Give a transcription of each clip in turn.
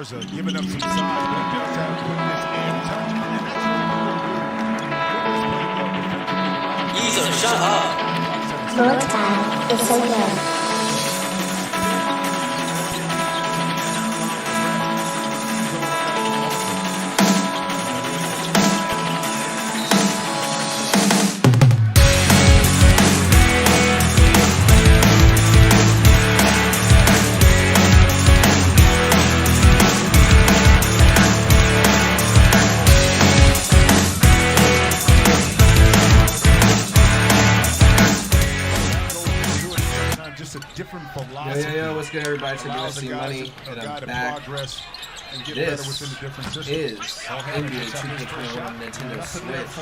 Garza giving up some size, but he does have quickness and touch. Either shut up. North side is so good. Different philosophy. Yo, what's good, everybody? It's your UFC Money, and I'm back. This is NBA 2K21 Nintendo Switch,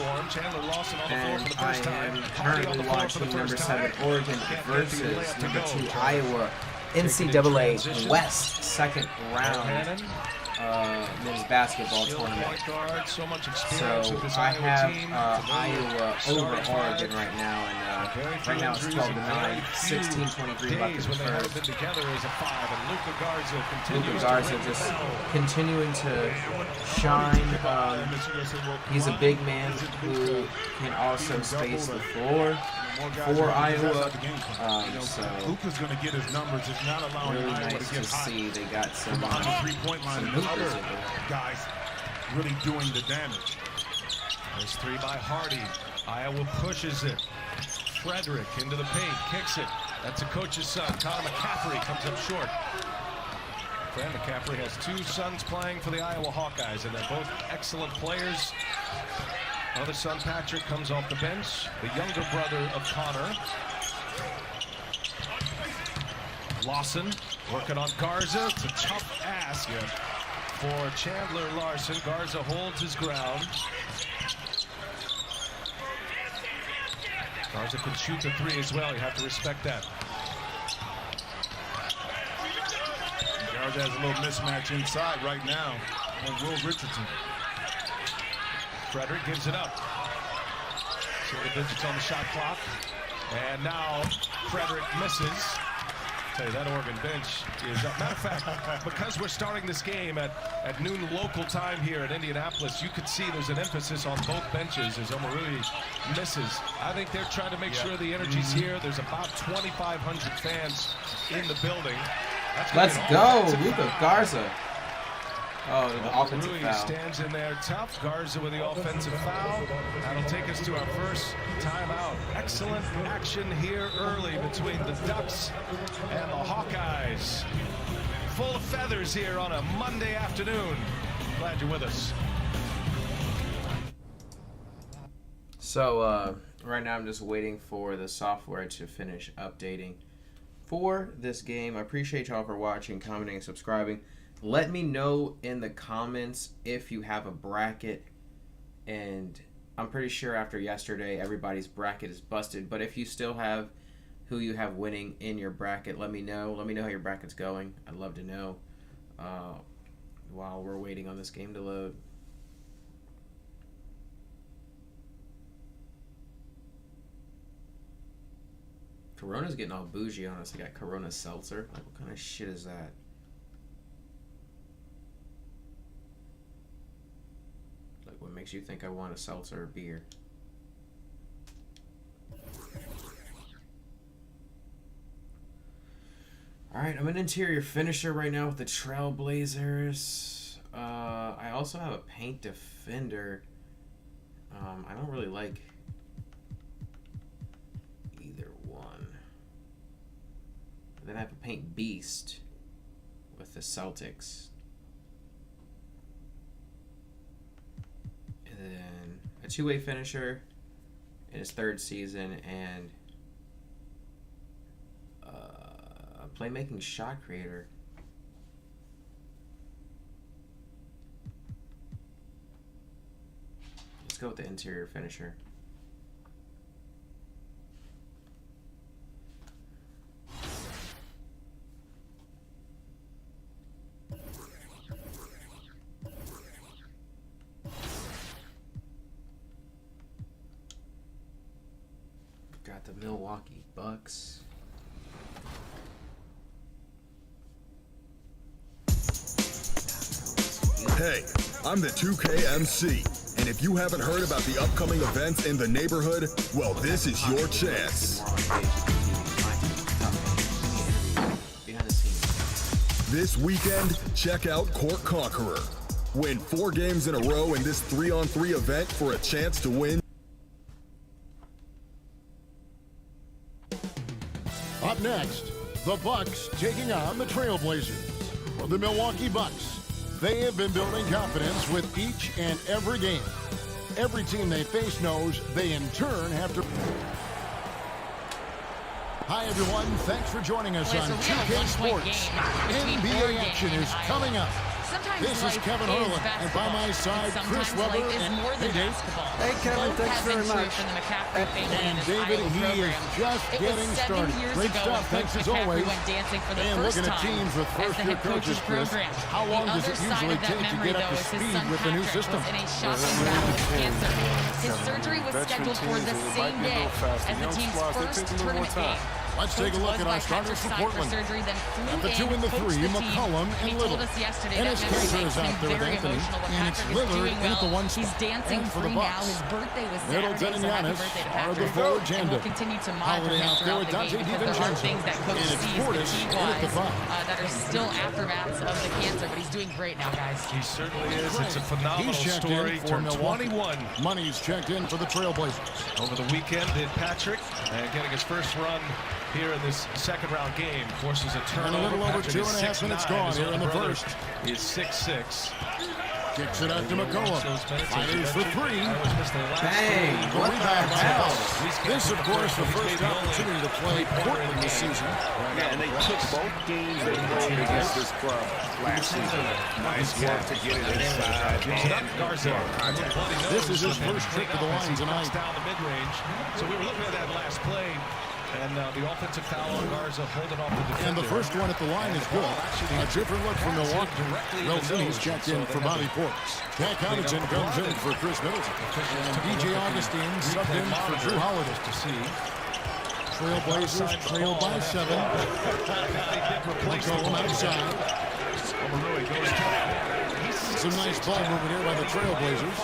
and I am currently watching number 7 Oregon versus number 2 Iowa NCAA West second round men's basketball tournament. So I have Iowa over Oregon right now, and right now it's 12-9, 16-23 left in the first. Luka Garza just continuing to shine. He's a big man who can also space the floor for Iowa. So Luka's going to get his numbers. It's not allowing really Iowa nice to get to hot. see they got some Behind the three-point line, some the hoopers other in there. guys really doing the damage. There's three by Hardy. Iowa pushes it. Frederick into the paint, kicks it. That's a coach's son. Connor McCaffrey comes up short. Fran McCaffrey has two sons playing for the Iowa Hawkeyes, and they're both excellent players. Other son, Patrick, comes off the bench. The younger brother of Connor. Lawson working on Garza. It's a tough ask for Chandler Larson. Garza holds his ground. Garza can shoot the three as well. You have to respect that. Garza has a little mismatch inside right now on Will Richardson. Frederick gives it up. Single digits on the shot clock. And now Frederick misses. Tell you, that Oregon bench is up. Matter of fact, because we're starting this game at noon local time here at Indianapolis, you could see there's an emphasis on both benches as Omarui misses. I think they're trying to make sure the energy's here. There's about 2,500 fans in the building. Let's go, Luka Garza. Oh, the offensive Rui foul. stands in there tough. Garza with the offensive foul. That'll take us to our first timeout. Excellent action here early between the Ducks and the Hawkeyes. Full of feathers here on a Monday afternoon. Glad you're with us. So, right now I'm just waiting for the software to finish updating for this game. I appreciate y'all for watching, commenting, and subscribing. Let me know in the comments if you have a bracket, and I'm pretty sure after yesterday everybody's bracket is busted, but if you still have who you have winning in your bracket, let me know. Let me know how your bracket's going. I'd love to know while we're waiting on this game to load. Corona's getting all bougie on us. They got Corona Seltzer. Like, what kind of shit is that? What makes you think I want a seltzer or beer? Alright, I'm an interior finisher right now with the Trailblazers. I also have a paint defender. I don't really like either one. And then I have a paint beast with the Celtics. Then a two-way finisher in his third season, and a playmaking shot creator. Let's go with the interior finisher. Got the Milwaukee Bucks. Hey, I'm the 2K MC, and if you haven't heard about the upcoming events in the neighborhood, well, this is your chance. This weekend, check out Court Conqueror. Win 4 games in a row in this 3-on-3 event for a chance to win. Up next, the Bucks taking on the Trailblazers. For the Milwaukee Bucks, they have been building confidence with each and every game. Every team they face knows they in turn have to... Hi everyone, thanks for joining us on 2K Sports. NBA action is coming up. This is Kevin Harlan, and by my side, Chris Webber and Dave. Hey Kevin, thanks very much. And David, he is just getting started. Great stuff, thanks as always. And looking at teams with first-year coaches, Chris, how long does it usually take to get up to speed with the new system? His surgery was scheduled for the same day as the team's first tournament game. Let's take a look at our starters for Portland. At the 2 and the 3, McCollum and Little. And his Cantor is out there with Anthony. And it's Lillard in at the 1 spot. He's dancing for the free now. His Bucks. birthday was Middleton Saturday, and so Giannis happy birthday to are the Patrick. forward And agenda. we'll continue to monitor Holiday him out there throughout with the Dante game because there are DiVincenzo. things that Coach And it's sees Portis in at the fatigue-wise 5. that are still aftermaths of the cancer, but he's doing great now, guys. He certainly is. It's a phenomenal He's checked story. in for Turned Milwaukee. 21 Money's checked in for the Trailblazers. over the weekend, did Patrick, and getting his first run here in this second-round game. Forces a turnover. And a little over Patrick 2.5 is minutes 6'9". gone His here in the older brother first. is 6'6". Kicks it out to McCollum. Fighters for 3. Bang! What the hell? This, of course, the first opportunity to play Portland this season. Yeah, and they took both games they played against this club last season. Nice work to get it inside. This is his first trip to the line tonight. Down the mid-range. So we were looking at that last play, and the offensive foul on Garza holding off the defender. And the first one at the line is good. A different look for Milwaukee. Wilson's checked in for Bobby Portis. Jack Connaughton comes in for Chris Middleton. And DJ Augustine subbed in for Drew Holiday. To see. Trailblazers trail by 7. McCollum outside. Some nice ball movement here by the Trailblazers.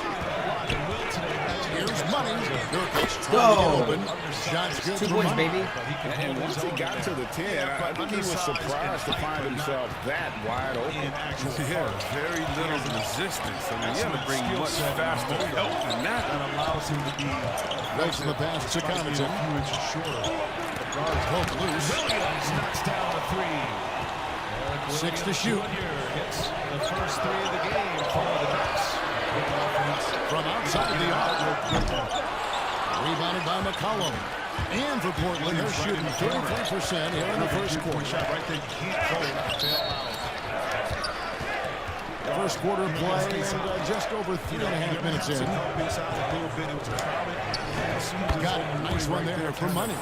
Here's Money. Nurkic trying to get open. Shots good 2 for points, Money. baby. And once he got to the 10, I think he was surprised to find himself that wide open. Yeah, very little resistance. I mean, he's going to bring much faster help than that. And allows him to be Race in the pass to Connaughton. Poke loose. Williams knocks down the 3. 6 to shoot. Hits the first 3 of the game for the Bucks. From outside the arc. Rebounded by McCollum. And for Portland, they're shooting 33% here in the first quarter. First quarter play, and just over 3.5 minutes in. Got a nice one there for Money.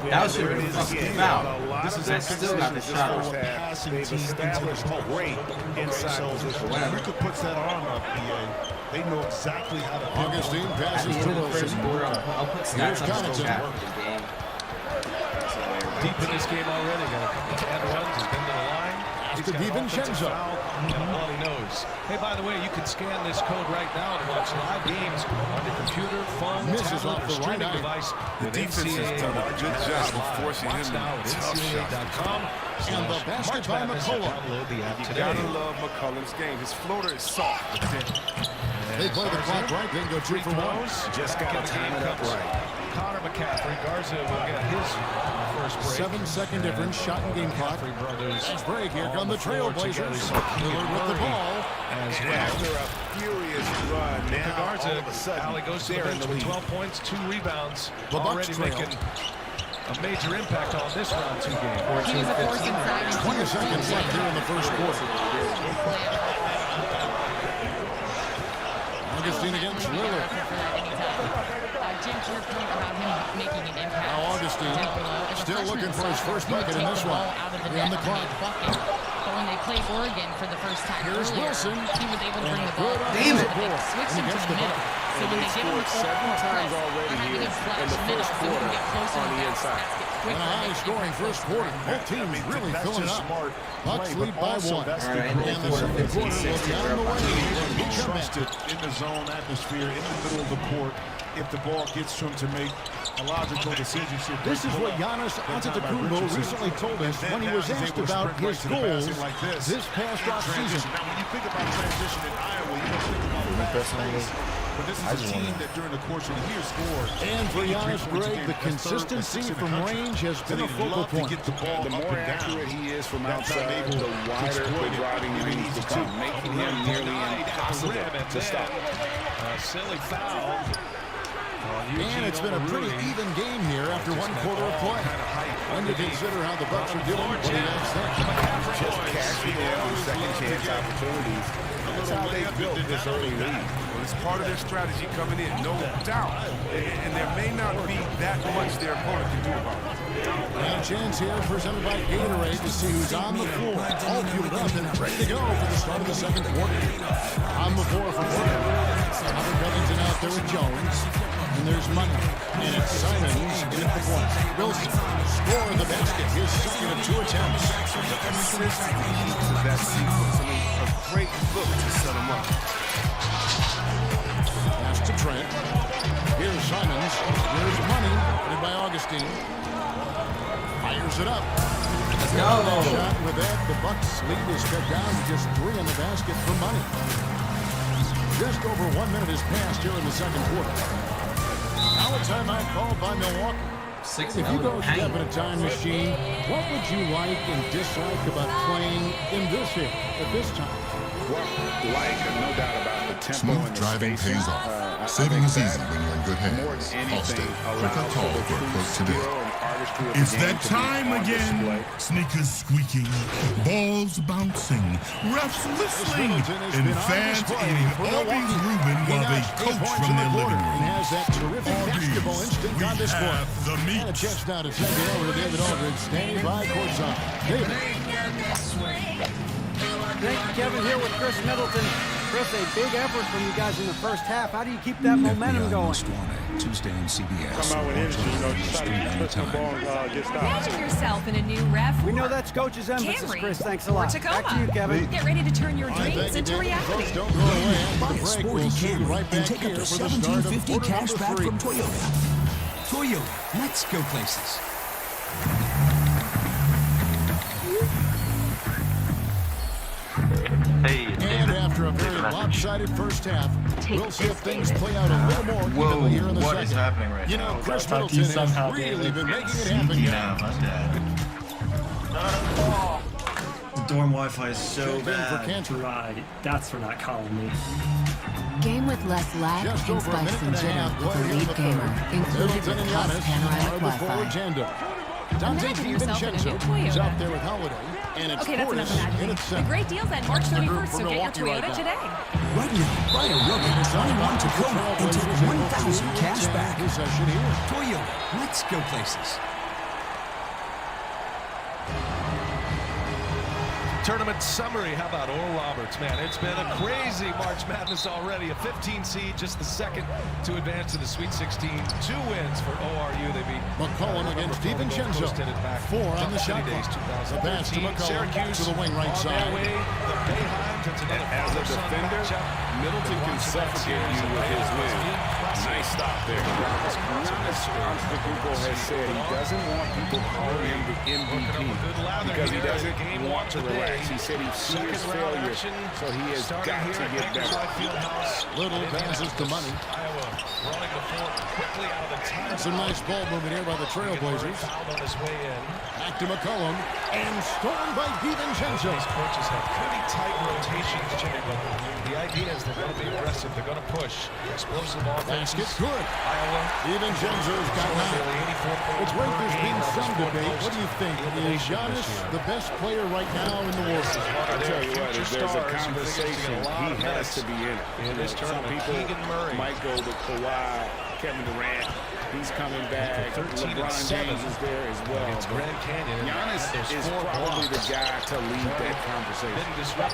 That was a fucking foul. I still got the shot. They've established great inside position. When Luka puts that arm up, they know exactly how to. Augustine At passes the to end of the first Wilson. quarter, I'll put stats up to go back in the game. Deep in this game already. Got a couple of end runs. He's been to the line. After DiVincenzo. And all he knows. Hey, by the way, you can scan this code right now to watch live games on your computer, phone, Misses tablet, off or the right streaming eye. device. The defense has done a good job of forcing him Watch now at to tough shots. NCAA.com. And the basket by McCollum. Download the app You today. gotta love McCollum's game. His floater is soft, but then They play the clock right, then go 2 for 1. Just got to time it up right. Connor McCaffrey. Garza will get his first break. 7-second difference, shot and game clock. McCaffrey brothers. Nice break, here come the floor Trailblazers. together. So Lillard with the ball. As well. After a furious run, now Garza, all of a sudden, Allie goes to the they're in bench the with lead. 12 points, 2 rebounds. The Bucks Already trail. making a major impact on this round 2 game. He was a force inside. 20 seconds left here in the first quarter. Augustine against Lillard. Jim, to your point about him making an impact. Now Augustine still looking for his first bucket in this one. And the clock. But when they played Oregon for the first time Here's earlier, Wilson. he was able to bring the ball. Good Damn it. They switched And him to against the the middle. bucket. So when they get on the scored 7 times already they're here having a in the first quarter on the inside. And a high-scoring first quarter. Both teams really filling it up. Bucks lead by 1. And the second quarter will be on the way. He trusted in the zone atmosphere in the middle of the court. If the ball gets to him to make a logical decision. This is what Giannis Antetokounmpo recently told us when he was asked about his goals this past offseason. Now, when you think about transition in Iowa, you don't think about fast pace. But this is a team that during the course of the year scored. And for Giannis, Greg, the consistency from range has been a focal point. The more accurate he is from outside, the wider the driving range becomes, making him nearly impossible to stop. Silly foul. And it's been a pretty even game here after 1 quarter of play. When you consider how the Bucks are doing, what do you guys think? Just cashing in on second chance opportunities. That's how they built this early lead. Well, it's part of their strategy coming in, no doubt. And there may not be that much their opponent can do about it. And a chance here presented by Gatorade to see who's on the floor, all fueled up and ready to go for the start of the second quarter. On the floor for Portland. Robert Covington out there with Jones. And there's Money. And it's Simons in at the point. Wilson scoring the basket. His second of 2 attempts. To that sequence, a great look to set him up. Pass to Trent. Here's Simons. Here's Money. Played by Augustine. Fires it up. Let's go. Shot with that. The Bucks lead is cut down to just 3 on the basket for Money. Just over 1 minute has passed here in the second quarter. Now a timeout called by Milwaukee. If you go step in a time machine, what would you like and dislike about playing in this here at this time? Well, no doubt about the tempo. Smooth driving pays off. Saving is easy when you're in good hands. Allstate. Quick a call for a quote today. It's that time again. Sneakers squeaking, balls bouncing, refs whistling, and fans eating Arby's Reuben while they coach from their living room. Has that terrific basketball instinct on this court. The meat. And a chance now to take it over to David Aldridge, standing by courtside. David. Thank you, Kevin. Here with Chris Middleton. Chris, a big effort from you guys in the first half. How do you keep that momentum going? Tuesday on CBS. Come out with energy, Imagine yourself in a new ref. We know that's coach's emphasis, Camry, Chris. Thanks a lot. Tacoma. Back to you, Kevin. Get ready to turn your dreams into reality. Don't go away. Buy a sporty Camry and take up to $1,750 cash back from Toyota. Toyota, let's go places. And after a very lopsided first half, we'll see if things play out a little more evenly here in the second. What is happening right now? You know, Chris Middleton has really been making it happen. The dorm Wi-Fi is so bad. Right, that's for not calling me. Game with less lag and spikes and jitter with Elite Gamer, included with plus panoramic Wi-Fi. Dante DiVincenzo is out there with Holiday, and it's Portis in its center. The great deals end March 31st, so get your Toyota today. Right now, buy a rugged 21 Tacoma and take 1,000 cash back. Toyota, let's go places. Tournament summary. How about Oral Roberts? Man, it's been a crazy March Madness already. A 15 seed, just the second to advance to the Sweet 16. 2 wins for ORU. They beat McCollum against DiVincenzo. 4 on the shot clock. The pass to McCollum to the wing right side. And as a defender, Middleton can suffocate you with his win. Nice stop there. Giannis Antetokounmpo has said he doesn't want people calling him the MVP because he doesn't want to relax. He said he's seen his failure, so he has got to get better. Little passes to Money. It's a nice ball movement here by the Trailblazers. Back to McCollum, and stormed by DiVincenzo. These coaches have pretty tight rotations, Jimmy, but the idea is they're going to be aggressive. They're going to push. Explosive offense. Basket good. Iowa. DiVincenzo's got 9. It's right, there's been some debate. What do you think? Is Giannis the best player right now in the world? I'll tell you what, if there's a conversation, he has to be in it. Some people might go to Kawhi, Kevin Durant, He's coming back. 13 LeBron and 7 James is there as well. against Grand Canyon. Giannis is probably the guy to lead that conversation.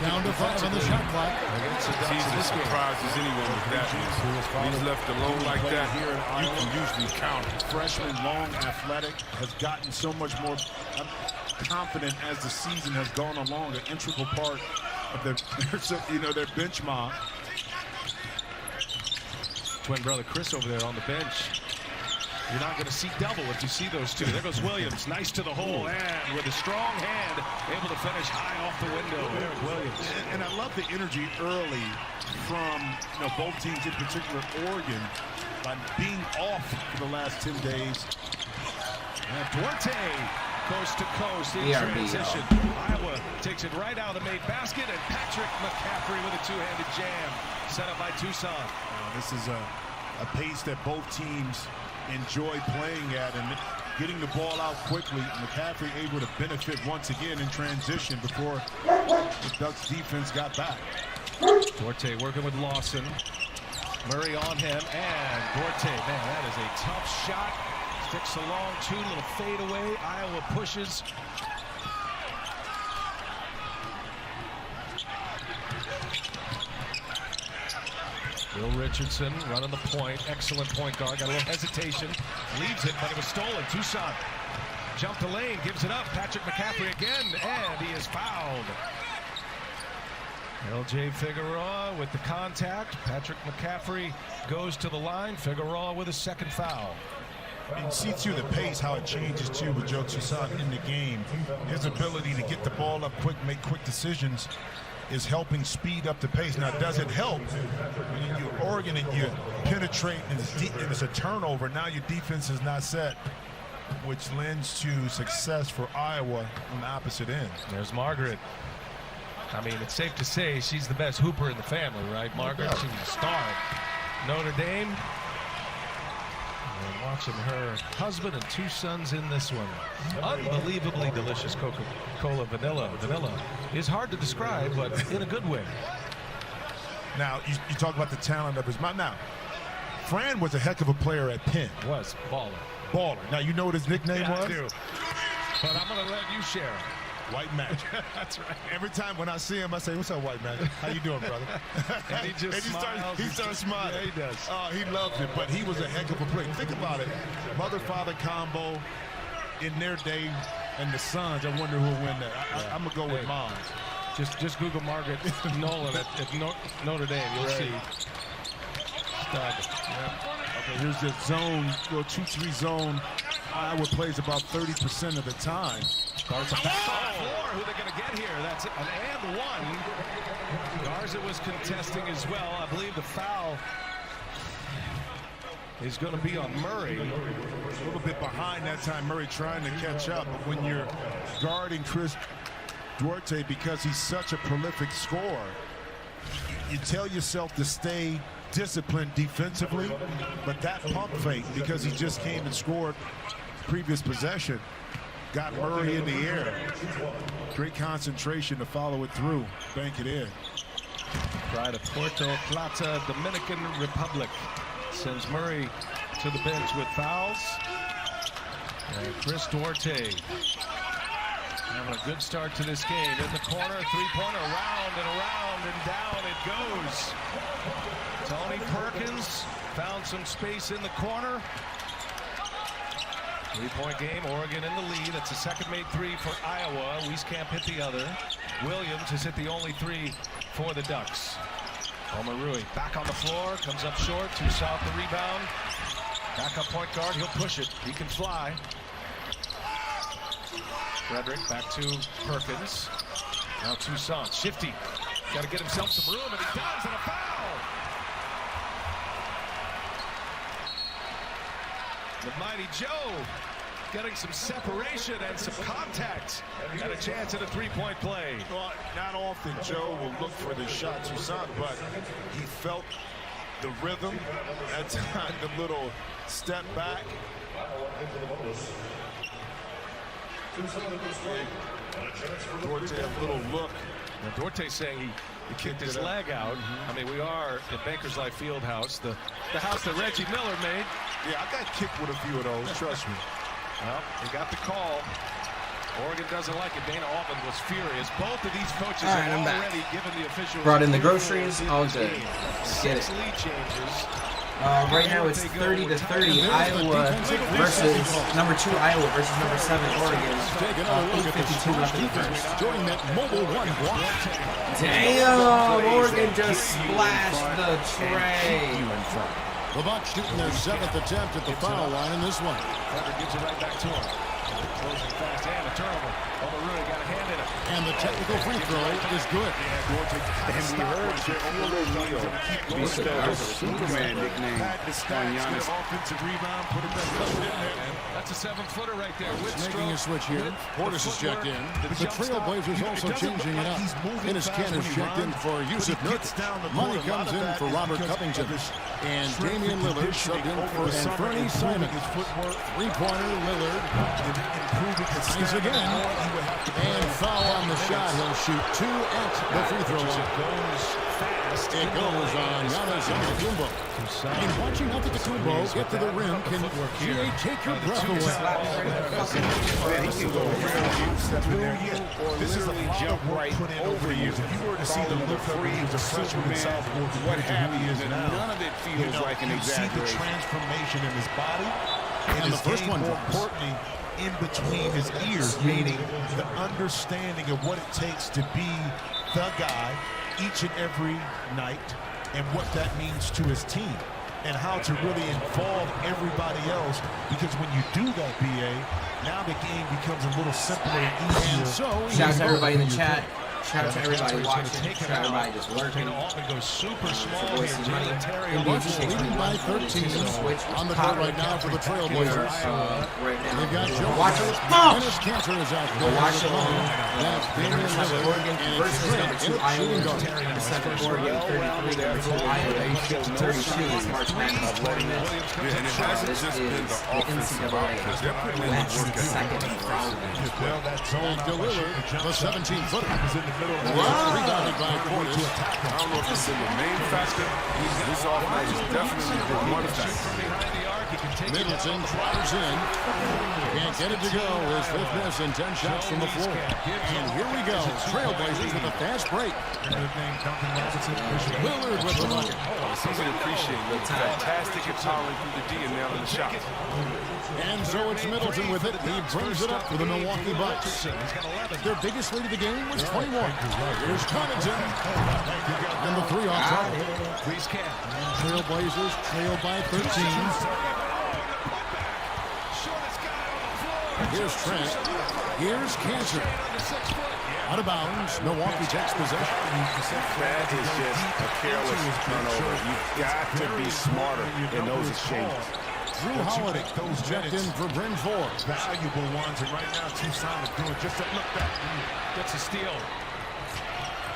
Down to 5 on the shot clock. It's easy to surprise anyone with that. When he's left alone like that, you can usually count it. Freshman, long, athletic, has gotten so much more confident as the season has gone along. An integral part of their bench mob. Twin brother Chris over there on the bench. You're not going to see double if you see those two. There goes Williams, nice to the hole, and with a strong hand, able to finish high off the window. Eric Williams. And I love the energy early from both teams, in particular Oregon, by being off for the last 10 days. And Duarte, coast to coast in transition. Iowa takes it right out of the made basket, and Patrick McCaffrey with a two-handed jam set up by Tucson. This is a pace that both teams enjoy playing at, and getting the ball out quickly. McCaffrey able to benefit once again in transition before the Ducks defense got back. Duarte working with Lawson. Murray on him, and Duarte, man, that is a tough shot. Sticks along, two, little fade away. Iowa pushes. Will Richardson running the point. Excellent point guard. Got a little hesitation. Leaves it, but it was stolen. Tucson jumped the lane, gives it up. Patrick McCaffrey again, and he is fouled. LJ Figueroa with the contact. Patrick McCaffrey goes to the line. Figueroa with a second foul. You see too the pace, how it changes too with Joe Toussaint in the game. His ability to get the ball up quick, make quick decisions, is helping speed up the pace. Now, does it help when you're Oregon and you penetrate and it's a turnover? Now your defense is not set, which lends to success for Iowa on the opposite end. There's Margaret. I mean, it's safe to say she's the best hooper in the family, right, Margaret? She's a star. Notre Dame. And watching her husband and two sons in this one. Unbelievably delicious Coca-Cola vanilla. Vanilla is hard to describe, but in a good way. Now, you talk about the talent of his mind. Now, Fran was a heck of a player at Penn. Was. Baller. Baller. Now, you know what his nickname was? I do. But I'm going to let you share. White Magic. That's right. Every time when I see him, I say, "What's up, White Magic? How you doing, brother?" And he just smiles. He starts smiling. Yeah, he does. Oh, he loves it. But he was a heck of a player. Think about it. Mother-father combo in their day, and the sons. I wonder who'll win that. I'm going to go with moms. Just Google Margaret Nolan at Notre Dame. You'll see. Stud. Okay, here's the zone, little 2-3 zone. Iowa plays about 30% of the time. Garza back on the floor. Who they're going to get here? That's an and one. Garza was contesting as well. I believe the foul is going to be on Murray. A little bit behind that time. Murray trying to catch up. But when you're guarding Chris Duarte because he's such a prolific scorer, you tell yourself to stay disciplined defensively. But that pump fake, because he just came and scored previous possession, got Murray in the air. Great concentration to follow it through. Bank it in. Pride of Puerto Plata, Dominican Republic. Sends Murray to the bench with fouls. And Chris Duarte having a good start to this game. In the corner, three-pointer, around and down it goes. Tony Perkins found some space in the corner. Three-point game, Oregon in the lead. That's the second made three for Iowa. Wieskamp hit the other. Williams has hit the only three for the Ducks. Omarui back on the floor, comes up short. Toussaint the rebound. Backup point guard, he'll push it. He can fly. Frederick back to Perkins. Now Toussaint, shifty. Got to get himself some room, and he does, and a foul. The mighty Joe getting some separation and some contact, and a chance at a three-point play. Well, not often Joe will look for the shot Toussaint, but he felt the rhythm. That time, the little step back. Duarte, a little look. Now Duarte saying he kicked his leg out. I mean, we are at Bankers Life Fieldhouse, the house that Reggie Miller made. Yeah, I got kicked with a few of those, trust me. Well, he got the call. Oregon doesn't like it. Dana Altman was furious. Both of these coaches All right, have I'm back. already given the officials. Brought in the groceries. All good. Get it. 6 lead changes. Right now it's 30-30. Iowa versus number 2 Iowa versus number 7 Oregon. 8:52 left in the first. During that mobile one block. Damn! Oregon just splashed the tray. The Bucks shooting their 7th attempt at the foul line in this one. Frederick gives it right back to him. Closing fast and a turnover. Over Rooney got a hand in it. And the technical free throw is good. And we heard Shaquille O'Neal bestow his Superman nickname on Giannis. Offensive rebound, put it back up in there. That's a 7-footer right there. Making a switch here. Portis is checked in. The Trailblazers also changing it up. Ennis Cantor's checked in for Yusuf Nurkic. Money comes in for Robert Covington. And Damian Lillard subbed in for Anthony Simon. Three-pointer Lillard. Nice again. And foul on the shot. He'll shoot 2 at the free throw line. It goes on Giannis Antetokounmpo. And watching Antetokounmpo get to the rim can take your breath away. Man, he can go This is a jump right over you. If you were to see the look free, the freshman sophomore, what have you, and none of it feels like an exaggeration. You see the transformation in his body And the first one more drops. importantly, in between his ears, meaning the understanding of what it takes to be the guy each and every night and what that means to his team and how to really involve everybody else, because when you do that, BA, now the game becomes a little simpler and easier. Shout out to everybody in the chat. Shout out to everybody watching. Shout out to everybody just lurking. Goes super small Voice is money. Bucks leading by 13 on the court right now for the Trailblazers. Right now. They've got Joe. Watch it. Oh! Ennis Cantor is out We'll there. watch it along. That's Damian Lillard Oregon and versus number 2 Trent Iowa. shooting guard. Number 7 Oregon 33. Number 2 Iowa 32 is March Madness tournament. This is the NCAA West second round. And Lillard, the 17-footer, is in the middle. Rebounded by Portis. I don't know if it's in the main factor. This offense is definitely the one factor. Middleton drives in. Can't get it to go. His 5th miss and 10 shots from the floor. And here we go. Trailblazers with a fast break. Lillard with the bucket. Somebody appreciate the fantastic empowering through the D and nailing the shot. And so it's Middleton with it. He brings it up for the Milwaukee Bucks. Their biggest lead of the game was 21. Here's Connaughton. And the 3 off target. Trailblazers trail by 13. Here's Trent. Here's Cantor. Out of bounds. Milwaukee takes possession. That is just a careless turnover. You've got to be smarter in those exchanges. Drew Holiday checked in for Bryn Ford. Valuable ones, and right now Tucson is doing just that. Look back. Gets a steal.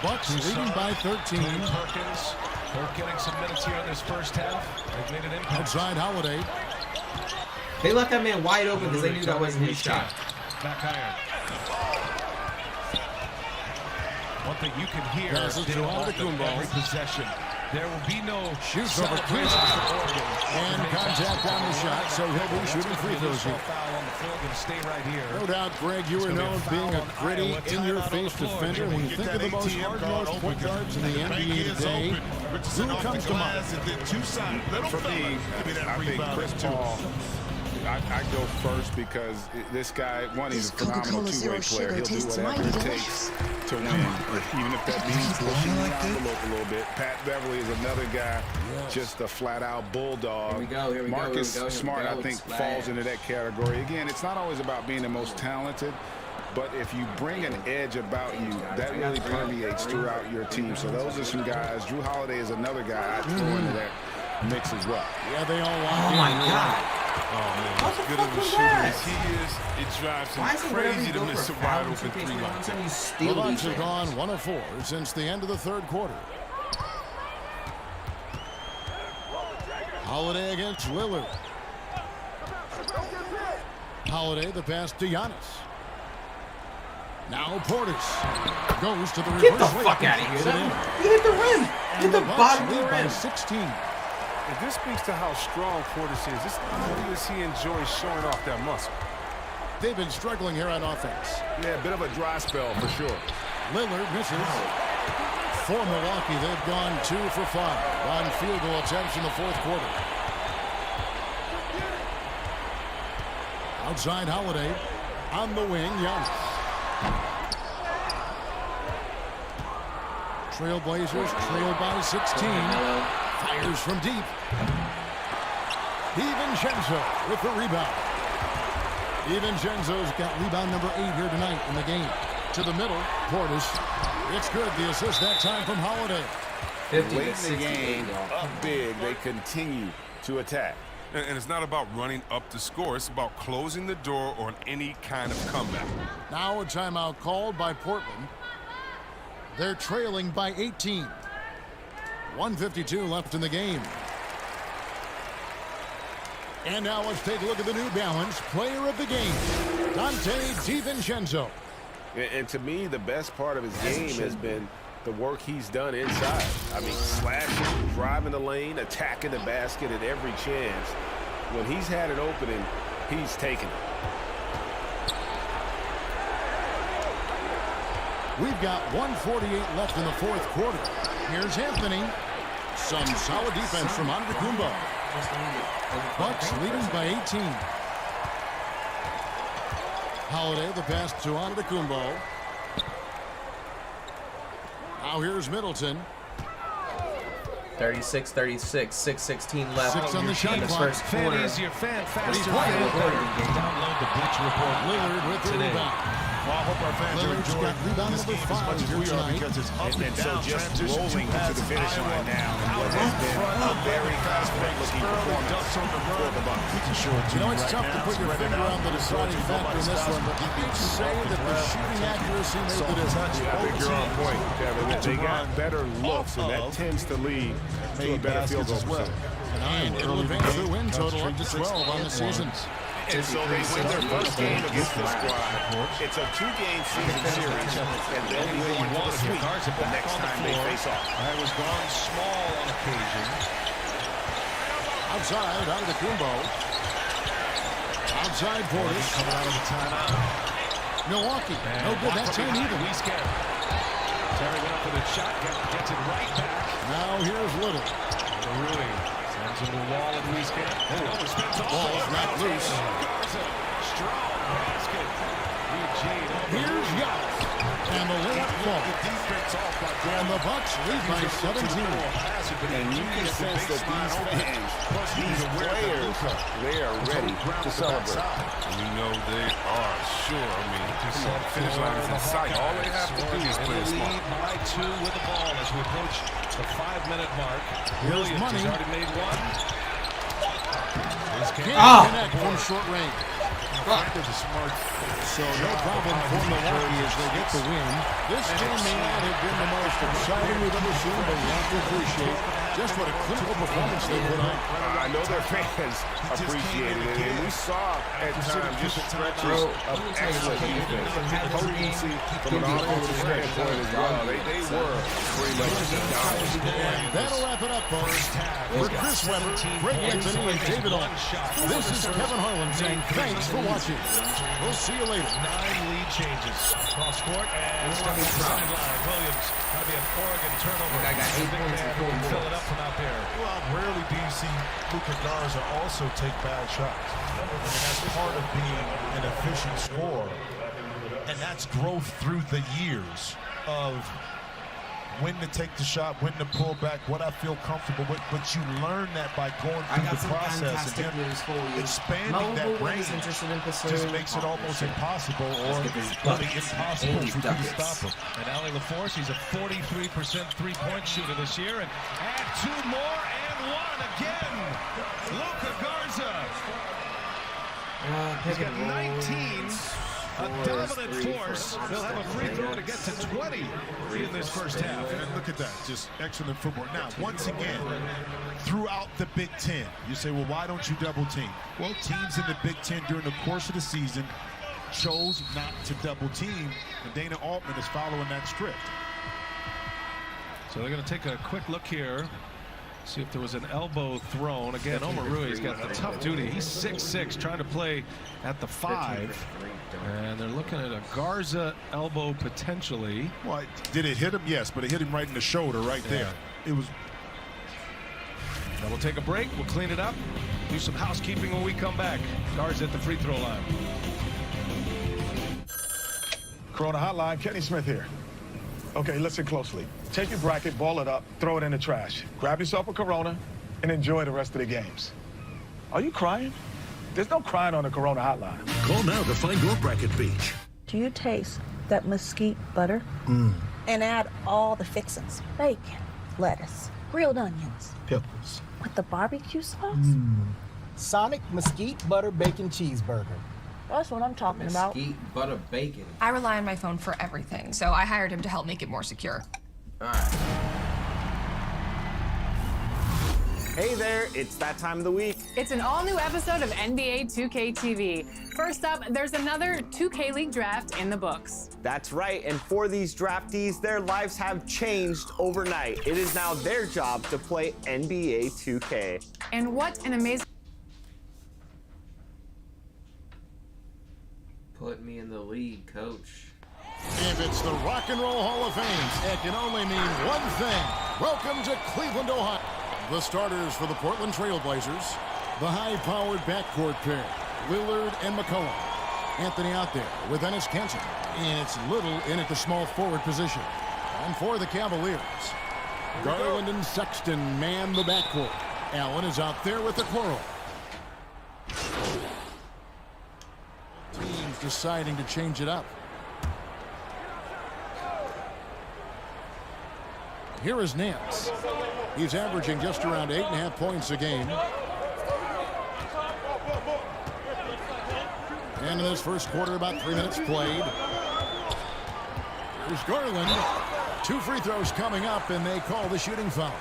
Bucks leading by 13. Perkins, both getting some minutes here in this first half. They've made an impact. Outside Holiday. They left that man wide open because they knew that wasn't his shot. Back iron. One thing you can hear every possession. There will be no shoots over Chris and contact on the shot, so he'll be shooting free throws here. No doubt, Greg, you were known being a gritty, in-your-face defender. When you think of the most hard-nosed point guards in the NBA today, who comes to mind? For me, I think Chris Paul. I go first because this guy, one, he's a phenomenal two-way player. He'll do whatever it takes to win, even if that means pushing the envelope a little bit. Pat Beverly is another guy, just a flat-out bulldog. Here we Marcus go. Smart, I think, falls into that category. Again, it's not always about being the most talented, but if you bring an edge about you, that really permeates throughout your team. So those are some guys. Drew Holiday is another guy I'd throw into that mix as well. Yeah, they all want Oh, my God. Oh, man, What the good fuck of a was shooter that? as he is, it drives Why is him it whenever crazy you to go miss for a a foul wide in open 2K21, three like anytime you that. steal The Bucks these have things. gone 1 of 4 since the end of the 3rd quarter. Holiday against Lillard. Holiday, the pass to Giannis. Now Portis goes to the reverse. Get the fuck out of here. He hit the rim. Hit the bottom of the by rim. 16. And this speaks to how strong Portis is. This is he enjoys showing off that muscle. They've been struggling here on offense. Yeah, a bit of a dry spell for sure. Lillard misses. For Milwaukee, they've gone 2 for 5 on field goal attempts in the fourth quarter. Outside Holiday. On the wing, Giannis. Trailblazers trail by 16. Fires from deep. DiVincenzo with the rebound. DiVincenzo's got rebound number 8 here tonight in the game. To the middle, Portis. It's good. The assist that time from Holiday. Late in the game, up big, they continue to attack. And it's not about running up the score. It's about closing the door on any kind of comeback. Now a timeout called by Portland. They're trailing by 18. 1:52 left in the game. And now let's take a look at the New Balance player of the game, Donte DiVincenzo. And to me, the best part of his game has been the work he's done inside. I mean, slashing, driving the lane, attacking the basket at every chance. When he's had an opening, he's taken it. We've got 1:48 left in the fourth quarter. Here's Anthony. Some solid defense from Antetokounmpo. Bucks leading by 18. Holiday, the pass to Antetokounmpo. Now here's Middleton. 36-36, 6:16 left. 6 on the shot in the clock. first quarter. Fan easier, fan faster. Download the Bleacher Report Lillard with the today. rebound. Well, I hope our fans are Lillard's enjoying got rebound this number game as 5 much as here we are tonight. because it's up and So down. just Transition rolling to into the finish line now. What has been a very confident-looking performance for the Bucks. You know, it's tough to put your finger on the deciding factor in this one, but you can say that the shooting accuracy made the difference. I think you're on point, Kevin. They got better looks, and that tends to lead to a better field goal percentage. And it'll advance their win total up to 12 on the season. And so they win their first game against this squad. It's a 2-game season series, and they'll be going to the sweep the next time they face off. I was gone small on occasion. Outside, Antetokounmpo. Outside Portis. Coming out of the timeout. Milwaukee. No good that time either. Terry went up with a shot, gets it right back. Now here's Little. Rudy sends him to the wall of Wieskamp. Ball is not loose. Strong basket. Eugene. Here's Giannis. And the layup falls. And the Bucks lead by 17. And you can sense that these fans, these players, they are ready to celebrate. You know they are, sure. I mean, the finish line is in sight. All they have to do is play smart. Lead by 2 with the ball as we approach the 5-minute mark. Here's Money. Has already made one. Can't connect from short range. So no problem for Milwaukee as they get the win. This game may not have been the most exciting we've ever seen, but you have to appreciate just what a clinical performance they put on. I know their fans appreciated it, and we saw at times just stretches of excellent defense. Potency from an offensive standpoint as well. They were pretty much dominant. That'll wrap it up, folks. For Chris Webber, Greg Anthony, and David Alt, this is Kevin Harlan saying thanks for watching. We'll see you later. 9 lead changes. Cross court and stepping to the sideline. Williams. That'll be an Oregon turnover. I got 8 points in Big man fill it up from out there. Well, rarely do you see Luka Garza also take bad shots. I mean, that's part of being an efficient scorer. And that's growth through the years of when to take the shot, when to pull back, what I feel comfortable with. But you learn that by going through the process and then expanding that range just makes it almost impossible or really impossible for you to stop him. And Ali LaForce, he's a 43% three-point shooter this year. And add 2 more and 1 again. Luka Garza. He's got 19. A dominant force. They'll have a free throw to get to 20 in this first half. And look at that, just excellent football. Now, once again, throughout the Big Ten, you say, well, why don't you double team? Well, teams in the Big Ten during the course of the season chose not to double team, and Dana Altman is following that script. So they're going to take a quick look here. See if there was an elbow thrown. Again, Omorui's got the tough duty. He's 6'6", trying to play at the 5. And they're looking at a Garza elbow potentially. Well, did it hit him? Yes, but it hit him right in the shoulder right there. It was. Now we'll take a break. We'll clean it up. Do some housekeeping when we come back. Garza at the free throw line. Corona Hotline, Kenny Smith here. Okay, listen closely. Take your bracket, ball it up, throw it in the trash. Grab yourself a Corona and enjoy the rest of the games. Are you crying? There's no crying on the Corona Hotline. Call now to find your bracket beach. Do you taste that mesquite butter? And add all the fixings. Bacon, lettuce, grilled onions. Pickles. With the barbecue sauce? Sonic Mesquite Butter Bacon Cheeseburger. That's what I'm talking about. Mesquite butter bacon. I rely on my phone for everything, so I hired him to help make it more secure. All right. Hey there, it's that time of the week. It's an all-new episode of NBA 2K TV. First up, there's another 2K League draft in the books. That's right, and for these draftees, their lives have changed overnight. It is now their job to play NBA 2K. And what an amazing... Put me in the league, coach. If it's the Rock and Roll Hall of Fame, it can only mean one thing. Welcome to Cleveland, Ohio. The starters for the Portland Trail Blazers, the high-powered backcourt pair, Lillard and McCollum. Anthony out there with Enes Kanter, and it's Little in at the small forward position. And for the Cavaliers, Garland and Sexton man the backcourt. Allen is out there with the Coral. Teams deciding to change it up. Here is Nance. He's averaging just around 8.5 points a game. And in this first quarter, about 3 minutes played. Here's Garland. 2 free throws coming up, and they call the shooting foul.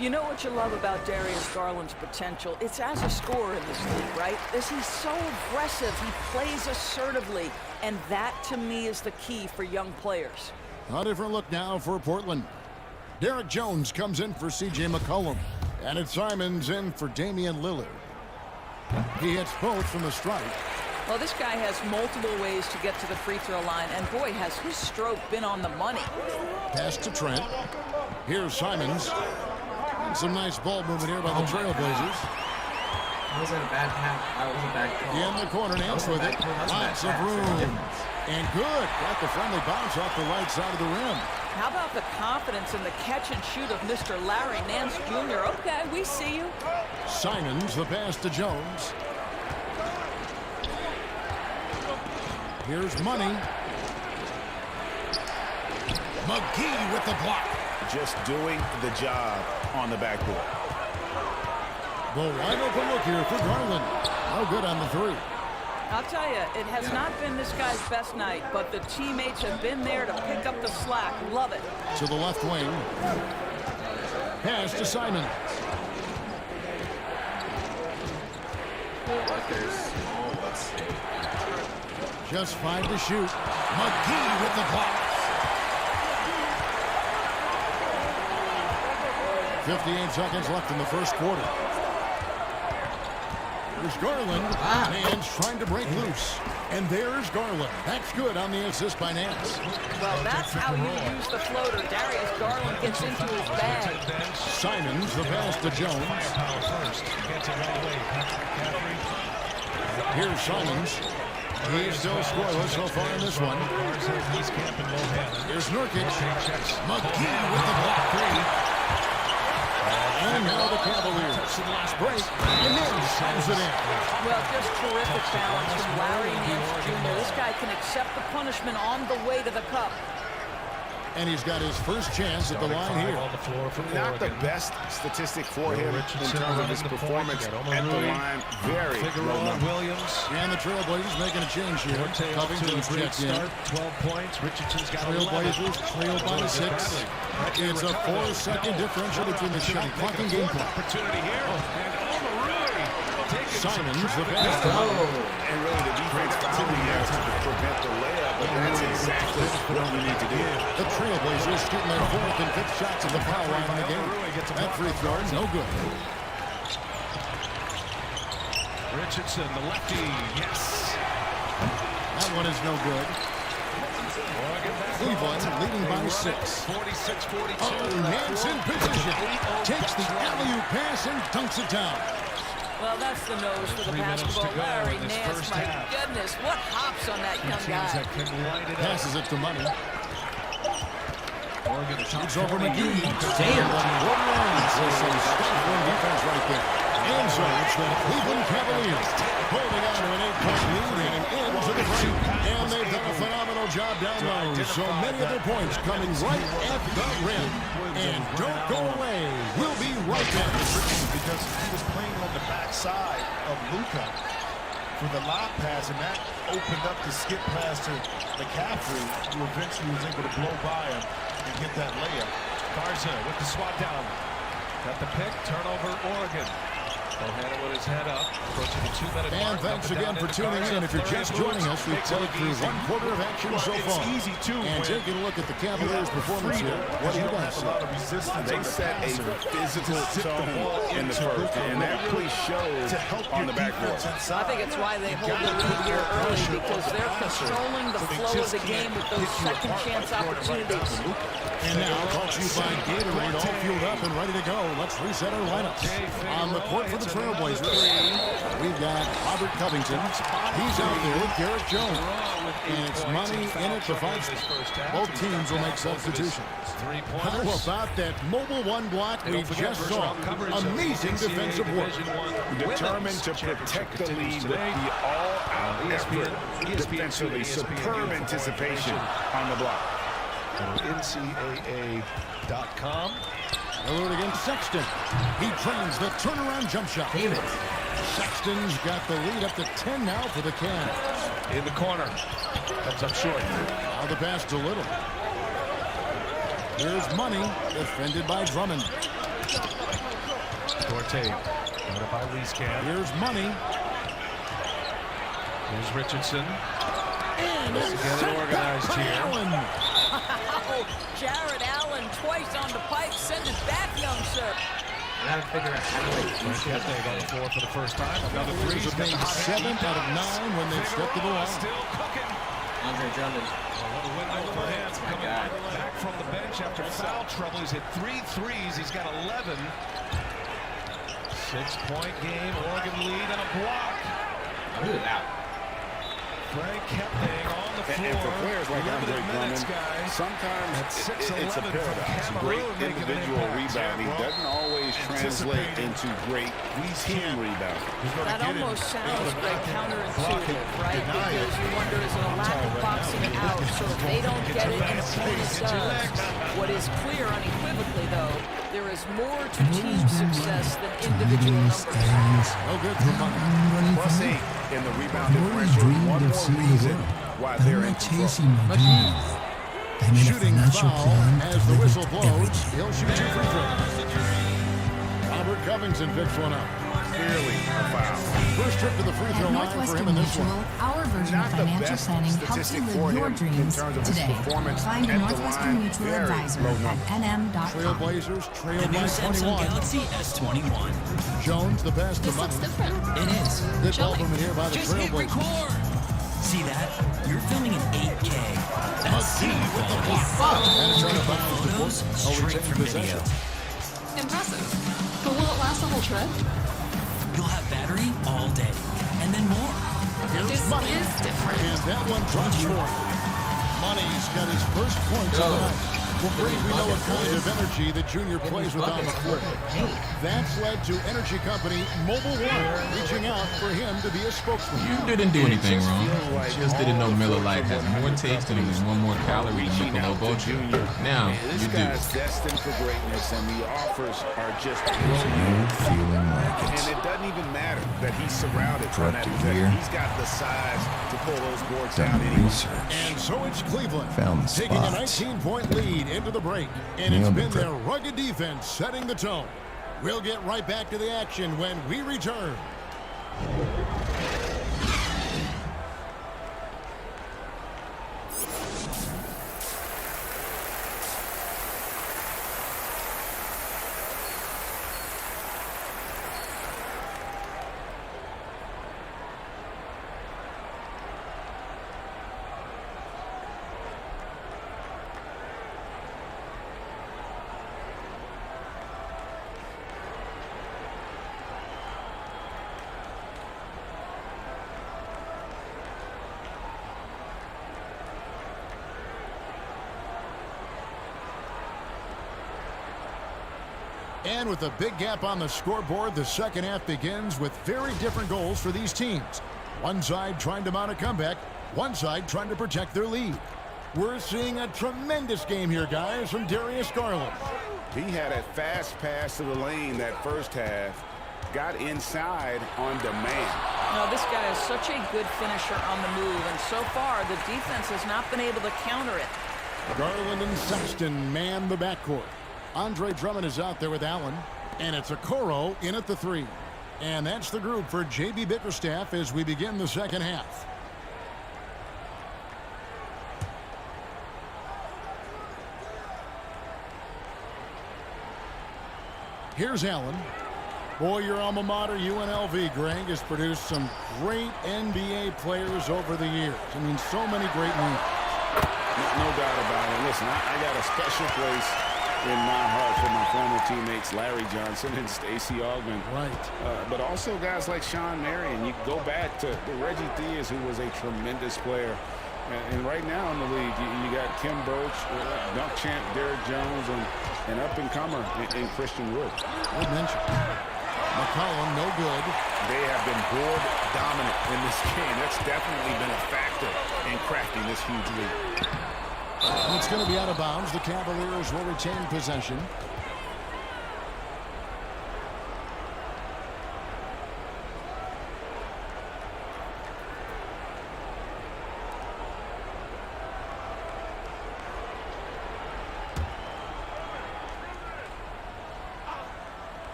You know what you love about Darius Garland's potential? It's as a scorer in this league, right? He's so aggressive. He plays assertively, and that, to me, is the key for young players. A different look now for Portland. Derek Jones comes in for C.J. McCollum. And it's Simons in for Damian Lillard. He hits both from the strike. Well, this guy has multiple ways to get to the free throw line, and boy, has his stroke been on the money. Pass to Trent. Here's Simons. And some nice ball movement here by the Trailblazers. That wasn't a bad pass. That was a bad call. In the corner, Nance with it. Lots of room. And good. Got the friendly bounce off the right side of the rim. How about the confidence in the catch and shoot of Mr. Larry Nance Jr.? Okay, we see you. Simons, the pass to Jones. Here's Money. McGee with the block. Just doing the job on the backboard. The wide open look here for Garland. No good on the 3. I'll tell you, it has not been this guy's best night, but the teammates have been there to pick up the slack. Love it. To the left wing. Pass to Simon. Just 5 to shoot. McGee with the block. 58 seconds left in the first quarter. There's Garland. Nance trying to break loose. And there's Garland. That's good on the assist by Nance. Well, that's how you use the floater. Darius Garland gets into his bag. Simons, the pass to Jones. Here's Simons. He's still scoreless so far in this one. Here's Nurkic. McGee with the block 3. And now the Cavaliers. Break. And then sends it in. Well, just terrific balance from Larry Nance Jr. This guy can accept the punishment on the way to the cup. And he's got his first chance at the line here. Not the best statistic for him in terms of his performance at the line. Very low number. Williams. And the Trailblazers making a change here. Covington's checked in. 12 points. Richardson's got Trailblazers trail by 6. It's a 4-second differential between the shot clock and game clock. Opportunity here. And Simons, the pass. And really the defense found there to prevent the layup. That's exactly what you need to do. The Trailblazers shooting their 4th and 5th shots at the foul line in the game. That free throw is no good. Richardson, the lefty, yes. That one is no good. Cleveland leading by 6. 46-42. Oh, Nance in position. Takes the alley-oop pass and dunks it down. Well, that's the nose for the basketball. Larry Nance, my goodness, what hops on that young guy. Passes it to Money. Shoots over McGee. Damn. Some stifling defense right there. And so it's the Cleveland Cavaliers holding on to an 8-point lead and into the break. And they've done a phenomenal job down low. So many of their points coming right at the rim. And don't go away. We'll be right back. Because he was playing on the backside of Luka for the lob pass, and that opened up the skip pass to McCaffrey, who eventually was able to blow by him and get that layup. Garza with the swat down. Got the pick, turnover, Oregon. Bohannon with his head up, approaching the 2-minute mark. And thanks again for tuning in. If you're just joining us, we've played through 1/4 of action so far. It's easy, too. And taking a look at the Cavaliers' performance here, what do you guys see? They set a physical tone in the first, and that really shows on the backboard. I think it's why they hold the lead here early, because they're controlling the flow of the game with those second chance opportunities. And now, brought to you by Gatorade, all fueled up and ready to go. Let's reset our lineups. On the court for the Trailblazers, we've got Robert Covington. He's out there with Garrett Jones. And it's Money in it for 5. Both teams will make substitutions. How about that mobile 1 block we just saw? Amazing defensive work. Determined to protect the lead with the all-out effort. Defensively, superb anticipation on the block. NCAA.com. Alert against Sexton. He trains the turnaround jump shot. Damn it. Sexton's got the lead up to 10 now for the Cavs. In the corner. Comes up short. Now the pass to Little. Here's Money, defended by Drummond. Duarte, got it by Wieskamp. Here's Money. Here's Richardson. And let's get it organized here. Allen. Jared Allen twice on the pipe. Send it back, young sir. I gotta figure out how to They got the floor for the first time. Another 3. Have made 7 out of 9 when they've stepped to the line. Still cooking. Andre Drummond. What a window for him. Coming back from the bench after foul trouble. He's hit 3 threes. He's got 11. 6-point game. Oregon lead and a block. Look at that. Frank Kepling on the floor. And for players like Andre Drummond, sometimes it's a paradox. Great individual rebound. He doesn't always translate into great team rebound. That almost sounds like counterintuitive, right? Because you wonder, is it a lack of boxing out? So if they don't get it, an opponent does. What is clear unequivocally, though, there is more to team success than individual numbers. No good for Money. Plus 8 in the rebound differential. One more reason why they're in control. Shooting foul as the whistle blows. He'll shoot 2 free throws. Robert Covington picks one up. Clearly a foul. First trip to the free throw line for him in this one. Our version of financial planning helps you live your dreams today. Find a Northwestern Mutual advisor at nm.com. Trailblazers trail The new by Samsung 21. Galaxy S21. Jones the pass to This Money. looks different. It is. Good ball from here by the Just hit Trailblazers. record. See that? You're filming in 8K. That's McGee with the block. And it's out of bounds to Photos Book. straight from video. Impressive. But will it last the whole trip? You'll have battery all day. And then more. Here's Money. Is different. And that one drops for him. Money's got his first points of the night. Well, Brady, we know what kind of energy that Junior plays with on the court. That's led to Energy Company Mobile One reaching out for him to be a spokesman. You didn't do anything wrong. You just didn't know Miller Lite has more taste and even 1 more calorie than Michelob Ultra. Now This you do. guy's destined for greatness, and the offers are just Feeling like and it. it doesn't even matter that he's surrounded by that. Director here. He's got the size to pull those boards Done down the anyway. research. And so it's Cleveland Found the taking a spots. 19-point lead into the break. And it's Nailed been it. their rugged defense setting the tone. We'll get right back to the action when we return. And with a big gap on the scoreboard, the second half begins with very different goals for these teams. One side trying to mount a comeback, one side trying to protect their lead. We're seeing a tremendous game here, guys, from Darius Garland. He had a fast pass to the lane that first half, got inside on demand. No, this guy is such a good finisher on the move, and so far the defense has not been able to counter it. Garland and Sexton man the backcourt. Andre Drummond is out there with Allen, and it's Okoro in at the 3. And that's the group for J.B. Bickerstaff as we begin the second half. Here's Allen. Boy, your alma mater, UNLV, Greg, has produced some great NBA players over the years. I mean, so many great names. No doubt about it. Listen, I got a special place in my heart for my former teammates Larry Johnson and Stacey Augmon. Right. But also guys like Sean Marion. You go back to Reggie Theus, who was a tremendous player. And right now in the league, you got Kim Birch, dunk champ Derrick Jones, and up-and-comer in Christian Wood. Good mention. McCollum, no good. They have been board dominant in this game. That's definitely been a factor in crafting this huge lead. It's going to be out of bounds. The Cavaliers will retain possession.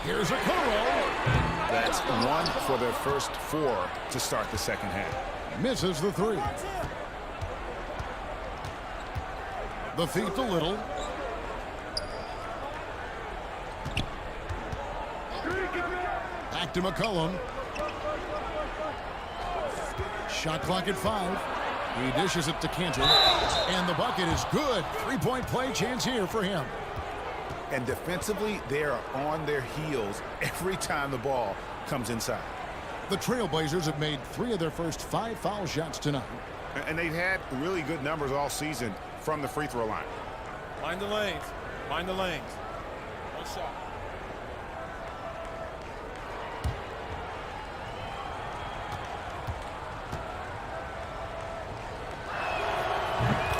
Here's Okoro. That's 1 for their first 4 to start the second half. Misses the 3. The feet to Little. Back to McCollum. Shot clock at 5. He dishes it to Cantor. And the bucket is good. 3-point play chance here for him. And defensively, they are on their heels every time the ball comes inside. The Trailblazers have made 3 of their first 5 foul shots tonight. And they've had really good numbers all season from the free throw line. Mind the lanes. Mind the lanes. One shot.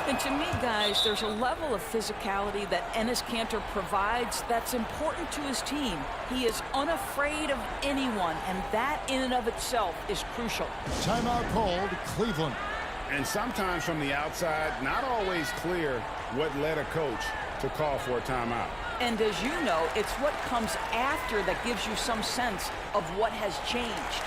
And to me, guys, there's a level of physicality that Enes Kanter provides that's important to his team. He is unafraid of anyone, and that in and of itself is crucial. Timeout called, Cleveland. And sometimes from the outside, not always clear what led a coach to call for a timeout. And as you know, it's what comes after that gives you some sense of what has changed.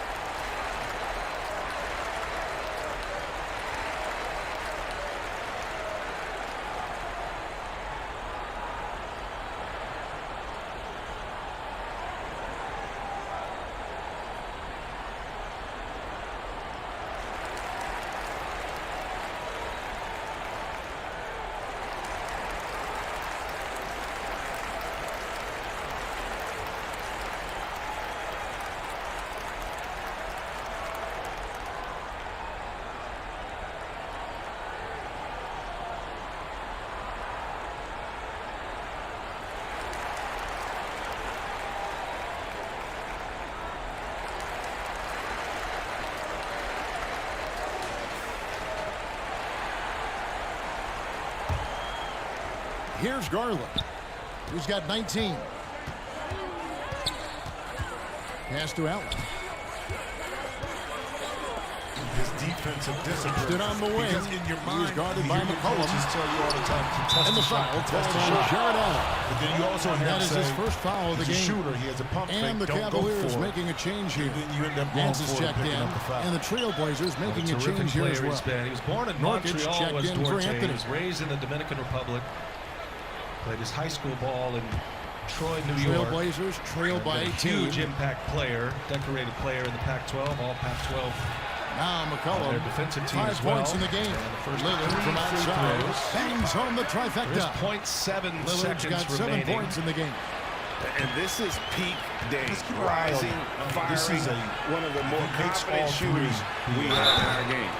Here's Garland. He's got 19. Pass to Allen. His defensive discipline. Stood on the wing. Because in your mind, he's guarded by McCollum. Tell you all the time, contest and the foul called on Jared Allen. But then you also have that is his first foul of the game. Shooter. He has a pump and fake. the Cavaliers making a change here. You end up Nance is checked in, and the Trailblazers making a change here as well. He was born in Nurkic Montreal, checked was in for Duarte. He Anthony. was raised in the Dominican Republic. Played his high school ball in Troy, New York. Trailblazers trail by 18. Huge impact player, decorated player in the Pac-12, all Pac-12. Now McCollum, their defensive team 5 as well. points in the game. Lillard from outside bangs home the trifecta. There's 0.7 Lillard's seconds got 7 remaining. points in the game. And this is peak day. Rising, firing, one of the more confident shooters we have in our game.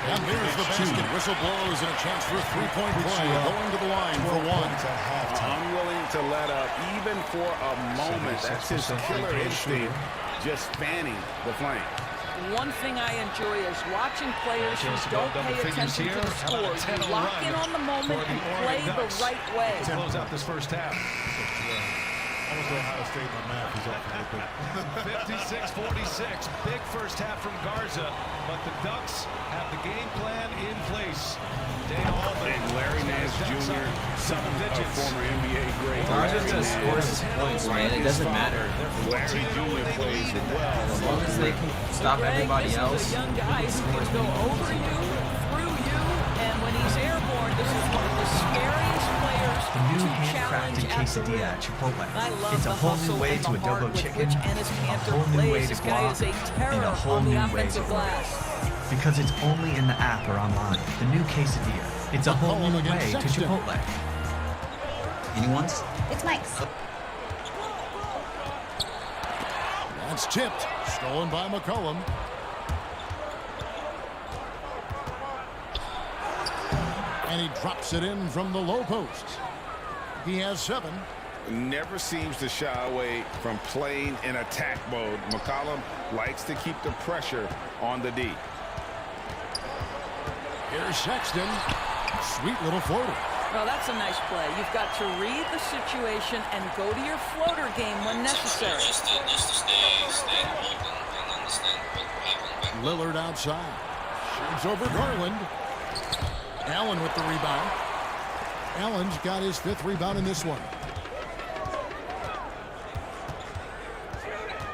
And there's the basket. Whistle blows and a chance for a three-point play. Going to the line for one. Unwilling to let up even for a moment. That's his killer instinct, just fanning the flame. One thing I enjoy is watching players who don't pay attention to the score. You lock in on the moment and play the right way. Close out this first half. Almost Ohio State, my math is off a little bit. 56-46, big first half from Garza, but the Ducks have the game plan in place. Dana Altman and Larry Nance Jr., son of former NBA great. Garza just scores his points, man. It doesn't matter. Larry Jr. plays well. As long as they can stop everybody else. The young guys can go over you, through you, and when he's airborne, this is one of the scariest players The new to handcrafted challenge at the quesadilla rim. at Chipotle. I love It's a the whole hustle new way and to the heart adobo with chicken, which Ennis a Cantor whole new way plays. to This guy guac, is a and terror a whole on the new way offensive to glass. Because it's only in the app or online. The new quesadilla. It's a whole new way to Chipotle. Anyone's? It's Mike's. That's tipped. Stolen by McCollum. And he drops it in from the low post. He has 7. Never seems to shy away from playing in attack mode. McCollum likes to keep the pressure on the D. Here's Sexton. Sweet little floater. Well, that's a nice play. You've got to read the situation and go to your floater game when necessary. Lillard outside. Shoots over Garland. Allen with the rebound. Allen's got his 5th rebound in this one.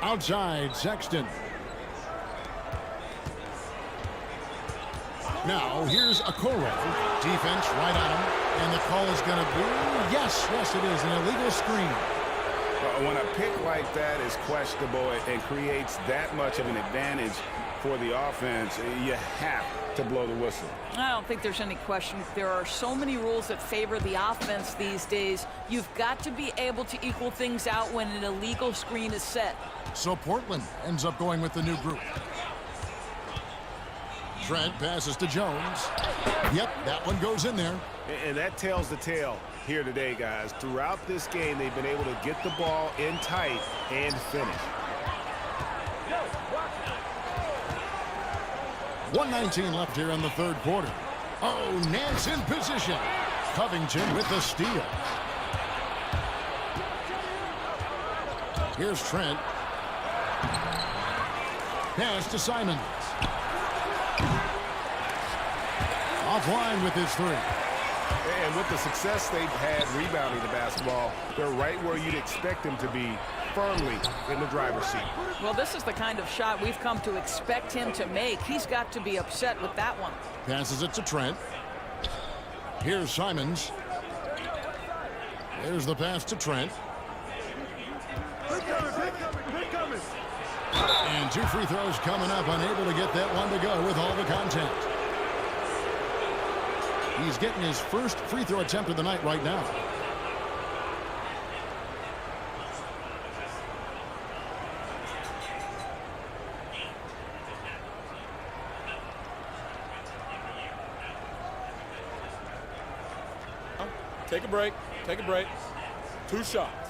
Outside, Sexton. Now, here's Okoro. Defense right on him. And the call is going to be, yes, it is, an illegal screen. When a pick like that is questionable and creates that much of an advantage for the offense, you have to blow the whistle. I don't think there's any question. There are so many rules that favor the offense these days. You've got to be able to equal things out when an illegal screen is set. So Portland ends up going with the new group. Trent passes to Jones. Yep, that one goes in there. And that tells the tale here today, guys. Throughout this game, they've been able to get the ball in tight and finish. 1:19 left here in the 3rd quarter. Oh, Nance in position. Covington with the steal. Here's Trent. Pass to Simons. Offline with his 3. And with the success they've had rebounding the basketball, they're right where you'd expect them to be, firmly in the driver's seat. Well, this is the kind of shot we've come to expect him to make. He's got to be upset with that one. Passes it to Trent. Here's Simons. There's the pass to Trent. And 2 free throws coming up, unable to get that one to go with all the contact. He's getting his first free throw attempt of the night right now. Take a break. Take a break. 2 shots.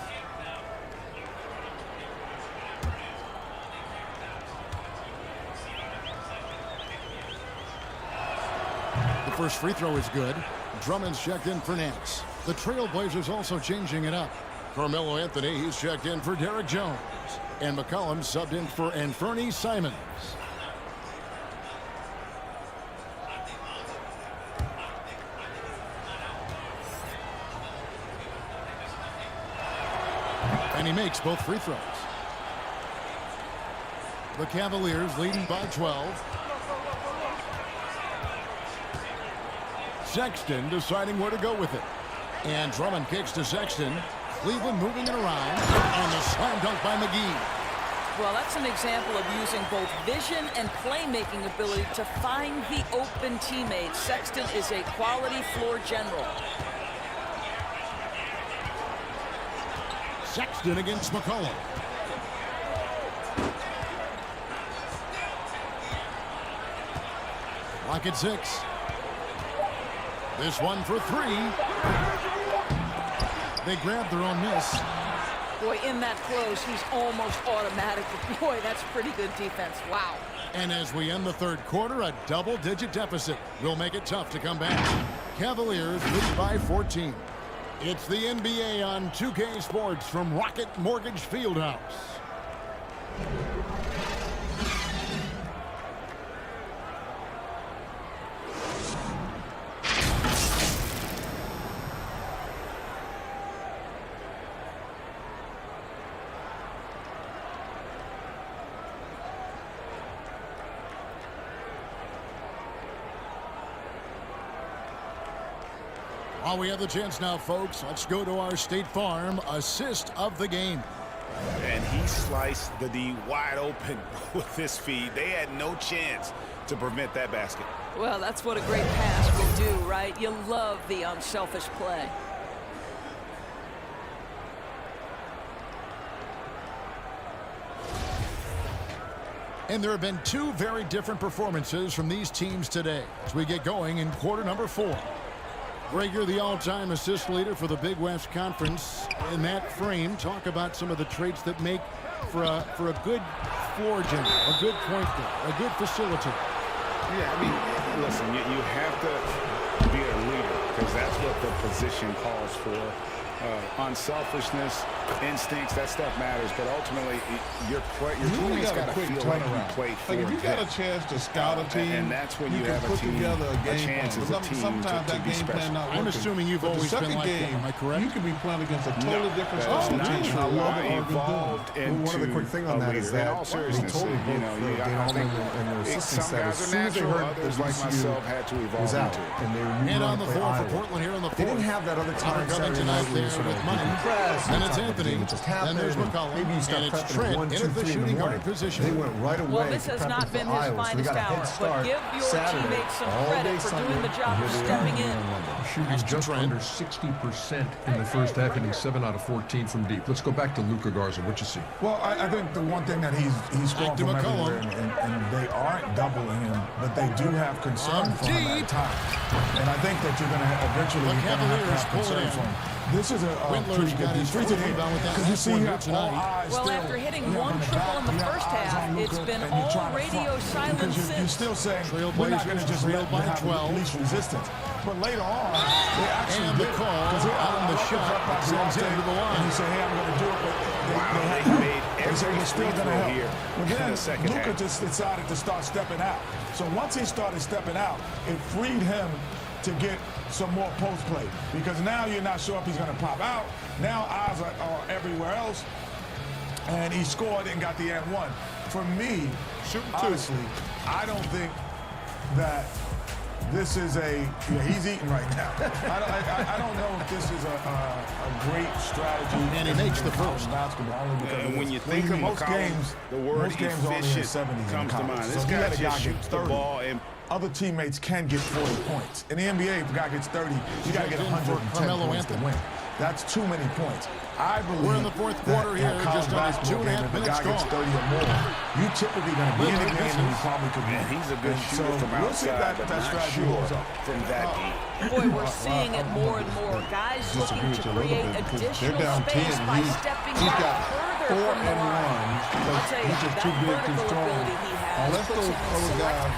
The first free throw is good. Drummond's checked in for Nance. The Trailblazers also changing it up. Carmelo Anthony, he's checked in for Derek Jones. And McCollum subbed in for Anthony Simons. And he makes both free throws. The Cavaliers leading by 12. Sexton deciding where to go with it. And Drummond kicks to Sexton. Cleveland moving it around. And the slam dunk by McGee. Well, that's an example of using both vision and playmaking ability to find the open teammate. Sexton is a quality floor general. Sexton against McCollum. Clock at 6. This one for 3. They grabbed their own miss. Boy, in that close, he's almost automatic. Boy, that's pretty good defense. Wow. And as we end the third quarter, a double-digit deficit will make it tough to come back. Cavaliers lead by 14. It's the NBA on 2K Sports from Rocket Mortgage Fieldhouse. While we have the chance now, folks, let's go to our State Farm assist of the game. And he sliced the D wide open with his feed. They had no chance to prevent that basket. Well, that's what a great pass will do, right? You love the unselfish play. And there have been 2 very different performances from these teams today as we get going in quarter number 4. Greg, you're the all-time assist leader for the Big West Conference. In that frame, talk about some of the traits that make for a good floor general, a good point guard, a good facilitator. Yeah, I mean, listen, you have to be a leader because that's what the position calls for. Unselfishness, instincts, that stuff matters. But ultimately, your teammates got to feel like you played for them. Like if you got a chance to scout a team, and that's when you have put together a game chance as a team sometimes to that be game special. plan not working. I'm assuming you've always been like that. Am I correct? You could be playing against a totally different style team. I evolved into one of the quick thing on that is that we told both Dan Allman and their assistants that as soon as they heard others like myself had to evolve was out, and they knew on the play floor Iowa. for Portland here on the They didn't have that other time Saturday night where you sort of and it's Anthony, and there's McCollum, maybe you start and it's prepping Trent at 1, 2, in at the 3 in the shooting guard morning. position. They went right away. Well, this has not been his finest hour, but give your teammates some credit for doing the job of stepping in. Shooting just under 60% in the first half, hitting 7 out of 14 from deep. Let's go back to Luka Garza. What you see? Well, I think the one thing that he's scoring from everywhere, and they aren't doubling him, but they do have concern for him at times. And I think that you're going to eventually have concern for him. This is a pretty good defense because you see all eyes well, after hitting 1 triple in the first half, it's been all radio silence since. You're still saying we're not going to just let them have the least resistance. But later on, they actually did because they're on the shot, sends into the line. And you say, hey, I'm going to do it, but they say we're still going to help. But then Luka just decided to start stepping out. So once he started stepping out, it freed him to get some more post play because now you're not sure if he's going to pop out. Now eyes are everywhere else, and he scored and got the and 1. For me, honestly, I don't think that this is he's eating right now. I don't know if this is a great strategy. And he makes the first. Basketball and when you think of most games, the word efficient comes to mind. This guy just shoots the ball and other teammates can get 40 points. In the NBA, if a guy gets 30, you got to get 110 points to win. That's too many points. I believe we're in the fourth quarter here, just under 2.5 minutes gone. 30 or more, you typically going to be in the game and you probably could win. He's a good shooter from outside, but not sure from that deep. Boy, we're seeing it more and more. Guys looking to create additional space by stepping back further from the line. I'll tell you, that vertical ability he has Unless those guys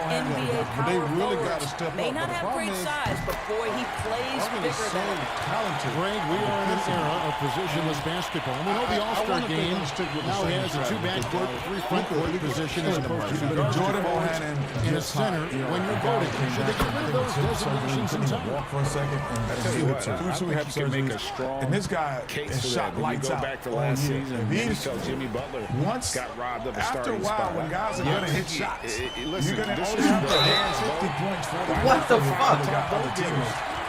NBA but they really got to step up. May not have great size, but boy, he plays bigger than talented. Greg, we are in an era of positionless basketball. We know the All-Star game now has a 2 backcourt, 3 frontcourt position as opposed to the Jordan Bohannon in the center when you're voting. Should they get rid of those designations in time? Walk for a second and tell you what, I think you can make a strong and this guy case is for shot that. When you lights go out back to last season, you saw Jimmy Butler got robbed of a starting spot. After a while, when guys are going to hit shots, you're going to only have to hit 50 points for the what the fuck?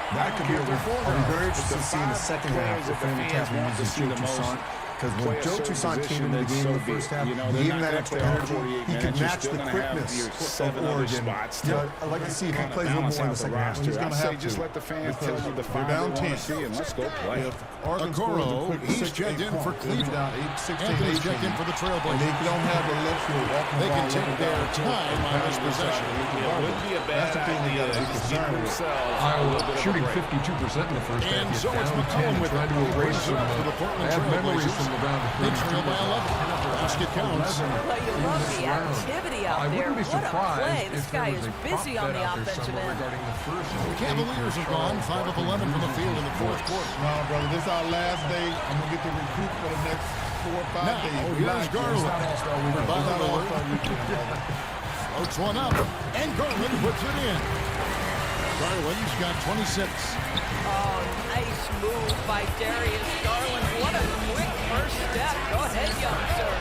That could be a I'll be very interested to see in the second half if any Cavaliers use Joe Toussaint Because when Joe Toussaint came into the game in the first half, he gave him that extra energy. He could match the quickness of Oregon. I'd like to see if he plays a little more in the second half. He's going to have to. Just let the fans tell you the They're down 10. And let's go play. Okoro, he's checked in for Cleveland. Anthony's checked in for the Trailblazers. They don't have the luxury of walking They can take their time on this possession. It wouldn't be a bad idea to just give themselves Iowa shooting 52% in the first half. And so it's McCollum with trying to erase some bad memories from the round of They trail by 11. Basket counts. Well, you love the activity out there. I wouldn't be What a surprised play. if This there guy was is a busy prop on the bet out there offensive somewhere end. regarding the first. Cavaliers have gone 5 of 11 from the field in the fourth quarter. No, brother, this is our last day. I'm going to get to recruit for the next 4 or 5 Now, days. here's Garland. Floats one up, and Garland puts it in. Garland's got 26. Oh, nice move by Darius Garland. What a quick first step. Go ahead, young sir.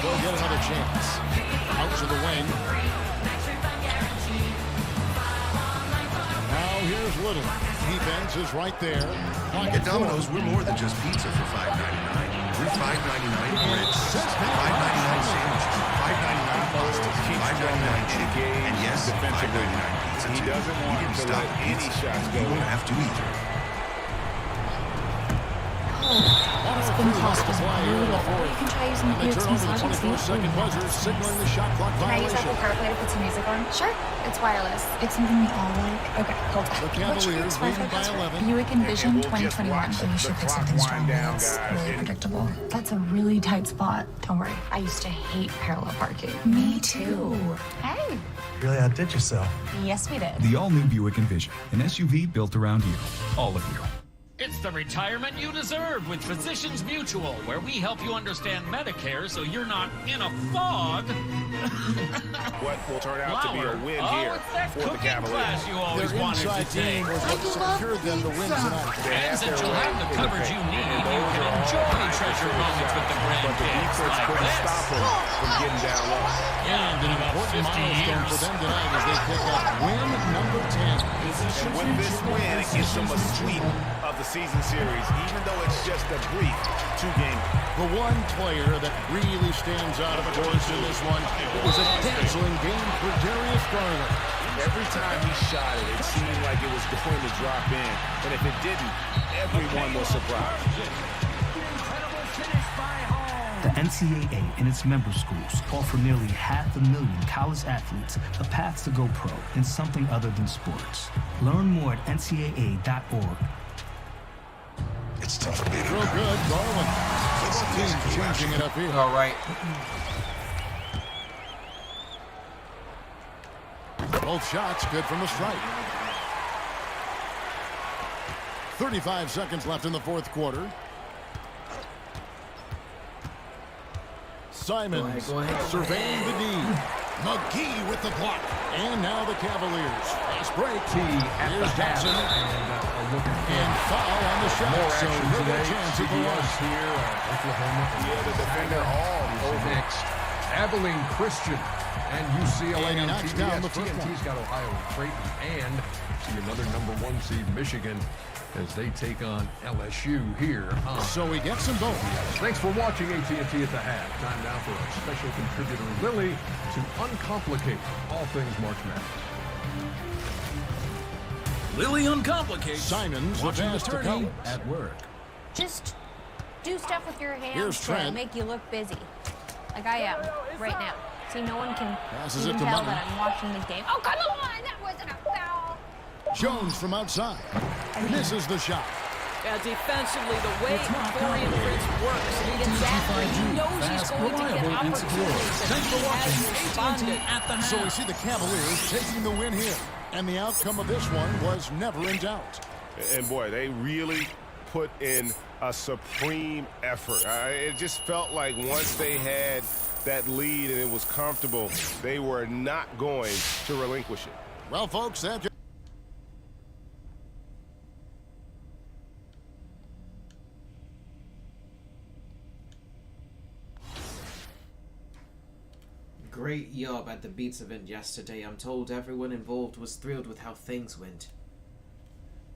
They'll get another chance. Out to the wing. Now here's Little. Defense is right there. At Domino's, we're more than just pizza for $5.99. We're $5.99 breads, $5.99 sandwiches, $5.99 pasta, $5.99 chicken, and yes, $5.99 pizza too. He doesn't want We didn't to stop let any pizza. shots go You won't in. have to either. It's been costing brutal. You can try using the They turn over the massaging 24-second buzzer, signaling the shot clock Can I use violation. Apple CarPlay to put some music on? Sure. It's wireless. It's something we all like. Okay, hold on. The Cavaliers leading by 11. Buick Envision And we'll just 2021. watch And you should the pick clock something strong wind down, that's guys. really predictable. That's a really tight spot. Don't worry. I used to hate parallel parking. Me too. Hey. Really outdid yourself. Yes, we did. The all-new Buick Envision, an SUV built around you, all of you. It's the retirement you deserve with Physicians Mutual, where we help you understand Medicare so you're not in a fog. What will turn out to be a win here it's that for the cooking Cavaliers. class you always Their wanted inside to take. game was what secured them the win tonight. And since you'll have the coverage you need, you can enjoy treasure moments with the grandkids like couldn't this. stop him from getting down low. And an important milestone for them tonight as they pick up win number 10. And with this win, it gives them a sweep of the season series, even though it's just a brief 2-game. The one player that really stands out, of course, in this one, it was a dazzling game for Darius Garland. Every time he shot it, it seemed like it was going to drop in. And if it didn't, everyone was surprised. The NCAA and its member schools offer nearly 500,000 college athletes a path to go pro in something other than sports. Learn more at ncaa.org. It's tough to be Real good, Garland. Team changing it up here. All right. Both shots good from the stripe. 35 seconds left in the fourth quarter. Simons surveying the D. McGee with the block. And now the Cavaliers. Fast break. Here's Jackson. And foul on the shot. More So action little today. chance at the CBS loss. here at Oklahoma. Yeah, the defender all over. Next, Abilene Christian and UCLA And he on knocks down the TBS. first TNT's got Ohio and Creighton, and see another number 1 seed Michigan as they take on LSU here on. So we get some both. Thanks for watching AT&T at the half. Time now for our special contributor Lily to uncomplicate all things March Madness. Lily uncomplicates. Simons, the Watching pass to attorney Collins. at work. Just do stuff with your hands Here's to Trent. make you look busy. Like I am right now. See, no one can Passes even it to tell Money. that I'm watching the game. Oh, come on! That wasn't a foul! Jones from outside. Misses the shot. Yeah, defensively, the way Dorian Prince works, he gets that, he knows he's going to get opportunities. Thanks for watching responded. AT&T at the half. So we see the Cavaliers taking the win here. And the outcome of this one was never in doubt. And boy, they really put in a supreme effort. It just felt like once they had that lead and it was comfortable, they were not going to relinquish it. Well, folks, that Great job at the Beats event yesterday. I'm told everyone involved was thrilled with how things went.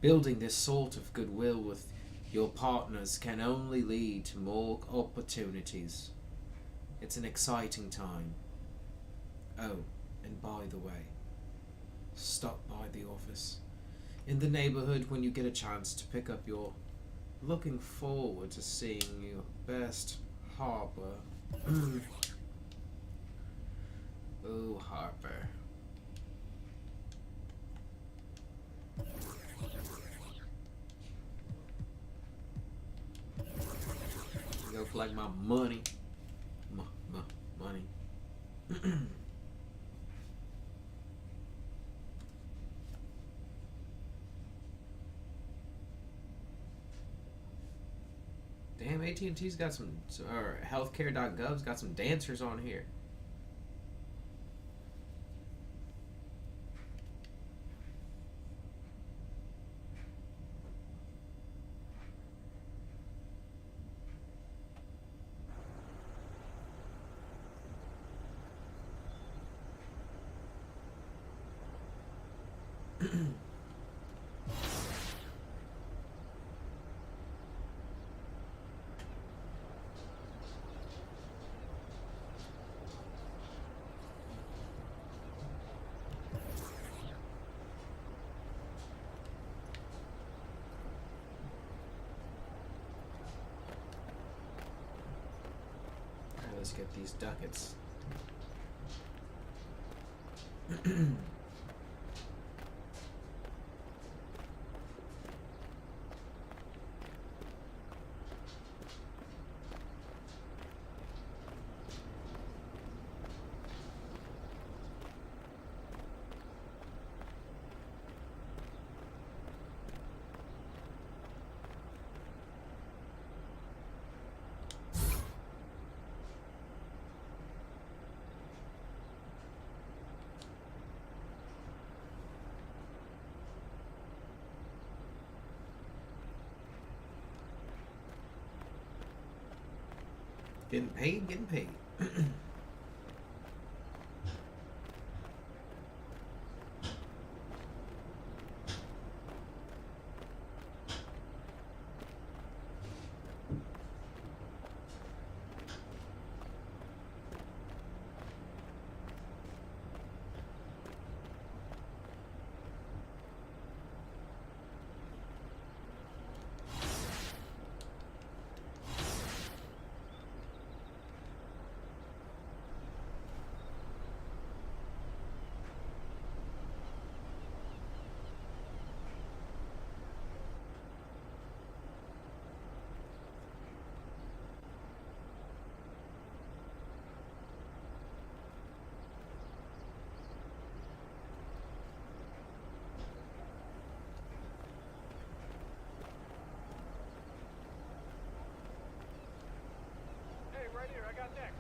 Building this sort of goodwill with Your partners can only lead to more opportunities. It's an exciting time. Oh, and by the way, stop by the office in the neighborhood when you get a chance to pick up your... Looking forward to seeing your best, Harper. Oh, Harper. Go collect my money. Money. Damn, AT&T's got some, or healthcare.gov's got some dancers on here. Let's get these ducats. Getting paid. Right here, I got next.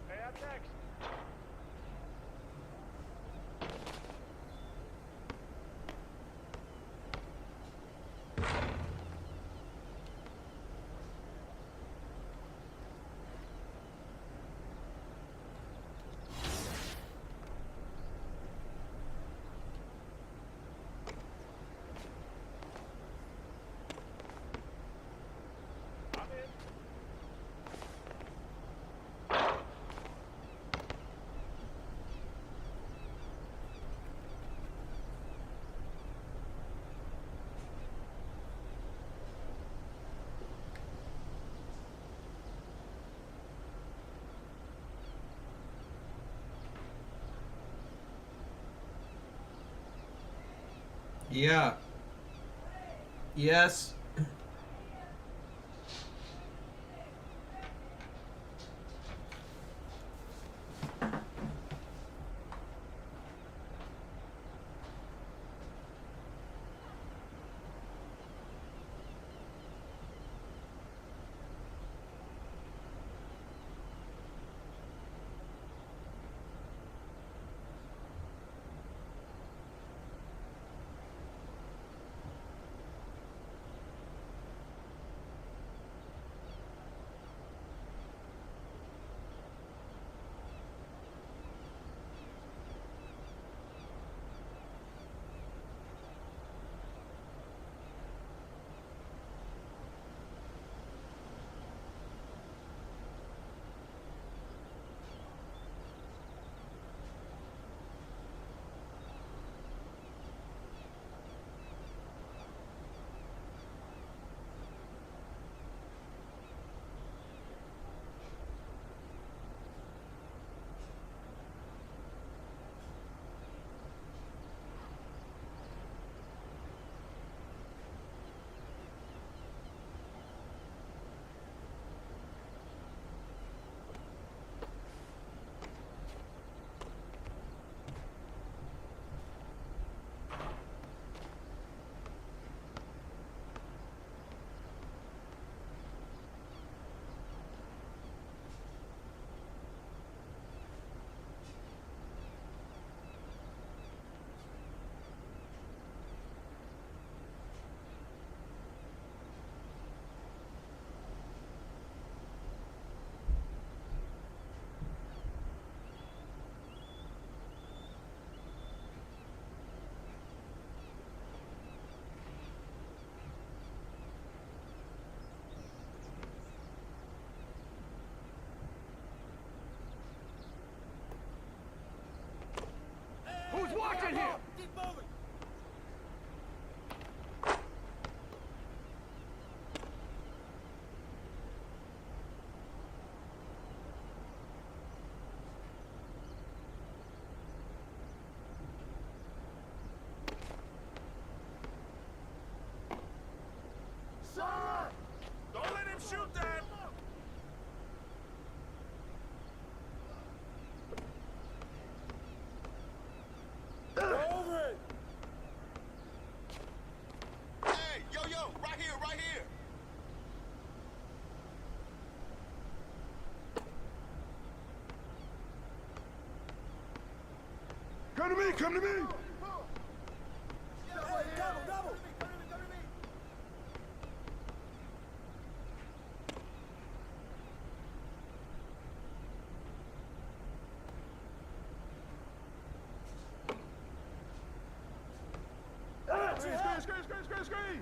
Hey, I'm next. Yeah. Yes. in here. Keep moving. Sir! Don't let him shoot that. Over it. Hey, yo, right here, right here. Come to me, come to me. Double. Screen.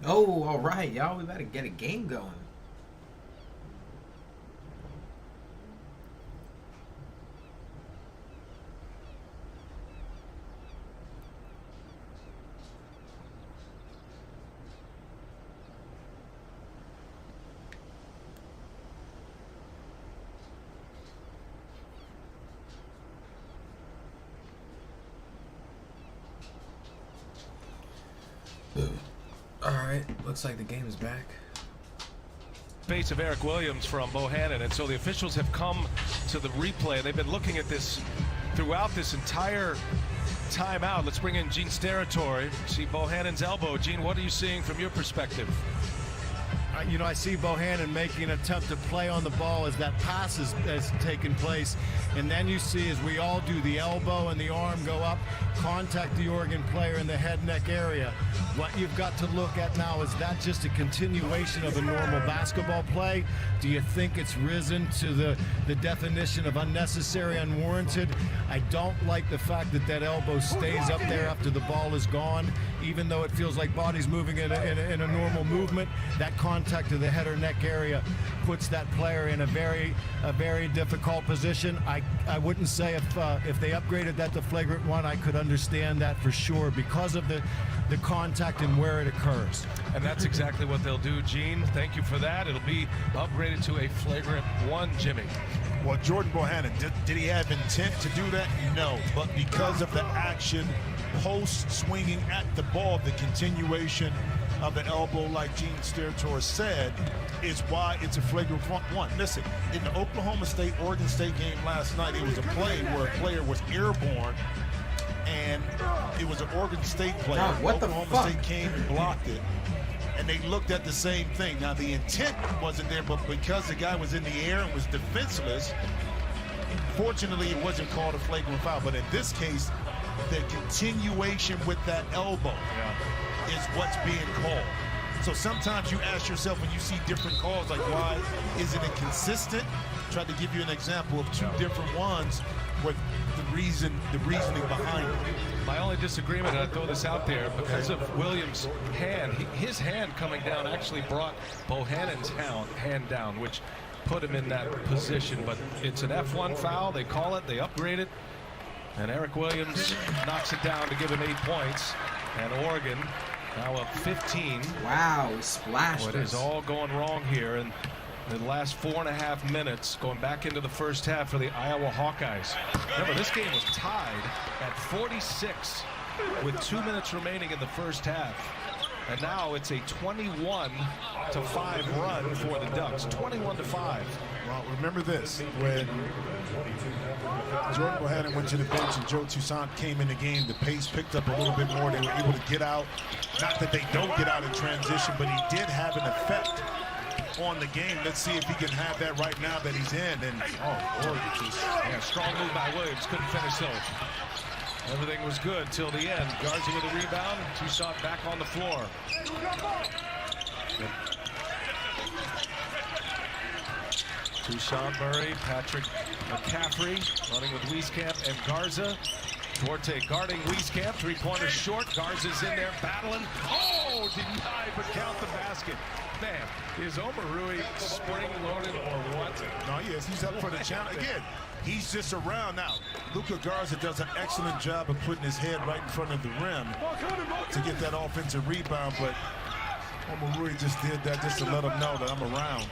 Oh, all right, y'all. We better get a game going. Alright, looks like the game is back. Face of Eric Williams from Bohannon, and so the officials have come to the replay. They've been looking at this throughout this entire timeout. Let's bring in Gene Steratore. See Bohannon's elbow. Gene, what are you seeing from your perspective? You know, I see Bohannon making an attempt to play on the ball as that pass has taken place. And then you see, as we all do, the elbow and the arm go up, contact the Oregon player in the head neck area. What you've got to look at now is that just a continuation of a normal basketball play? Do you think it's risen to the definition of unnecessary, unwarranted? I don't like the fact that that elbow stays up there after the ball is gone, even though it feels like body's moving in a normal movement. That contact to the head or neck area puts that player in a very difficult position. I wouldn't say if they upgraded that to flagrant one, I could understand that for sure because of the contact and where it occurs. And that's exactly what they'll do, Gene. Thank you for that. It'll be upgraded to a flagrant one, Jimmy. Well, Jordan Bohannon, did he have intent to do that? No, but because of the action post swinging at the ball, the continuation of the elbow, like Gene Steratore said, is why it's a flagrant one. Listen, in the Oklahoma State-Oregon State game last night, it was a play where a player was airborne, and it was an Oregon State player. Oklahoma State came and blocked it, and they looked at the same thing. Now, the intent wasn't there, but because the guy was in the air and was defenseless, fortunately, it wasn't called a flagrant foul. But in this case, the continuation with that elbow is what's being called. So sometimes you ask yourself when you see different calls, like, why isn't it consistent? Tried to give you an example of two different ones with the reasoning behind it. My only disagreement, and I throw this out there, because of Williams' hand, his hand coming down actually brought Bohannon's hand down, which put him in that position. But it's an F1 foul. They call it, they upgrade it, and Eric Williams knocks it down to give him 8 points. And Oregon now up 15. Wow, we splashed. What is all going wrong here in the last 4.5 minutes, going back into the first half for the Iowa Hawkeyes. Remember, this game was tied at 46 with 2 minutes remaining in the first half. And now it's a 21-5 run for the Ducks. 21-5. Well, remember this, when Jordan Bohannon went to the bench and Joe Toussaint came in the game, the pace picked up a little bit more. They were able to get out. Not that they don't get out in transition, but he did have an effect on the game. Let's see if he can have that right now that he's in. And yeah, strong move by Williams. Couldn't finish though. Everything was good till the end. Garza with a rebound. Toussaint back on the floor. Toussaint, Murray, Patrick McCaffrey running with Wieskamp and Garza. Duarte guarding Wieskamp. Three-pointer short. Garza's in there battling. Oh, denied, but count the basket. Man, is Omoruyi spring-loaded or what? No, yes, he's up for the challenge. Again, he's just around now. Luka Garza does an excellent job of putting his head right in front of the rim to get that offensive rebound, but Omoruyi just did that just to let him know that I'm around.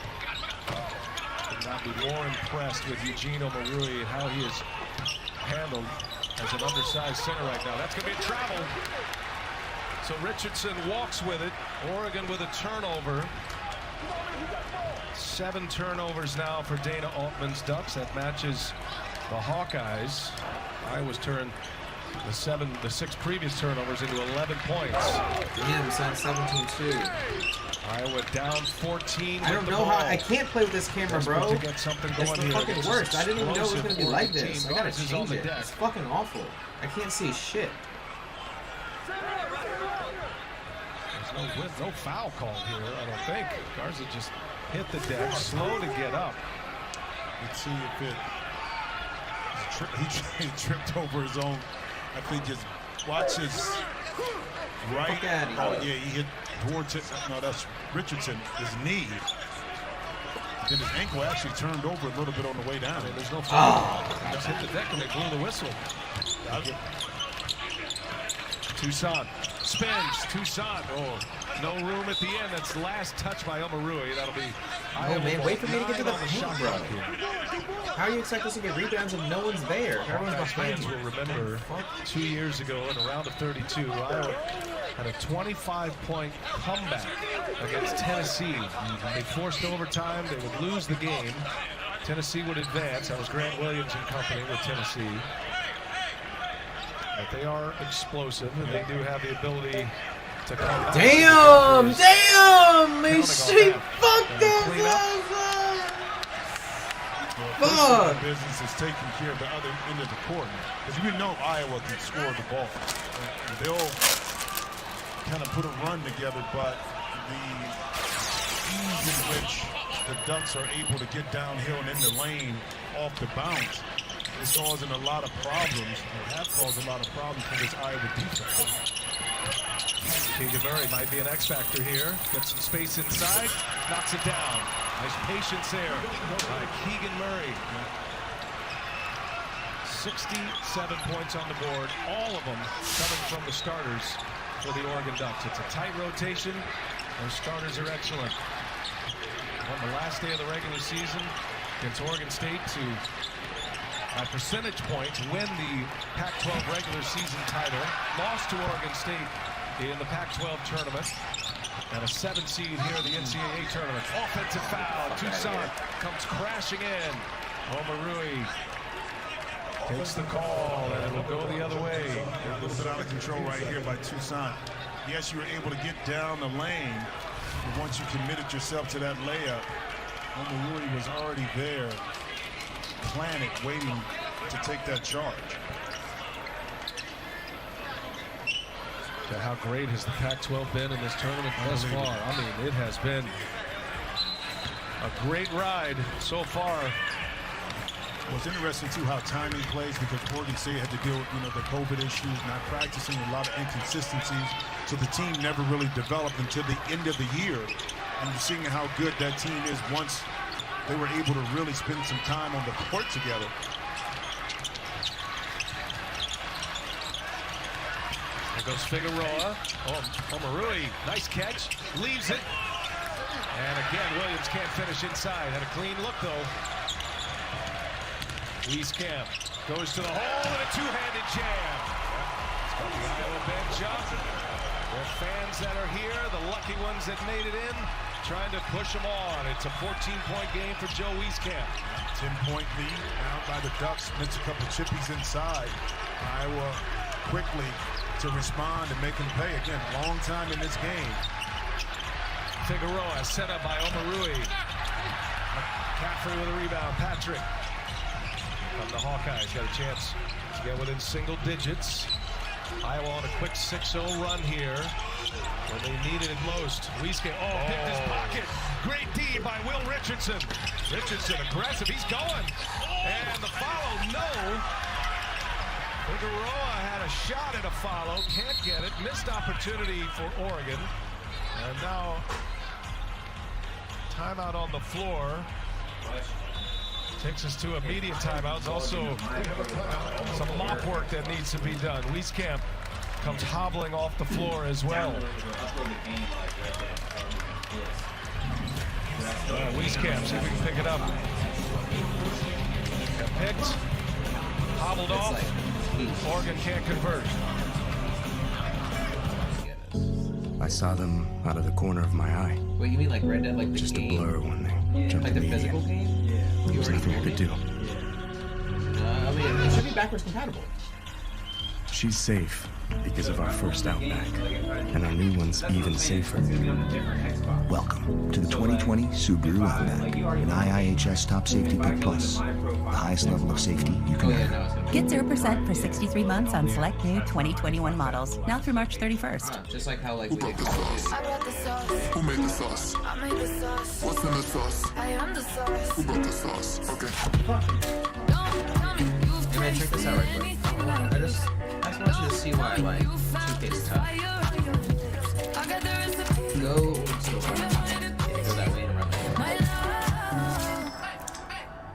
Could not be more impressed with Eugene Omoruyi and how he is handled as an undersized center right now. That's going to be a travel. So Richardson walks with it. Oregon with a turnover. 7 turnovers now for Dana Altman's Ducks. That matches the Hawkeyes. Iowa's turned the 6 previous turnovers into 11 points. Damn, son, 17-2. Iowa down 14. I don't know how. I can't play with this camera, bro. To get something going it's the fucking worst. I didn't even know it was going to be like this. I got to change it. It's fucking awful. I can't see shit. No foul called here, I don't think. Garza just hit the deck, slow to get up. Let's see if he tripped over his own. I think just watch his right. Oh yeah, he hit towards it. No, that's Richardson. His knee. Then his ankle actually turned over a little bit on the way down. There's no foul. Just hit the deck and they blew the whistle. Toussaint spins. Toussaint. Oh, no room at the end. That's the last touch by Omoruyi. That'll be. Oh man, wait for me to get to the paint, bro. How are you expect us to get rebounds if no one's there? Everyone's behind you. Will remember 2 years ago in a round of 32, Iowa had a 25-point comeback against Tennessee. They forced overtime. They would lose the game. Tennessee would advance. That was Grant Williams and company with Tennessee. But they are explosive, and they do have the ability to come back. Damn! They straight fucked us up! Fuck! Business is taking care of the other end of the court. Because we know Iowa can score the ball. They'll kind of put a run together, but the ease in which the Ducks are able to get downhill and in the lane off the bounce is causing a lot of problems, or have caused a lot of problems for this Iowa defense. Keegan Murray might be an X factor here. Gets some space inside, knocks it down. Nice patience there by Keegan Murray. 67 points on the board, all of them coming from the starters for the Oregon Ducks. It's a tight rotation. Their starters are excellent. On the last day of the regular season against Oregon State to, by percentage points, win the Pac-12 regular season title. Lost to Oregon State in the Pac-12 tournament. And a 7 seed here in the NCAA tournament. Offensive foul. Toussaint comes crashing in. Omoruyi takes the call, and it'll go the other way. A little bit out of control right here by Toussaint. Yes, you were able to get down the lane, but once you committed yourself to that layup, Omoruyi was already there, planted, waiting to take that charge. How great has the Pac-12 been in this tournament thus far? I mean, it has been a great ride so far. Well, it's interesting, too, how timing plays, because Oregon State had to deal with, the COVID issues, not practicing, a lot of inconsistencies. So the team never really developed until the end of the year. And you're seeing how good that team is once they were able to really spend some time on the court together. There goes Figueroa. Omoruyi, nice catch, leaves it. And again, Williams can't finish inside. Had a clean look, though. Wieskamp goes to the hole and a two-handed jam. It's got the Iowa bench up. The fans that are here, the lucky ones that made it in, trying to push them on. It's a 14-point game for Joe Wieskamp. 10-point lead now by the Ducks. Missed a couple chippies inside. Iowa quickly to respond and make them pay. Again, long time in this game. Figueroa set up by Omoruyi. McCaffrey with a rebound. Patrick. From the Hawkeyes, got a chance to get within single digits. Iowa on a quick 6-0 run here when they needed it most. Wieskamp, picked his pocket. Great D by Will Richardson. Richardson aggressive, he's going. And the follow, no. Figueroa had a shot at a follow, can't get it. Missed opportunity for Oregon. And now Timeout on the floor. Takes us to immediate timeouts. Also, some mop work that needs to be done. Wieskamp comes hobbling off the floor as well. Wieskamp, see if we can pick it up. Got picked, hobbled off. Oregon can't convert. I saw them out of the corner of my eye. Wait, you mean like Red Dead, like the Just game? a blur when they jumped Like the immediate. physical game? There was nothing we could do. I mean, it should be backwards compatible. She's safe because of our first Outback, and our new one's even safer. Welcome to the 2020 Subaru Outback, an IIHS Top Safety Pick Plus, the highest level of safety you can earn. Get 0% for 63 months on select new 2021 models, now through March 31st. Just like how, like, we did. Who made the sauce? I made the sauce. What's in the sauce? I am the sauce. Who brought the sauce? Okay. Hey man, check this out right quick. I just want you to see why I like 2K is tough. Go that way and around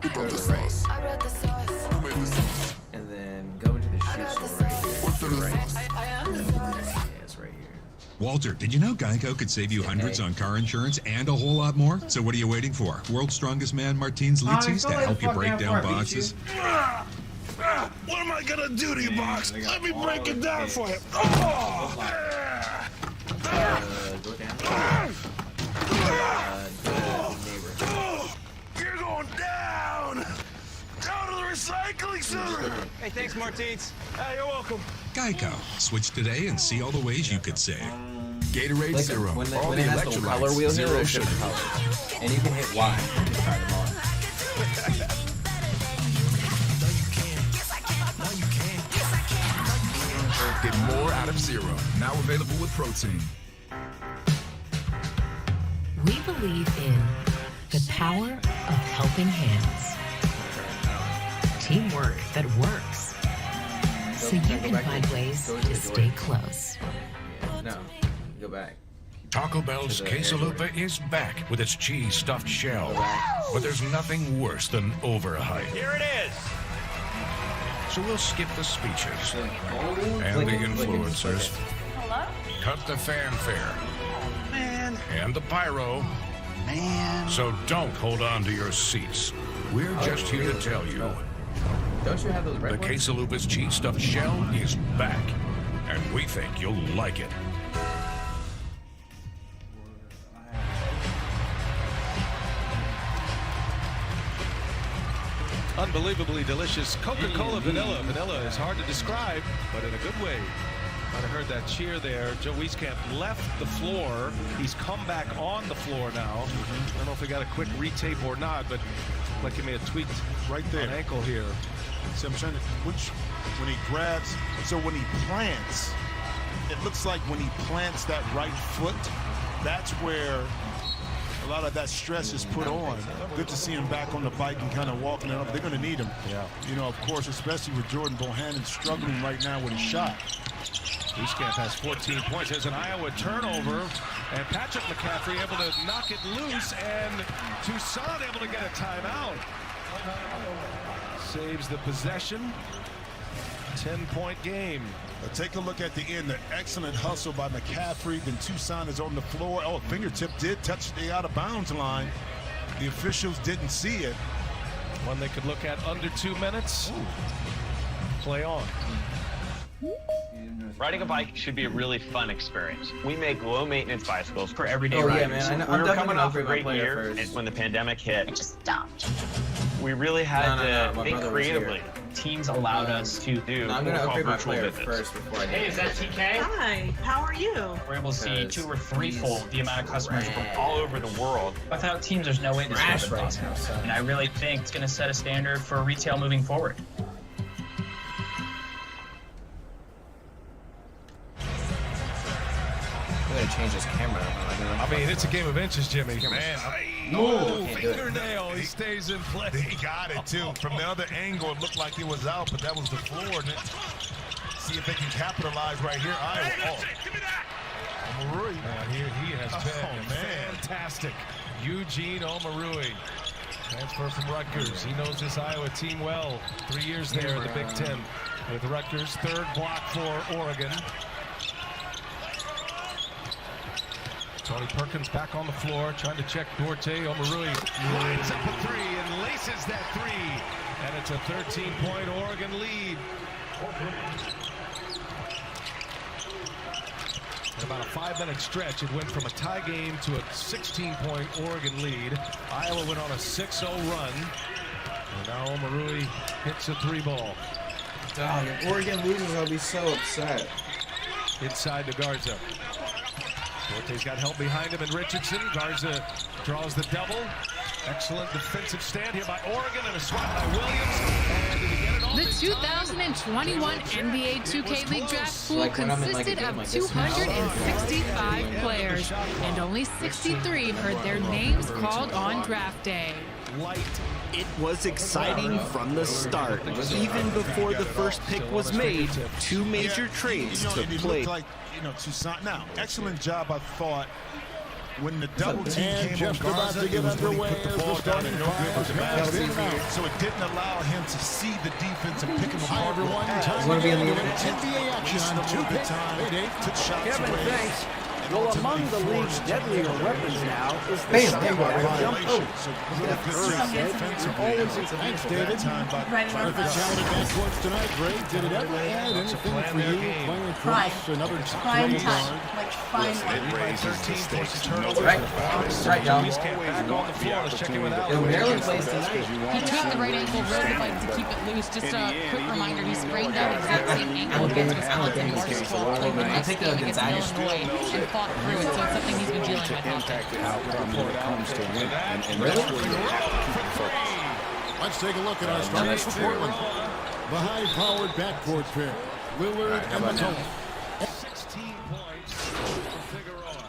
Who brought the sauce? I brought the sauce. Who made the sauce? and then go into the shoe store right here. What's in the sauce? I am the sauce. Yeah, it's right here. Walter, did you know Geico could save you hundreds on car insurance and a whole lot more? So what are you waiting for? World's Strongest Man Martins Litzis to help you break down boxes? What am I gonna do to you, Box? Let me break it down for you. You're going down. Down to the recycling center. Hey, thanks, Martins. Hey, you're welcome. Geico. Switch today and see all the ways you could save. Gatorade Like Zero. when All it the has the color wheel electrolytes. here, Zero there's sugar. different colors. And you can hit Y to try them on. Get more out of Zero. Now available with protein. We believe in the power of helping hands. Teamwork that works. So you can find ways to stay close. No, go back. Taco Bell's quesalupa is back with its cheese-stuffed shell. But there's nothing worse than overhype. Here it is. So we'll skip the speeches and the influencers. Hello? Cut the fanfare. Man. And the pyro. Man. So don't hold on to your seats. We're just here to tell you. Don't you have those red The ones? quesalupa's cheese-stuffed shell is back. And we think you'll like it. Unbelievably delicious Coca-Cola vanilla. Vanilla is hard to describe, but in a good way. Might have heard that cheer there. Joe Wieskamp left the floor. He's come back on the floor now. I don't know if he got a quick retape or not, but like he may have tweaked right there. an ankle here. So I'm trying to, when he grabs, so when he plants, it looks like when he plants that right foot, that's where a lot of that stress is put on. Good to see him back on the bike and kind of walking it up. They're going to need him. Yeah. You know, of course, especially with Jordan Bohannon struggling right now with his shot. Wieskamp has 14 points. There's an Iowa turnover, and Patrick McCaffrey able to knock it loose, and Toussaint able to get a timeout. Saves the possession. 10-point game. Take a look at the end. The excellent hustle by McCaffrey. Then Toussaint is on the floor. Oh, fingertip did touch the out-of-bounds line. The officials didn't see it. One they could look at under 2 minutes. Play on. Riding a bike should be a really fun experience. We make low-maintenance bicycles for everyday Oh, yeah, riders. man. We I'm were definitely coming gonna off a upgrade my great player year, first. and when the pandemic hit, it just stopped. We really had my to think brother was here. creatively. Teams allowed us to do No, I'm gonna upgrade my virtual player visits. first before I do Hey, is that anything. TK? Hi, how are you? We're able to see Because 2 or 3-fold the amount of customers from all over the world. Without Teams, there's no way this Trash would have been right possible. now, son. And I really think it's going to set a standard for retail moving forward. I'm gonna change this camera. I mean, it's a game of inches, Jimmy. Man, No, fingernail. He stays in play. He got it, too. From the other angle, it looked like it was out, but that was the floor. See if they can capitalize right here. Iowa. Oh. Marie. He has been fantastic. Eugene Omoruyi. Transfer from Rutgers. He knows this Iowa team well. 3 years there in the Big Ten with Rutgers. Third block for Oregon. Tony Perkins back on the floor, trying to check Duarte. Omoruyi lines up a three and laces that three. And it's a 13-point Oregon lead. In about a 5-minute stretch, it went from a tie game to a 16-point Oregon lead. Iowa went on a 6-0 run. And now Omoruyi hits a three ball. Dog, if Oregon loses, I'll be so upset. Inside to Garza. Duarte's got help behind him, and Richardson. Garza draws the double. Excellent defensive stand here by Oregon, and a swat by Williams. And did he get it all? The 2021 NBA 2K League draft pool consisted of 265 players, and only 63 heard their names called on draft day. It was exciting from the start. Even before the first pick was made, two major trades took place. Toussaint. Now, excellent job, I thought, when the double team came just on about Garza, to it get was when he underway put the as ball the down starting and no good was five about is out. So it didn't allow him to see the defense and pick him apart. Everyone, time to be in the NBA action on 2K. Took shots Kevin, away. thanks. Well, among the league's deadlier weapons now is the Bam, step bam, up bam. jump hook. Thanks, David. Terrific talent at backcourts tonight. Great. Did it ever add anything for you playing across another Prime time. Like fine Right, y'all. Back on the floor, let's check in with Al. Maryland plays tonight. He took the right ankle really like to keep it loose. Just a quick reminder, he sprained that exact same ankle against Wisconsin March 12th, played the next game against Illinois, and fought through it. So it's something he's been dealing with often. Let's take a look at our starters for Portland. The high-powered backcourt pair, Lillard and McCollum. 16 points for Figueroa.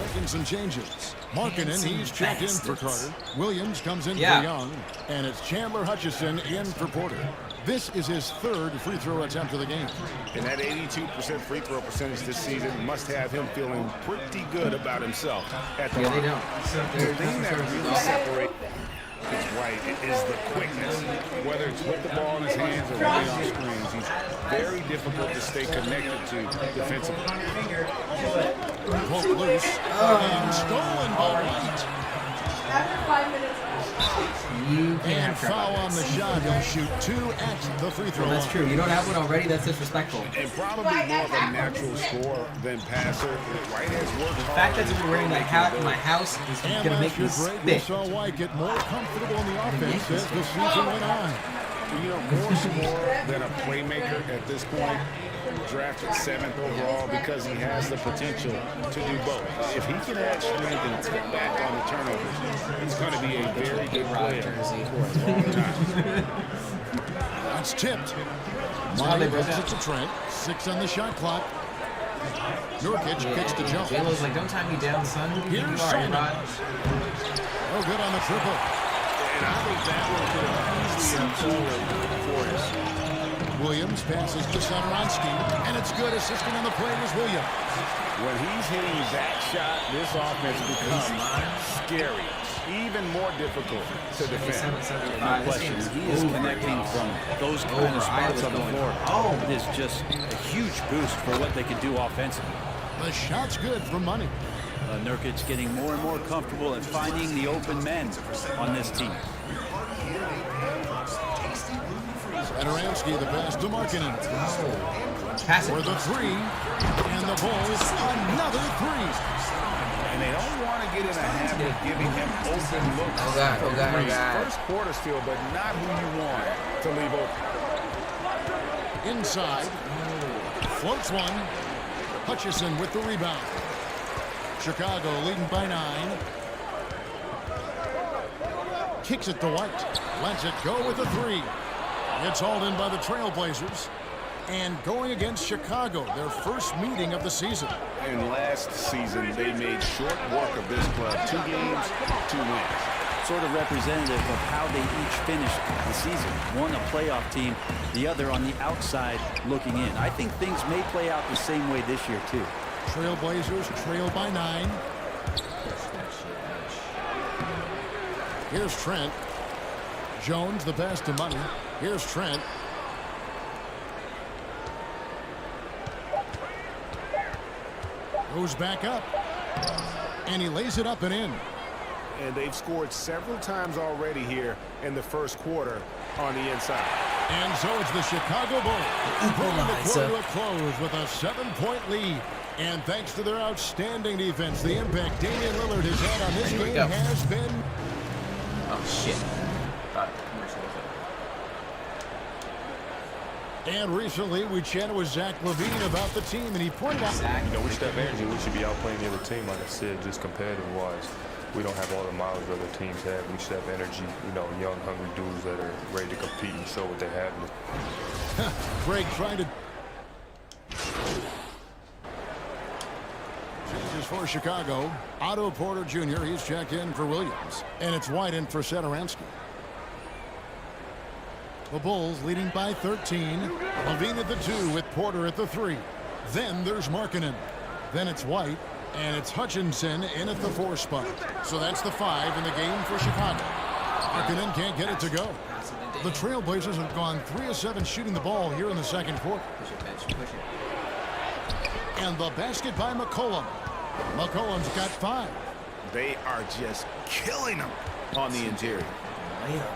Making some changes. Markkanen, he's checked in for Carter. Williams comes in for Young. And it's Chandler Hutchison in for Porter. This is his third free throw attempt of the game. And that 82% free throw percentage this season must have him feeling pretty good about himself at the they don't. The thing that really separates is White is the quickness. Whether it's with the ball in his hands or running on screens, he's very difficult to stay connected to defensively. Poke loose and stolen by White. After 5 minutes. And foul on the shot. He'll shoot 2 at the free throw. That's true. You don't have one already. That's disrespectful. And probably more of a natural scorer than passer. White has worked The fact that you're wearing that hat in my house is going to make me We spit. saw White get more comfortable in the offense as the season went on. You know, more scorer than a playmaker at this point. Drafted 7th overall because he has the potential to do both. If he can add strength and tip back on the turnovers, he's going to be a very good player for a long time. That's tipped. Monty brings it to Trent. 6 on the shot clock. Nurkic kicks the jump. J-Lo's like, don't tie me down, son. Here's Simon. Oh, good on the triple. And I think that one could have easily unfolded for us. Williams passes to Satoransky, and it's good. Assisting on the play is Williams. When he's hitting that shot, this offense becomes scary, even more difficult to defend. No question. He is connecting from those kind of spots on the floor. It is just a huge boost for what they can do offensively. The shot's good for money. Nurkic getting more and more comfortable at finding the open men on this team. Satoransky, the pass to Markkanen. Pass for the 3, and the Bulls another 3. And they don't want to get in a habit of giving him open looks. Oh God. First quarter steal, but not who you want to leave open. Inside, floats one. Hutchison with the rebound. Chicago leading by 9. Kicks it to White. Lets it go with the 3. It's hauled in by the Trailblazers. And going against Chicago, their first meeting of the season. And last season, they made short work of this club. 2 games, 2 wins. Sort of representative of how they each finished the season. One a playoff team, the other on the outside looking in. I think things may play out the same way this year, too. Trailblazers trail by 9. Here's Trent. Jones, the pass to Money. Here's Trent. Goes back up. And he lays it up and in. And they've scored several times already here in the first quarter on the inside. And so it's the Chicago Bulls bringing the quarter to a close with a 7-point lead. And thanks to their outstanding defense, the impact Damian Lillard has had on this game has been... Oh, shit. And recently, we chatted with Zach LaVine about the team, and he pointed out... We should have energy. We should be outplaying the other team, like I said, just competitive-wise. We don't have all the miles that other teams have. We should have energy, young, hungry dudes that are ready to compete and show what they have. Greg trying to... Changes for Chicago. Otto Porter Jr., he's checked in for Williams. And it's White in for Satoransky. The Bulls leading by 13. LaVine at the 2 with Porter at the 3. Then there's Markkanen. Then it's White. And it's Hutchinson in at the 4 spot. So that's the 5 in the game for Chicago. Markkanen can't get it to go. The Trailblazers have gone 3 of 7 shooting the ball here in the second quarter. And the basket by McCollum. McCollum's got 5. They are just killing them on the interior.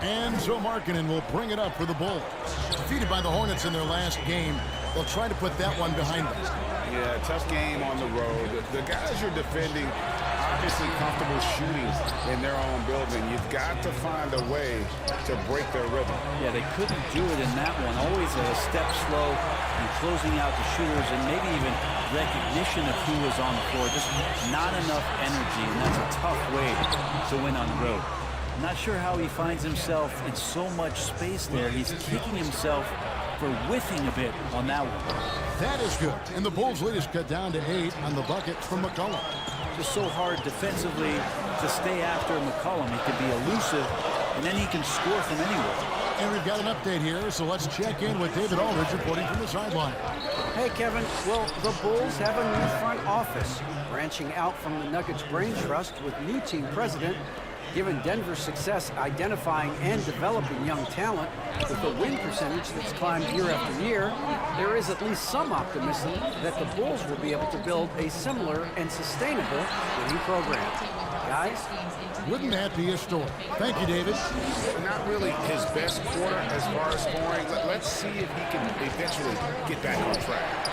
And so Markkanen will bring it up for the Bulls. Defeated by the Hornets in their last game, they'll try to put that one behind them. Yeah, tough game on the road. The guys you're defending, obviously comfortable shooting in their own building. You've got to find a way to break their rhythm. Yeah, they couldn't do it in that one. Always a step slow and closing out the shooters and maybe even recognition of who was on the floor. Just not enough energy, and that's a tough way to win on the road. Not sure how he finds himself in so much space there. He's kicking himself for whiffing a bit on that one. That is good. And the Bulls lead is cut down to 8 on the bucket from McCollum. Just so hard defensively to stay after McCollum. He can be elusive, and then he can score from anywhere. And we've got an update here, so let's check in with David Aldridge reporting from the sideline. Hey, Kevin. Well, the Bulls have a new front office, branching out from the Nuggets Brain Trust with new team president. Given Denver's success identifying and developing young talent with a win percentage that's climbed year after year, there is at least some optimism that the Bulls will be able to build a similar and sustainable winning program. Guys? Wouldn't that be a story? Thank you, David. Not really his best quarter as far as scoring. Let's see if he can eventually get back on track.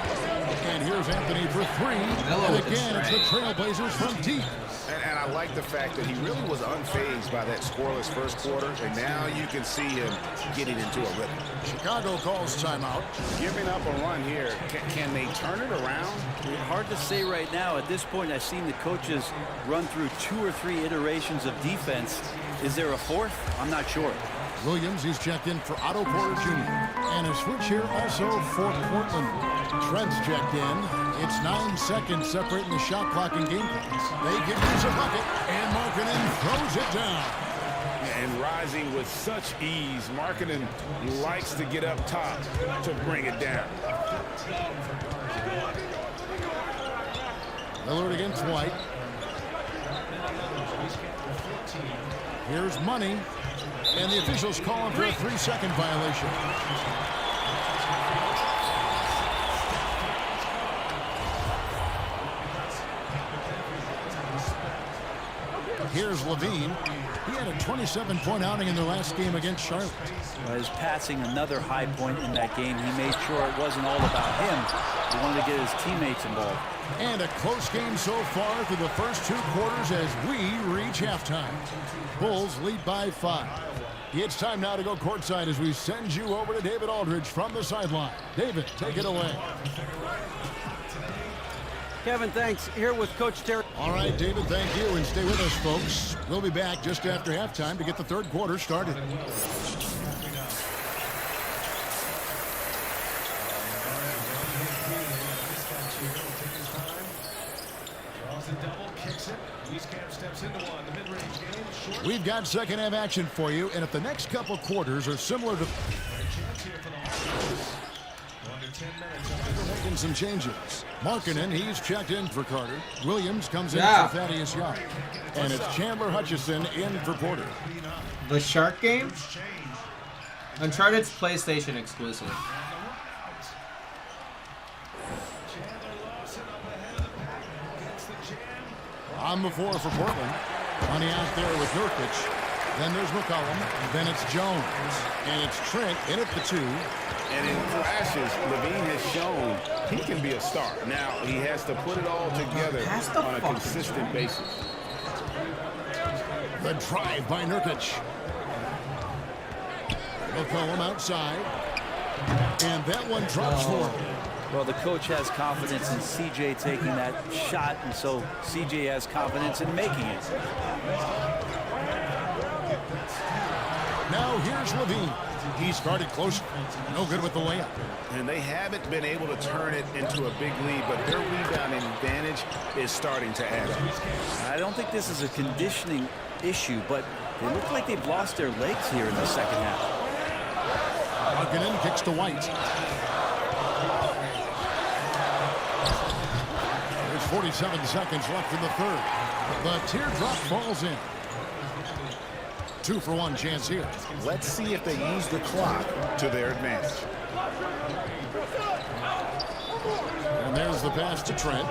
And here's Anthony for 3. And again, it's the Trailblazers from deep. And I like the fact that he really was unfazed by that scoreless first quarter, and now you can see him getting into a rhythm. Chicago calls timeout. Giving up a run here. Can they turn it around? Hard to say right now. At this point, I've seen the coaches run through 2 or 3 iterations of defense. Is there a 4th? I'm not sure. Williams, he's checked in for Otto Porter Jr. And a switch here also for Portland. Trent's checked in. It's 9 seconds separating the shot clock and game clock. They can use a bucket, and Markkanen throws it down. And rising with such ease, Markkanen likes to get up top to bring it down. Lillard against White. Here's Money. And the officials calling for a 3-second violation. Here's LaVine. He had a 27-point outing in their last game against Charlotte. His passing another high point in that game. He made sure it wasn't all about him. He wanted to get his teammates involved. And a close game so far through the first 2 quarters as we reach halftime. Bulls lead by 5. It's time now to go courtside as we send you over to David Aldridge from the sideline. David, take it away. Kevin, thanks. Here with Coach Terry. All right, David, thank you. And stay with us, folks. We'll be back just after halftime to get the third quarter started. We've got second half action for you, and if the next couple quarters are similar to... Making some changes. Markkanen, he's checked in for Carter. Williams comes in Yeah. for Thaddeus Young. And it's Chandler Hutchison in for Porter. The Shark game? Uncharted's PlayStation exclusive. On the floor for Portland. Money out there with Nurkic. Then there's McCollum. Then it's Jones. And it's Trent in at the 2. And in flashes, Levine has shown he can be a star. Now, he has to put it all together on a consistent basis. The drive by Nurkic. McCollum outside. And that one drops for him. Well, the coach has confidence in CJ taking that shot, and so CJ has confidence in making it. Now here's Levine. He started close. No good with the layup. And they haven't been able to turn it into a big lead, but their rebounding advantage is starting to add up. I don't think this is a conditioning issue, but they look like they've lost their legs here in the second half. Markkanen kicks to White. There's 47 seconds left in the third. The teardrop falls in. 2-for-1 chance here. Let's see if they use the clock to their advantage. And there's the pass to Trent.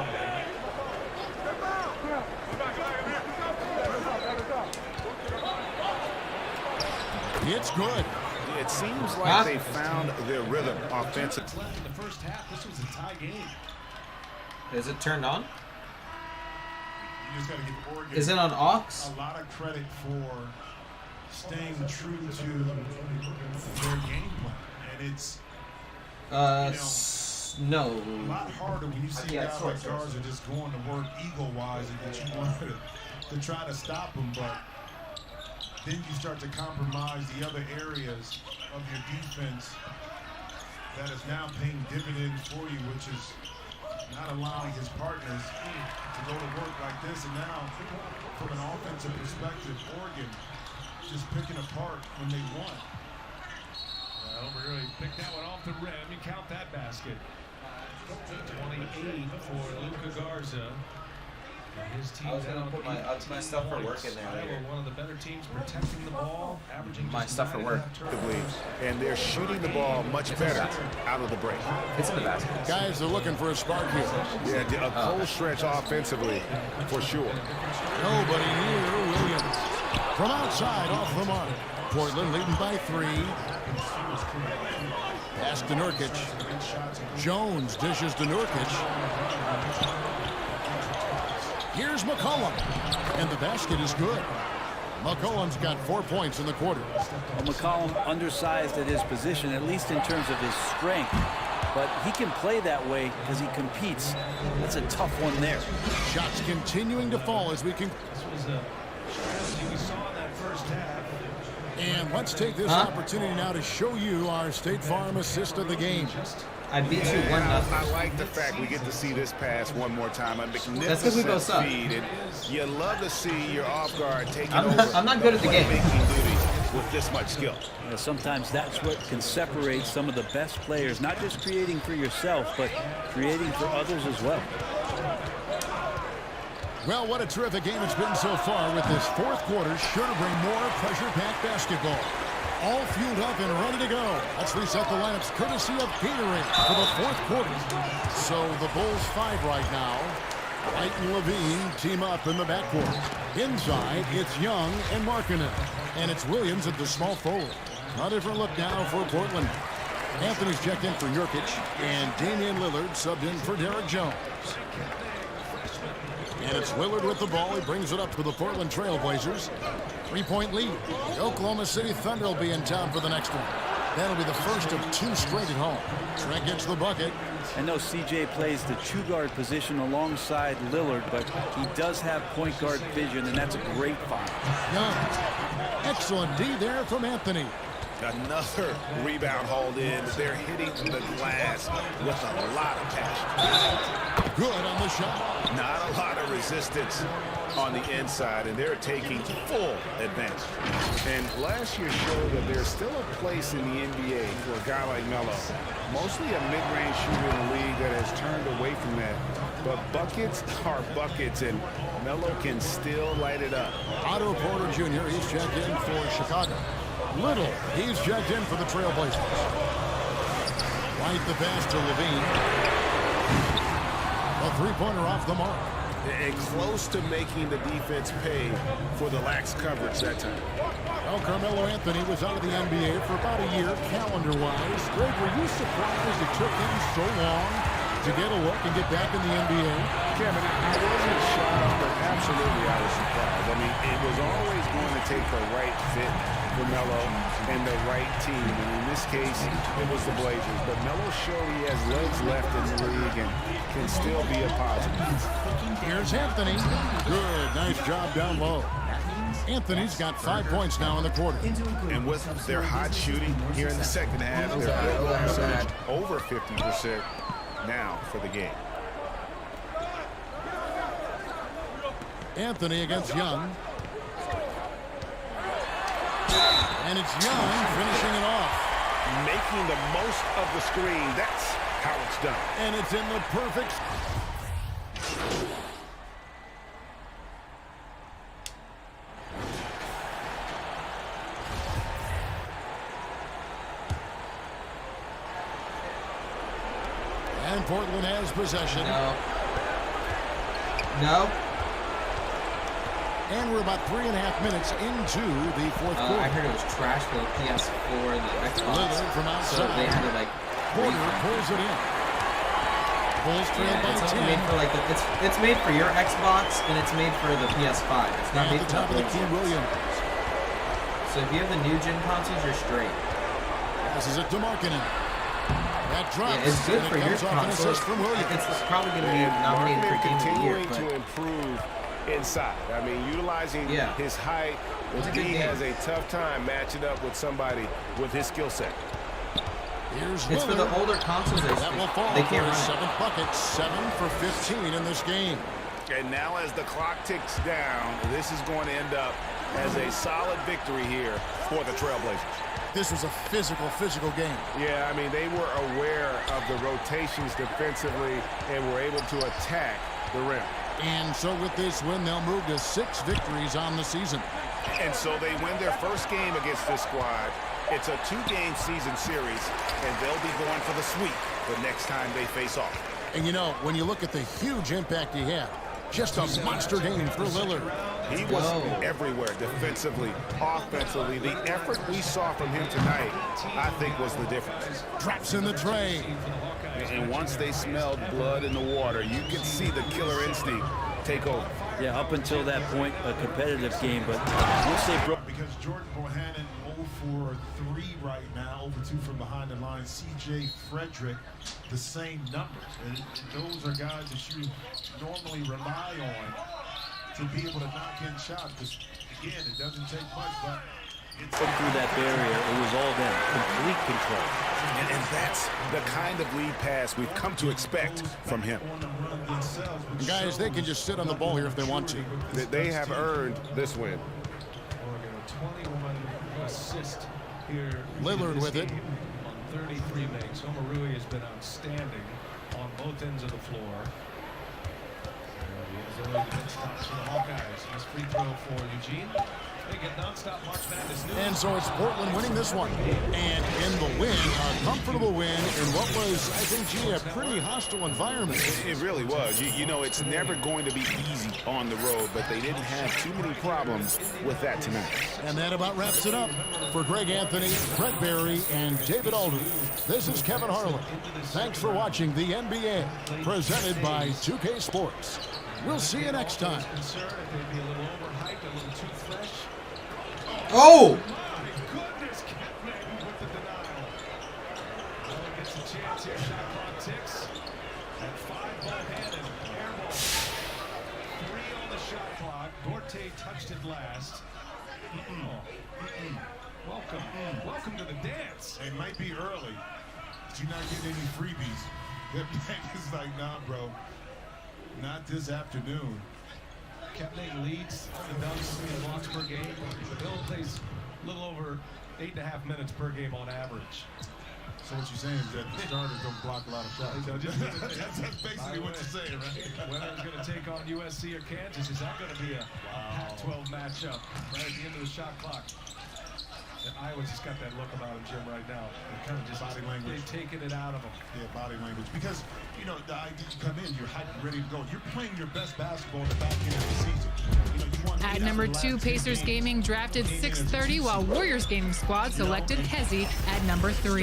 It's good. It seems like they found their rhythm offensively. In the first half, this was a tie game. Is it turned on? You just got to give Oregon Is it on aux? a lot of credit for staying true to their game plan. And it's No. a lot harder when you see guys like Garza just going to work ego-wise and that you want to try to stop them, but then you start to compromise the other areas of your defense that is now paying dividends for you, which is not allowing his partners to go to work like this. And now, from an offensive perspective, Oregon just picking apart when they want. Well, really picked that one off the rim. You count that basket. 28 for Luka Garza. His team's I was gonna put my stuff for work in there later. One of the better teams protecting the ball, averaging My stuff for work. And they're shooting the ball much better out of the break. It's in the basket. Guys are looking for a spark here. Yeah, a cold stretch offensively, for sure. Nobody near Williams. From outside, off the mark. Portland leading by 3. Pass to Nurkic. Jones dishes to Nurkic. Here's McCollum. And the basket is good. McCollum's got 4 points in the quarter. Well, McCollum undersized at his position, at least in terms of his strength. But he can play that way because he competes. That's a tough one there. Shots continuing to fall as we can. This was a strategy we saw in that first half. And let's take this opportunity now to show you our State Farm assist of the game. I beat you 1-0. I like the fact we get to see this pass one more time. A magnificent feed. And you love to see your off guard taking over. I'm not good at the game. Making duties with this much skill. Yeah, sometimes that's what can separate some of the best players, not just creating for yourself, but creating for others as well. Well, what a terrific game it's been so far, with this fourth quarter sure to bring more pressure-packed basketball. All fueled up and ready to go. Let's reset the lineups courtesy of Gatorade for the fourth quarter. So the Bulls 5 right now. White and Levine team up in the backcourt. Inside, it's Young and Markkanen. And it's Williams at the small forward. A different look now for Portland. Anthony's checked in for Nurkic, and Damian Lillard subbed in for Derek Jones. And it's Lillard with the ball. He brings it up to the Portland Trail Blazers. 3-point lead. The Oklahoma City Thunder will be in town for the next one. That'll be the first of 2 straight at home. Trent gets the bucket. I know CJ plays the 2-guard position alongside Lillard, but he does have point guard vision, and that's a great find. Young. Excellent D there from Anthony. Another rebound hauled in. They're hitting the glass with a lot of passion. Good on the shot. Not a lot of resistance on the inside, and they're taking full advantage. And last year showed that there's still a place in the NBA for a guy like Melo. Mostly a mid-range shooter in the league that has turned away from that. But buckets are buckets, and Melo can still light it up. Otto Porter Jr., he's checked in for Chicago. Little, he's checked in for the Trailblazers. White the pass to Levine. A three-pointer off the mark. And close to making the defense pay for the lax coverage that time. Well, Carmelo Anthony was out of the NBA for about a year, calendar-wise. Greg, were you surprised it took him so long to get a look and get back in the NBA? Kevin, I wasn't shocked, but absolutely I was surprised. I mean, it was always going to take the right fit for Melo and the right team. And in this case, it was the Blazers. But Melo showed he has legs left in the league and can still be a positive. Here's Anthony. Good, nice job down low. Anthony's got 5 points now in the quarter. And with their hot shooting here in the second half, their field goal percentage over 50% now for the game. Anthony against Young. And it's Young finishing it off. Making the most of the screen. That's how it's done. And it's in the perfect... And Portland has possession. No. And we're about 3.5 minutes into the fourth quarter. I heard it was trash for the PS4 and the Xbox. Lillard from outside. So they had to like. Porter pulls it in. Bulls trail by 10. Made for like it's made for your Xbox and it's made for the PS5. It's not made at the for top of the key, Williams. So if you have the new gen consoles, you're straight. Passes it to Markkanen. That drops. Yeah, it's good for your console. From Williams. It's probably going to be nominated for Game of the Year. Continuing to improve inside. I mean, utilizing his height. He has a tough time matching up with somebody with his skill set. It's for the older consoles. That will fall they can't for run his 7th bucket. 7 for 15 in this game. And now as the clock ticks down, this is going to end up as a solid victory here for the Trailblazers. This was a physical game. Yeah, I mean, they were aware of the rotations defensively and were able to attack the rim. And so with this win, they'll move to 6 victories on the season. And so they win their first game against this squad. It's a 2-game season series, and they'll be going for the sweep the next time they face off. And you know, when you look at the huge impact he had, just a monster game for Lillard. He was everywhere, defensively, offensively. The effort we saw from him tonight, I think, was the difference. Drops in the tray. And once they smelled blood in the water, you could see the killer instinct take over. Yeah, up until that point, a competitive game, but once they broke... Because Jordan Bohannon 0 for 3 right now, 0 for 2 from behind the line. C.J. Frederick, the same numbers. And those are guys that you normally rely on to be able to knock in shots. Because, again, it doesn't take much, but it's... Through that barrier, it was all them. Complete control. And that's the kind of lead pass we've come to expect from him. Guys, they can just sit on the ball here if they want to. They have earned this win. 21 assists here. Lillard with it. On 33 makes. Omarui has been outstanding on both ends of the floor. He has already been stops for the Hawkeyes. Nice free throw for Eugene. They get nonstop March Madness news. And so it's Portland winning this one. And in the win, a comfortable win in what was, I think, gee, a pretty hostile environment. It really was. You know, it's never going to be easy on the road, but they didn't have too many problems with that tonight. And that about wraps it up. For Greg Anthony, Brett Barry, and David Aldridge, this is Kevin Harlan. Thanks for watching the NBA, presented by 2K Sports. We'll see you next time. Oh! Goodness, with the denial. Gets a chance here. Shot clock ticks. At 5 ball handed. Airball. 3 on the shot clock. Duarte touched it last. Welcome. Welcome to the dance. It might be early, but you're not getting any freebies. That bank is like, nah, bro. Not this afternoon. Kepner leads the dunks in the blocks per game. Bill plays a little over 8.5 minutes per game on average. So what you're saying is that the starters don't block a lot of shots. That's basically what you're saying, right? Whether it's going to take on USC or Kansas, is that going to be a Pac-12 matchup right at the end of the shot clock? And Iowa's just got that look about him, Jim, right now. They're kind of just body language. They've taken it out of him. Yeah, body language. Because, you know, the idea you come in, you're hyped, ready to go. You're playing your best basketball at the back end of the season. You know, you want At number 2, Pacers Gaming drafted 630, while Warriors Gaming Squad selected Hezi at number 3.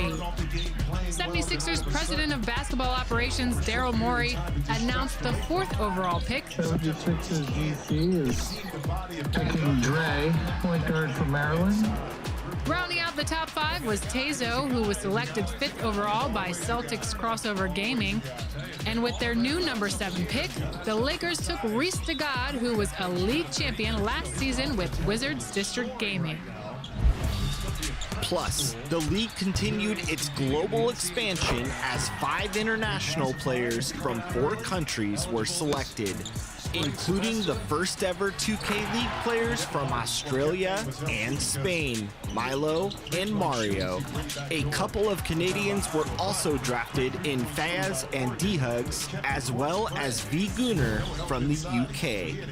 76ers president of basketball operations, Daryl Morey, announced the 4th overall pick. 76ers GC is picking Dre, point guard for Maryland. Rounding out the top 5 was Tezo, who was selected 5th overall by Celtics Crossover Gaming. And with their new number 7 pick, the Lakers took Reese DeGod, who was a league champion last season with Wizards District Gaming. Plus, the league continued its global expansion as 5 international players from 4 countries were selected, including the first ever 2K League players from Australia and Spain, Milo and Mario. A couple of Canadians were also drafted in Faz and D-Hugs, as well as V. Gunnar from the UK.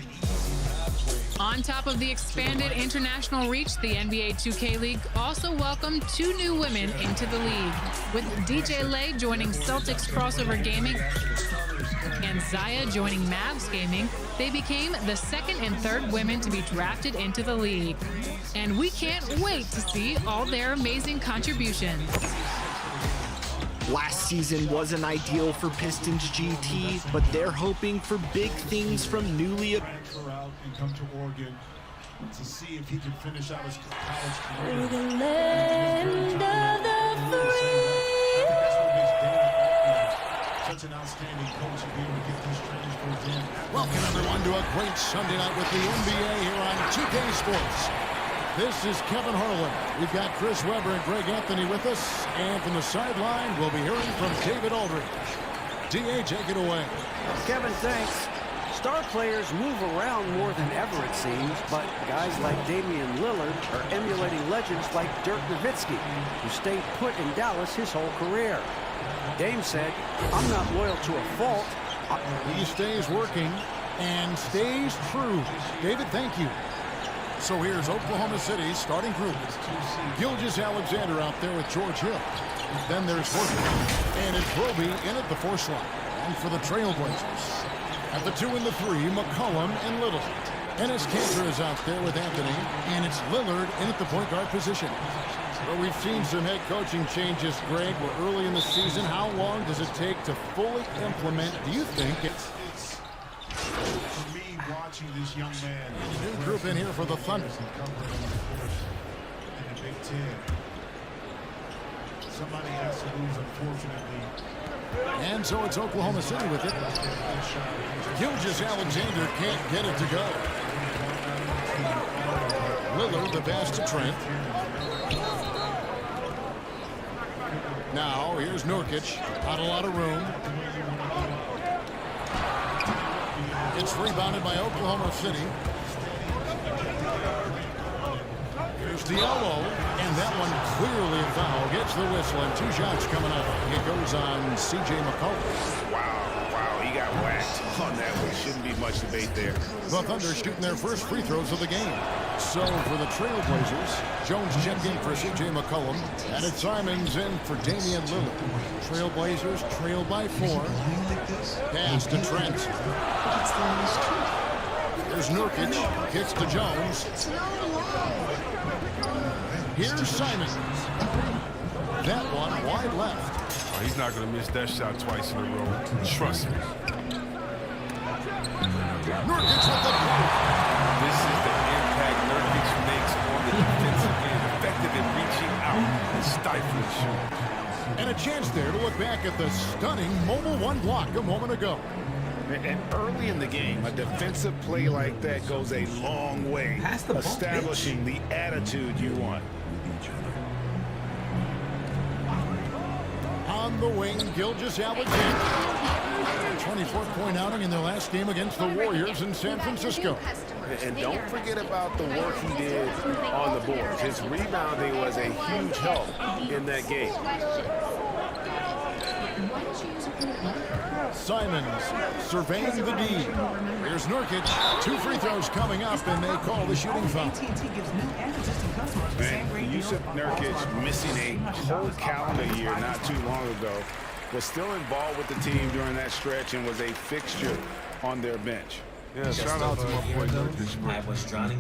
On top of the expanded international reach, the NBA 2K League also welcomed 2 new women into the league, with DJ Lay joining Celtics Crossover Gaming and Zaya joining Mavs Gaming. They became the 2nd and 3rd women to be drafted into the league. And we can't wait to see all their amazing contributions. Last season wasn't ideal for Pistons GT, but they're hoping for big things from newly and come to Oregon to see if he can finish out his college career. The land of the free. Such an outstanding coach to be able to get these transfers in. Welcome everyone to a great Sunday night with the NBA here on 2K Sports. This is Kevin Harlan. We've got Chris Webber and Greg Anthony with us. And from the sideline, we'll be hearing from David Aldridge. DA, take it away. Kevin, thanks. Star players move around more than ever, it seems, but guys like Damian Lillard are emulating legends like Dirk Nowitzki, who stayed put in Dallas his whole career. Dame said, "I'm not loyal to a fault." He stays working and stays true. David, thank you. So here's Oklahoma City's starting group. Gilgeous-Alexander out there with George Hill. Then there's Horton. And it's Roby in at the 4 slot. And for the Trailblazers, at the 2 and the 3, McCollum and Little. Enes Kanter is out there with Anthony. And it's Lillard in at the point guard position. Well, we've seen some head coaching changes, Greg. We're early in the season. How long does it take to fully implement, do you think? It's for me, watching this young man. New group in here for the Thunder. In the Big Ten. Somebody has to lose, unfortunately. And so it's Oklahoma City with it. Gilgeous-Alexander can't get it to go. Lillard, the pass to Trent. Now, here's Nurkic. Not a lot of room. It's rebounded by Oklahoma City. Here's Diallo, and that one clearly a foul. Gets the whistle, and 2 shots coming up. It goes on C.J. McCollum. Wow, he got whacked on that one. Shouldn't be much debate there. The Thunder shooting their first free throws of the game. So for the Trailblazers, Jones checked in for C.J. McCollum, and it's Simons in for Damian Lillard. Trailblazers trail by 4. Pass to Trent. Here's Nurkic, kicks to Jones. Here's Simons. That one wide left. Oh, he's not going to miss that shot twice in a row. Trust me. Nurkic with the block. This is the impact Nurkic makes on the defensive end, effective in reaching out and stifling shoot. And a chance there to look back at the stunning Mobile 1 block a moment ago. And early in the game, a defensive play like that goes a long way, establishing the attitude you want. On On the wing, Gilgeous-Alexander. 24th point outing in their last game against the Warriors in San Francisco. And don't forget about the work he did on the boards. His rebounding was a huge help in that game. Simons surveying the D. Here's Nurkic. 2 free throws coming up, and they call the shooting foul. And Yusuf Nurkic, missing a whole calendar year not too long ago, was still involved with the team during that stretch and was a fixture on their bench. Yeah, shout out to my boy Nurkic.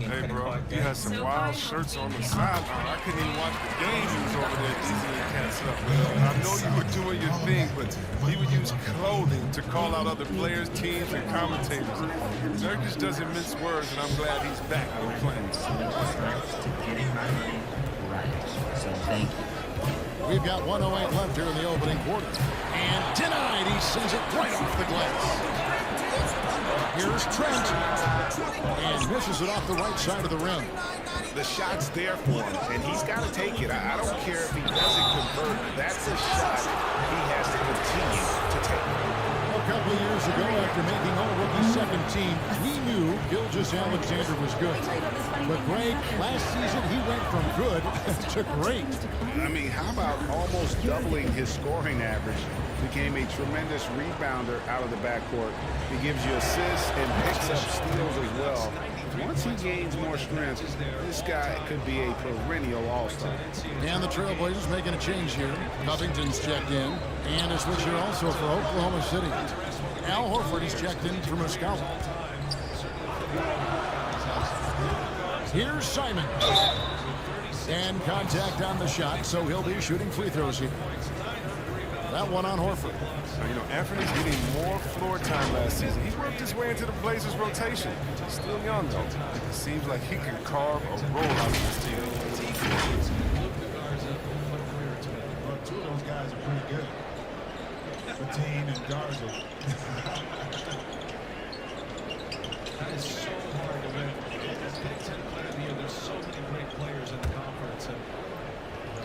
Hey, bro, he had some wild shirts on the sideline. I couldn't even watch the game. He was over there dizzying cats up. I know you were doing your thing, but he would use clothing to call out other players, teams, and commentators. Nurkic doesn't mince words, and I'm glad he's back on playing. So thank you. We've got 1:08 left here in the opening quarter. And denied. He sends it right off the glass. Here's Trent. And misses it off the right side of the rim. The shot's there for him, and he's got to take it. I don't care if he doesn't convert. That's a shot he has to continue to take. A couple of years ago, after making All-Rookie second team, we knew Gilgeous-Alexander was good. But Greg, last season he went from good to great. I mean, how about almost doubling his scoring average? Became a tremendous rebounder out of the backcourt. He gives you assists and picks up steals as well. Once he gains more strength, this guy could be a perennial all-star. And the Trailblazers making a change here. Covington's checked in. And a switch here also for Oklahoma City. Al Horford is checked in for Muscala. Here's Simon. And contact on the shot, so he'll be shooting free throws here. That one on Horford. You know, Anthony's getting more floor time last season. He worked his way into the Blazers' rotation. He's still young, though. It seems like he can carve a roll out of this team. Well, 2 of those guys are pretty good. Fatine and Garza. That is so hard to win. There's so many great players in the conference, and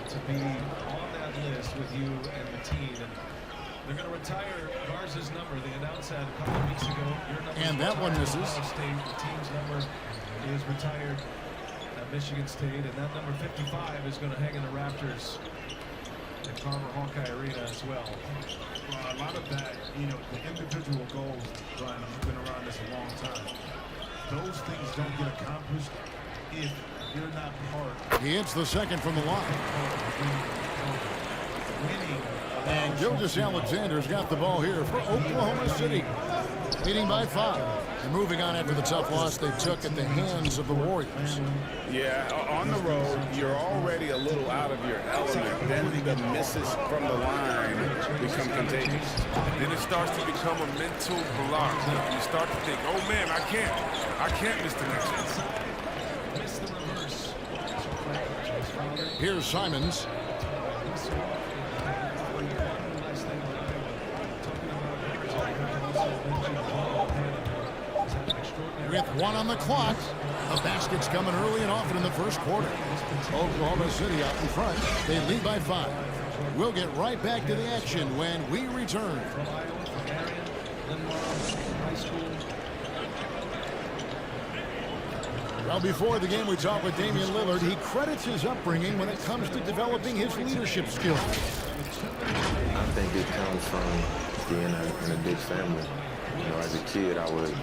to be on that list with you and the team, and they're going to retire Garza's number. They announced that a couple of weeks ago. Your number and that one misses. State, the team's number is retired at Michigan State, and that number 55 is going to hang in the Raptors and Carver Hawkeye Arena as well. Well, a lot of that, you know, the individual goals, Brian, you've been around this a long time. Those things don't get accomplished if you're not part. He hits the second from the line. And Gilgeous-Alexander's got the ball here for Oklahoma City, leading by 5. And moving on after the tough loss they took at the hands of the Warriors. Yeah, on the road, you're already a little out of your element. Then the misses from the line become contagious. Then it starts to become a mental block. You start to think, oh man, I can't miss the next one. Here's Simons. With 1 on the clock, the basket's coming early and often in the first quarter. Oklahoma City out in front. They lead by 5. We'll get right back to the action when we return. Well, before the game, we talked with Damian Lillard. He credits his upbringing when it comes to developing his leadership skills. I think it comes from being in a big family. You know, as a kid, I would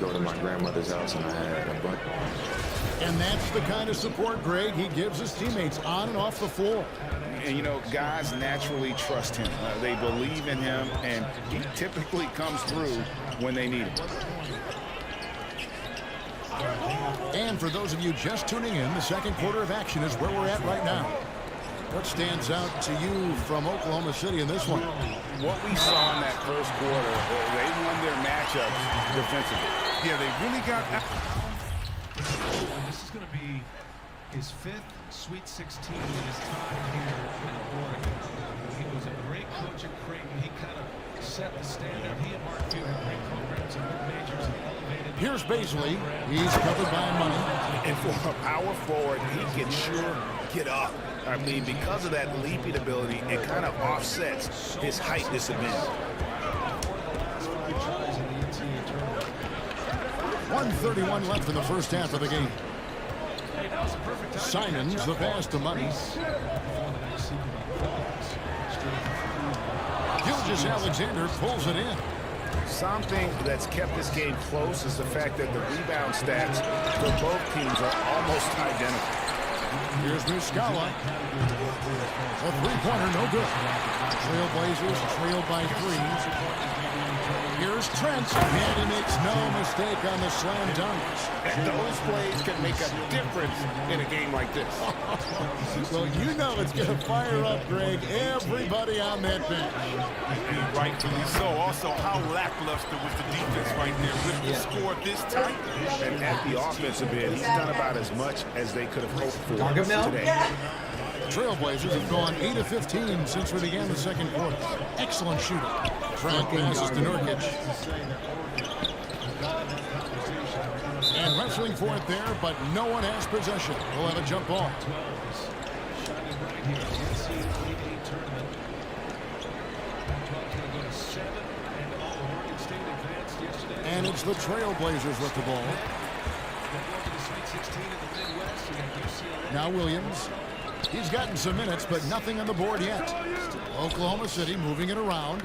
go to my grandmother's house and I had a bucket. And that's the kind of support, Greg, he gives his teammates on and off the floor. And, you know, guys naturally trust him. They believe in him, and he typically comes through when they need him. And for those of you just tuning in, the second quarter of action is where we're at right now. What stands out to you from Oklahoma City in this one? What we saw in that first quarter, they won their matchup defensively. Yeah, they really got... This is going to be his 5th Sweet 16 in his time here in Oregon. He was a great coach at Creighton. He kind of set the standard. He and Mark Few had great programs and majors and elevated. Here's Baisley. He's covered by money. And for a power forward, he can sure get up. I mean, because of that leaping ability, it kind of offsets his height disadvantage. 1:31 left in the first half of the game. Simons, the pass to Money. Gilgeous-Alexander pulls it in. Something that's kept this game close is the fact that the rebound stats for both teams are almost identical. Here's Muscala. A three-pointer, no good. Trailblazers trailed by 3. Here's Trent, and he makes no mistake on the slam dunks. And those plays can make a difference in a game like this. Well, you know it's going to fire up, Greg, everybody on that bench. Rightfully so. Also, how lackluster was the defense right there with the score this tight. And at the offensive end, he's done about as much as they could have hoped for today. Trailblazers have gone 8 of 15 since we began the second quarter. Excellent shooting. Trent passes to Nurkic. And wrestling for it there, but no one has possession. We'll have a jump ball. And it's the Trailblazers with the ball. Now Williams. He's gotten some minutes, but nothing on the board yet. Oklahoma City moving it around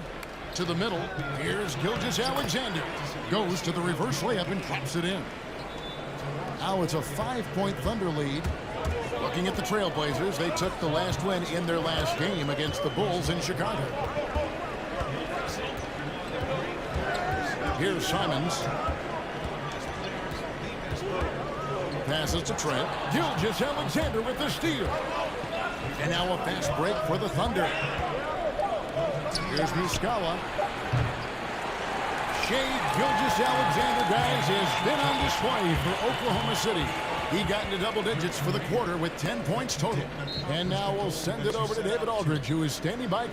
to the middle. Here's Gilgeous-Alexander. Goes to the reverse layup and drops it in. Now it's a 5-point Thunder lead. Looking at the Trailblazers, they took the last win in their last game against the Bulls in Chicago. Here's Simons. Passes to Trent. Gilgeous-Alexander with the steal. And now a fast break for the Thunder. Here's Muscala. Shai Gilgeous-Alexander, guys, has been on display for Oklahoma City. He got into double digits for the quarter with 10 points total. And now we'll send it over to David Aldridge, who is standing by.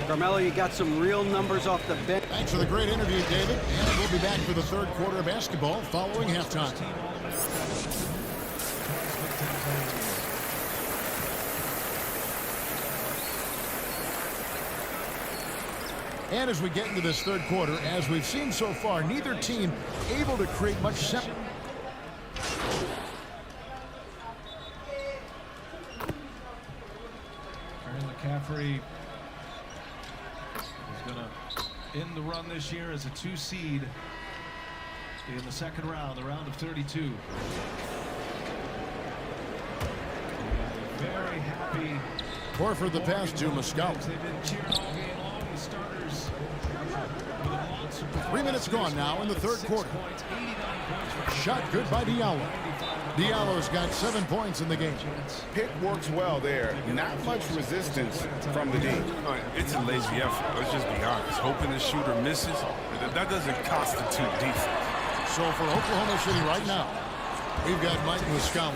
Carmelo, you got some real numbers off the bench. Thanks for the great interview, David. And we'll be back for the third quarter of basketball following halftime. And as we get into this third quarter, as we've seen so far, neither team able to create much sense. McCaffrey is going to end the run this year as a 2 seed in the second round, the round of 32. Very happy. Horford the pass to Muscala. They've been cheering all game long. The starters with a monster performance. 3 minutes gone now in the third quarter. Shot good by Diallo. Diallo's got 7 points in the game. Pick works well there. Not much resistance from the D. It's a lazy effort. Let's just be honest. Hoping the shooter misses, that doesn't constitute defense. So for Oklahoma City right now, we've got Mike Muscala,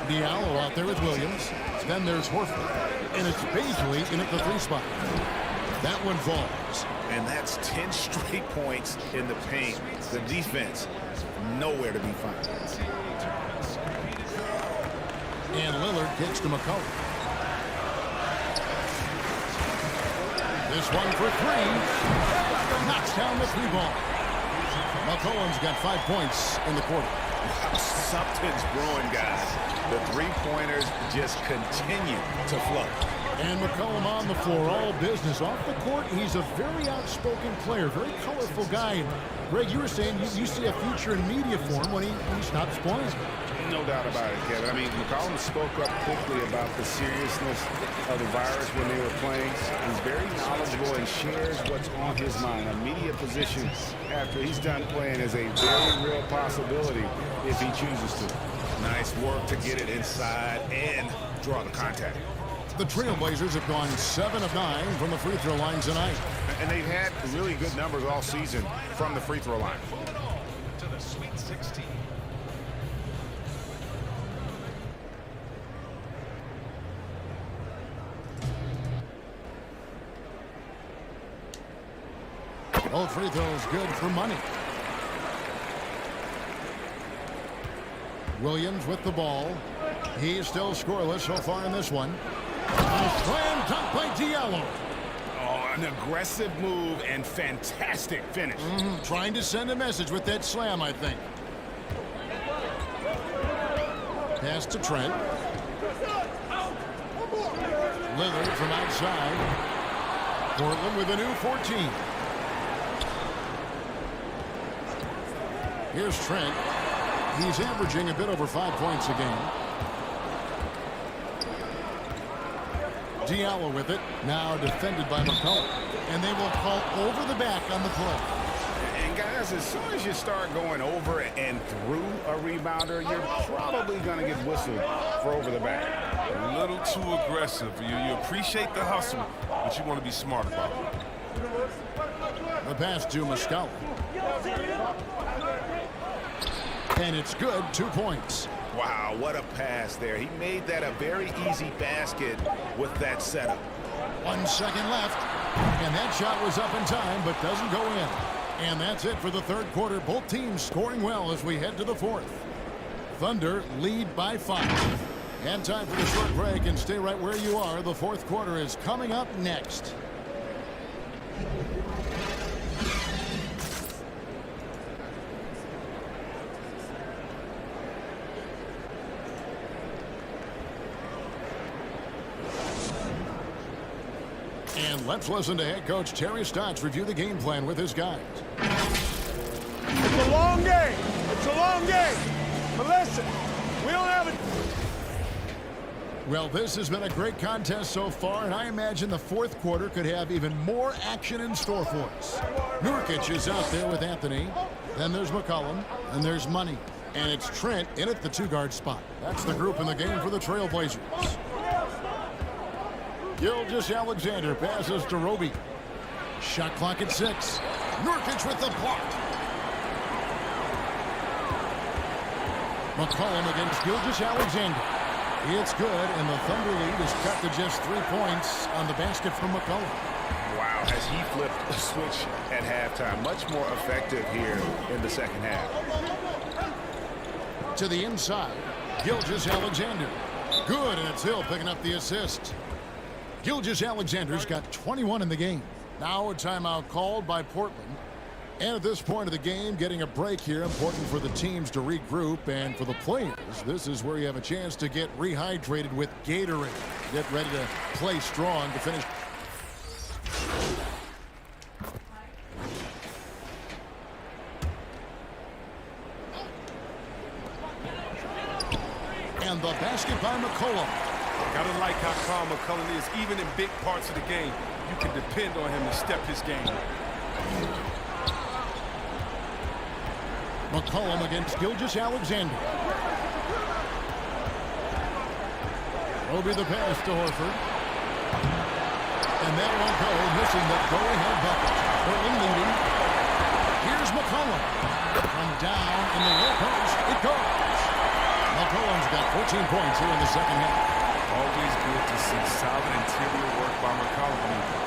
Diallo out there with Williams. Then there's Horford. And it's Baisley in at the 3 spot. That one falls. And that's 10 straight points in the paint. The defense, nowhere to be found. And Lillard kicks to McCollum. This one for 3. Knocks down the 3 ball. McCollum's got 5 points in the quarter. Something's brewing, guys. The 3-pointers just continue to flow. And McCollum on the floor, all business. Off the court, he's a very outspoken player, very colorful guy. And Greg, you were saying you see a future in media for him when he stops playing. No doubt about it, Kevin. I mean, McCollum spoke up quickly about the seriousness of the virus when they were playing. He's very knowledgeable and shares what's on his mind. A media position after he's done playing is a very real possibility if he chooses to. Nice work to get it inside and draw the contact. The Trailblazers have gone 7 of 9 from the free throw line tonight. And they've had really good numbers all season from the free throw line. To the Sweet 16. All free throws good for money. Williams with the ball. He's still scoreless so far in this one. A slam dunk by Diallo. Oh, an aggressive move and fantastic finish. Trying to send a message with that slam, I think. Pass to Trent. Lillard from outside. Portland with a new 14. Here's Trent. He's averaging a bit over 5 points a game. Diallo with it. Now defended by McCollum. And they will call over the back on the play. And guys, as soon as you start going over and through a rebounder, you're probably going to get whistled for over the back. A little too aggressive. You appreciate the hustle, but you want to be smart about it. The pass to Muscala. And it's good, 2 points. Wow, what a pass there. He made that a very easy basket with that setup. 1 second left. And that shot was up in time, but doesn't go in. And that's it for the third quarter. Both teams scoring well as we head to the fourth. Thunder lead by 5. And time for the short break, and stay right where you are. The fourth quarter is coming up next. And let's listen to head coach Terry Stotts review the game plan with his guys. It's a long game. It's a long game. But listen, we don't have it. Well, this has been a great contest so far, and I imagine the fourth quarter could have even more action in store for us. Nurkic is out there with Anthony. Then there's McCollum, and there's Money. And it's Trent in at the 2-guard spot. That's the group in the game for the Trailblazers. Gilgeous-Alexander passes to Roby. Shot clock at 6. Nurkic with the block. McCollum against Gilgeous-Alexander. It's good, and the Thunder lead is cut to just 3 points on the basket from McCollum. Wow, has he flipped the switch at halftime. Much more effective here in the second half. To the inside, Gilgeous-Alexander. Good, and it's Hill picking up the assist. Gilgeous-Alexander's got 21 in the game. Now a timeout called by Portland. And at this point of the game, getting a break here, important for the teams to regroup. And for the players, this is where you have a chance to get rehydrated with Gatorade. Get ready to play strong to finish. And the basket by McCollum. Gotta like how calm McCollum is. Even in big parts of the game, you can depend on him to step his game up. McCollum against Gilgeous-Alexander. Roby the pass to Horford. And that won't go, missing the go-ahead bucket. Portland leading. Here's McCollum. From down in the low post, it goes. McCollum's got 14 points here in the second half. Always good to see solid interior work by McCollum.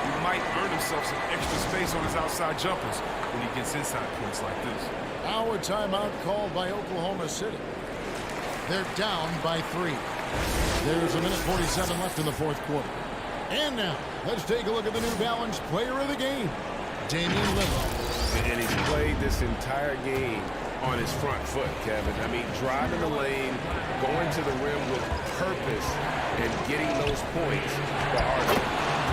He might earn himself some extra space on his outside jumpers when he gets inside points like this. Now a timeout called by Oklahoma City. They're down by 3. There's a minute 47 left in the fourth quarter. And now, let's take a look at the New Balance player of the game, Damian Lillard. And he's played this entire game on his front foot, Kevin. I mean, driving the lane, going to the rim with purpose, and getting those points the hard way.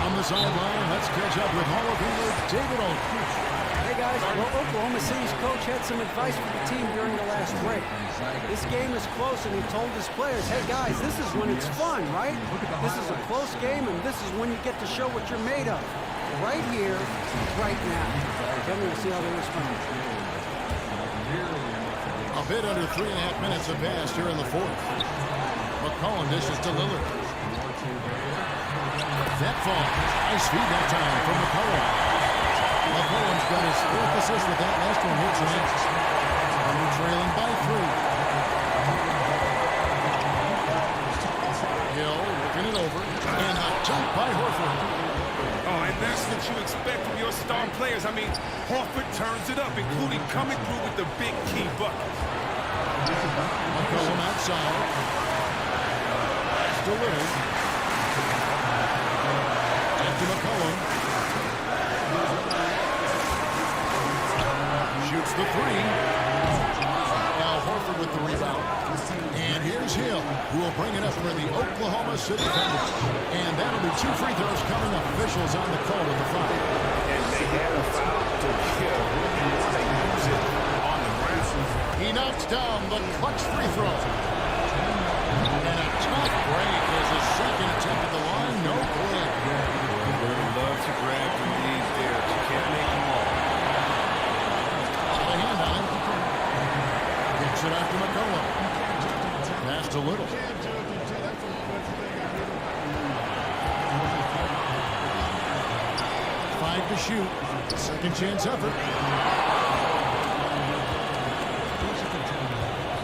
On the sideline, let's catch up with Hall of Famer David Aldridge. Hey guys, well, Oklahoma City's coach had some advice for the team during the last break. This game is close, and he told his players, hey guys, this is when it's fun, right? This is a close game, and this is when you get to show what you're made of. Right here, right now. Kevin, we'll see how they respond. A bit under 3.5 minutes have passed here in the fourth. McCollum dishes to Lillard. That falls. Nice feed that time from McCollum. McCollum's got his 4th assist with that last one here tonight. And we're trailing by 3. Hill working it over. And a jump by Horford. Oh, and that's what you expect from your star players. I mean, Horford turns it up, including coming through with the big key bucket. McCollum outside. to Little. Back to McCollum. Shoots the three. Al Horford with the rebound. And here's Hill, who will bring it up for the Oklahoma City Thunder. And that'll be 2 free throws coming up. Officials on the call at the foul. And they had a foul to kill. They use it on the ground. He knocks down the clutch free throw. And a tough break as his second attempt at the line. No good. Love to grab the lead there. You can't make them all. The hand on him. Gets it after McCollum. Pass to Little. 5 to shoot. Second chance effort.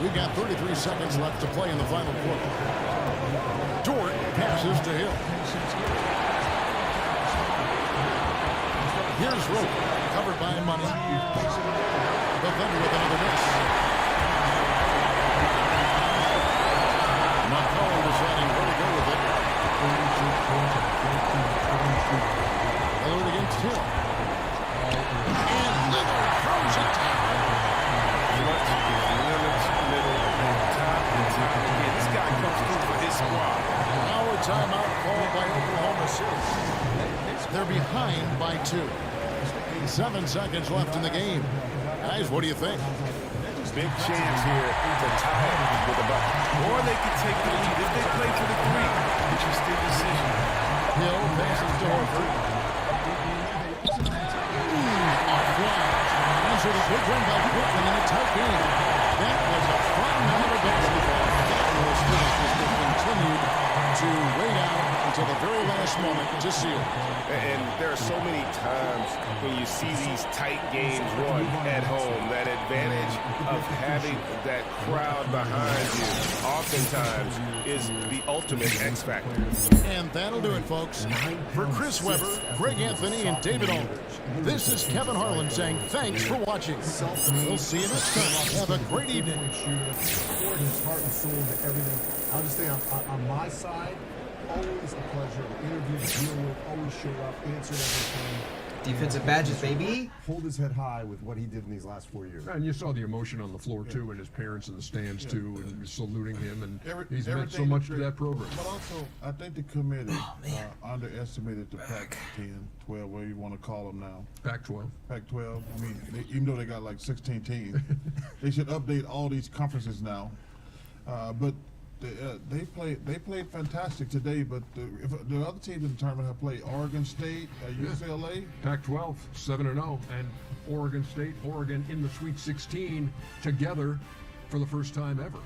We've got 33 seconds left to play in the final quarter. Dort passes to Hill. Here's Roper, covered by Money. The Thunder with another miss. McCollum deciding where to go with it. Lillard against Hill. And Lillard throws it down. This guy comes through for his squad. Now a timeout called by Oklahoma City. They're behind by 2. 7 seconds left in the game. Guys, what do you think? Big chance here to tie it with a bucket. Or they could take the lead if they play for the 3. Interesting decision. Hill passes to Horford. These are the big run by Brooklyn in a tight game. That was a fun night of basketball. That was continued to wait out until the very last moment to seal. And there are so many times when you see these tight games won at home, that advantage of having that crowd behind you oftentimes is the ultimate X factor. And that'll do it, folks. For Chris Webber, Greg Anthony, and David Aldridge, this is Kevin Harlan saying thanks for watching. We'll see you next time. Have a great evening. His heart and soul to everything. I'll just say on my side, always a pleasure to interview, deal with, always show up, answer everything. Defensive badges, baby. Hold his head high with what he did in these last 4 years. And you saw the emotion on the floor, too, and his parents in the stands, too, and saluting him, and he's meant so everything much to that program. But also, I think the committee underestimated the Pac-10, 12, whatever you want to call them now. Pac-12. Pac-12. I mean, even though they got like 16 teams, they should update all these conferences now. But they played fantastic today. But if the other teams in the tournament have played Oregon State, UCLA. Pac-12, 7-0, and Oregon State, Oregon in the Sweet 16 together for the first time ever.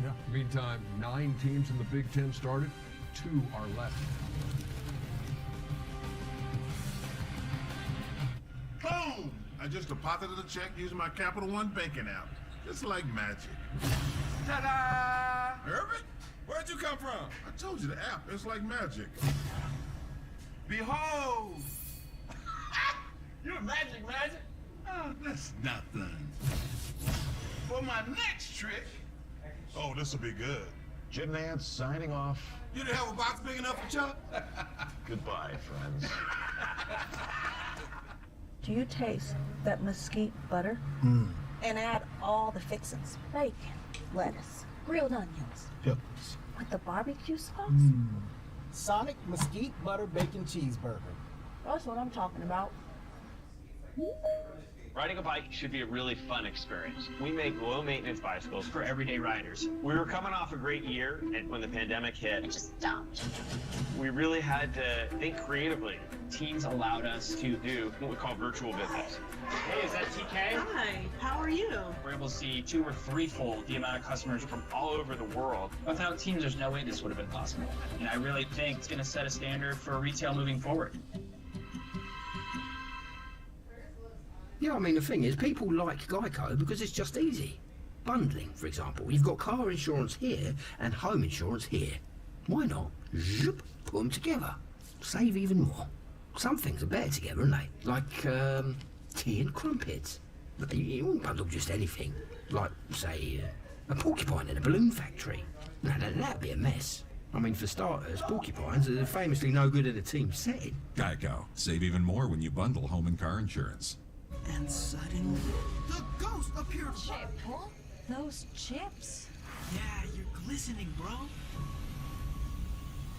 Yeah. Meantime, 9 teams in the Big Ten started, 2 are left. Boom! I just deposited a check using my Capital One banking app. Just like magic. Ta-da! Herbert, where'd you come from? I told you the app. It's like magic. Behold! You're magic. Oh, that's nothing. For my next trick. Oh, this will be good. Jim Nance signing off. You didn't have a box big enough for Chuck? Goodbye, friends. Do you taste that mesquite butter? And add all the fixings. Bacon, lettuce, grilled onions. Peppers. With the barbecue sauce? Sonic Mesquite Butter Bacon Cheeseburger. That's what I'm talking about. Riding a bike should be a really fun experience. We make low-maintenance bicycles for everyday riders. We were coming off a great year, and when the pandemic hit, it just stopped. We really had to think creatively. Teams allowed us to do what we call virtual visits. Hey, is that TK? Hi, how are you? We're able to see 2- or 3-fold the amount of customers from all over the world. Without Teams, there's no way this would have been possible. And I really think it's going to set a standard for retail moving forward. Yeah, I mean, the thing is, people like Geico because it's just easy. Bundling, for example. You've got car insurance here and home insurance here. Why not? Zoop, put them together. Save even more. Some things are better together, aren't they? Like, tea and crumpets. But you wouldn't bundle just anything. Like, say, a porcupine in a balloon factory. No, that'd be a mess. I mean, for starters, porcupines are famously no good in a team setting. Geico. Save even more when you bundle home and car insurance. And suddenly, the ghost appeared. Pull those chips. Yeah, you're glistening, bro.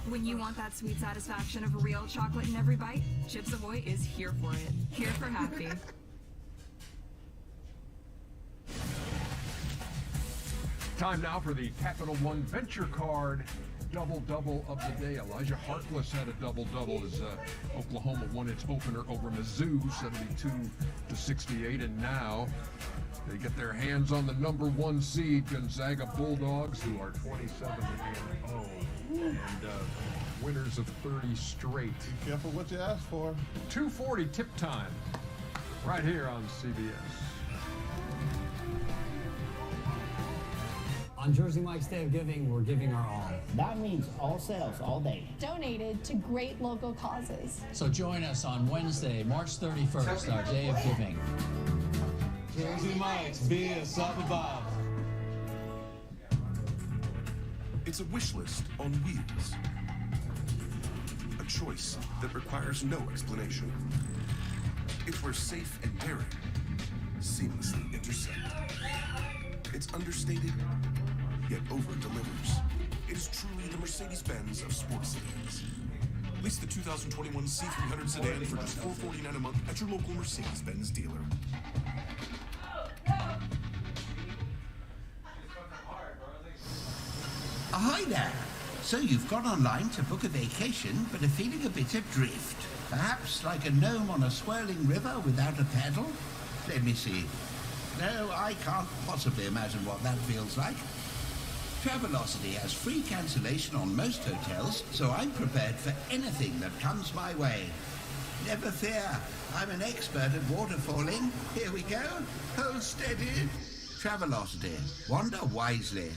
When you want that sweet satisfaction of real chocolate in every bite, Chips Ahoy is here for it. Here for happy. Time now for the Capital One Venture Card double-double of the day. Elijah Harkless had a double-double as Oklahoma won its opener over Mizzou, 72-68, and now they get their hands on the #1 seed, Gonzaga Bulldogs, who are 27-0 and winners of 30 straight. Be careful what you ask for. 2:40 tip time, right here on CBS. On Jersey Mike's Day of Giving, we're giving our all. That means all sales, all day. Donated to great local causes. So join us on Wednesday, March 31st, our Day of Giving. Jersey Mike's, be a sub above. It's a wish list on wheels. A choice that requires no explanation. It's where safe and daring seamlessly intersect. It's understated, yet over-delivers. It is truly the Mercedes-Benz of sports sedans. Lease the 2021 C300 sedan for just $449 a month at your local Mercedes-Benz dealer. Hi there. So you've gone online to book a vacation, but are feeling a bit adrift. Perhaps like a gnome on a swirling river without a paddle? Let me see. No, I can't possibly imagine what that feels like. Travelocity has free cancellation on most hotels, so I'm prepared for anything that comes my way. Never fear, I'm an expert at waterfalling. Here we go. Hold steady. Travelocity. Wander wisely.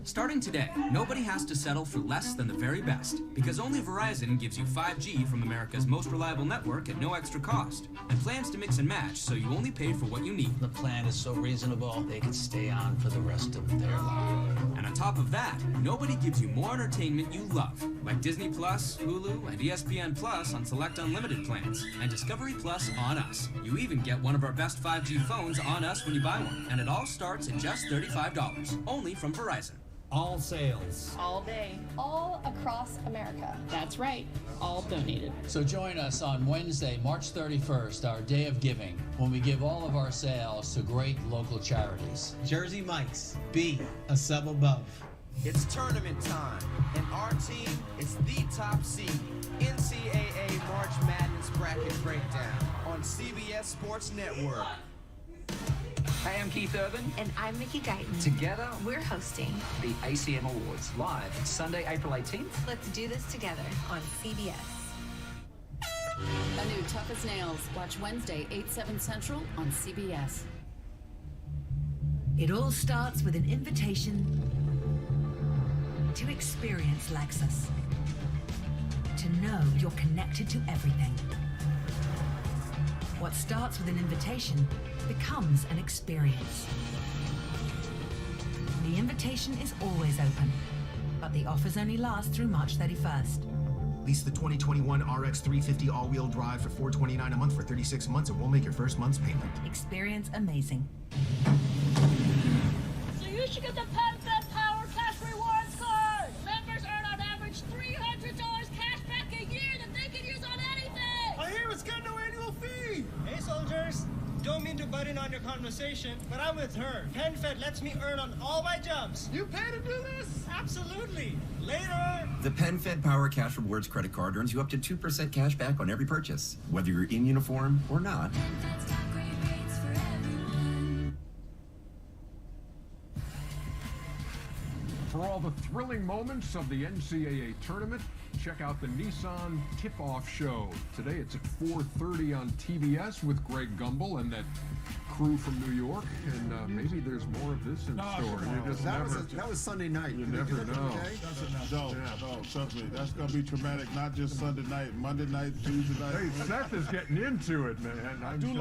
Starting today, nobody has to settle for less than the very best, because only Verizon gives you 5G from America's most reliable network at no extra cost, and plans to mix and match so you only pay for what you need. The plan is so reasonable, they can stay on for the rest of their life. And on top of that, nobody gives you more entertainment you love, like Disney Plus, Hulu, and ESPN Plus on select unlimited plans, and Discovery Plus on us. You even get one of our best 5G phones on us when you buy one, and it all starts at just $35, only from Verizon. All sales. All day. All across America. That's right. All donated. So join us on Wednesday, March 31st, our Day of Giving, when we give all of our sales to great local charities. Jersey Mike's, be a sub above. It's tournament time, and our team is the top seed. NCAA March Madness Bracket Breakdown on CBS Sports Network. Hey, I'm Keith Urban. And I'm Mickey Guyton. Together, we're hosting the ACM Awards, live Sunday, April 18th. Let's do this together on CBS. A new Tough as Nails. Watch Wednesday, 8/7 Central on CBS. It all starts with an invitation to experience Lexus. To know you're connected to everything. What starts with an invitation becomes an experience. The invitation is always open, but the offers only last through March 31st. Lease the 2021 RX 350 all-wheel drive for $429 a month for 36 months and we'll make your first month's payment. Experience amazing. So you should get the PenFed Power Cash Rewards Card! Members earn on average $300 cash back a year that they can use on anything! I hear it's got no annual fee! Hey, soldiers! Don't mean to butt in on your conversation, but I'm with her. PenFed lets me earn on all my jumps. You pay to do this? Absolutely. Later. The PenFed Power Cash Rewards credit card earns you up to 2% cash back on every purchase, whether you're in uniform or not. For all the thrilling moments of the NCAA tournament, check out the Nissan Tip-Off Show. Today it's at 4:30 on TBS with Greg Gumbel and that crew from New York. And maybe there's more of this in store. That was Sunday night. You never know. No, trust me. That's going to be traumatic, not just Sunday night, Monday night, Tuesday night. Hey, Seth is getting into it, man. I do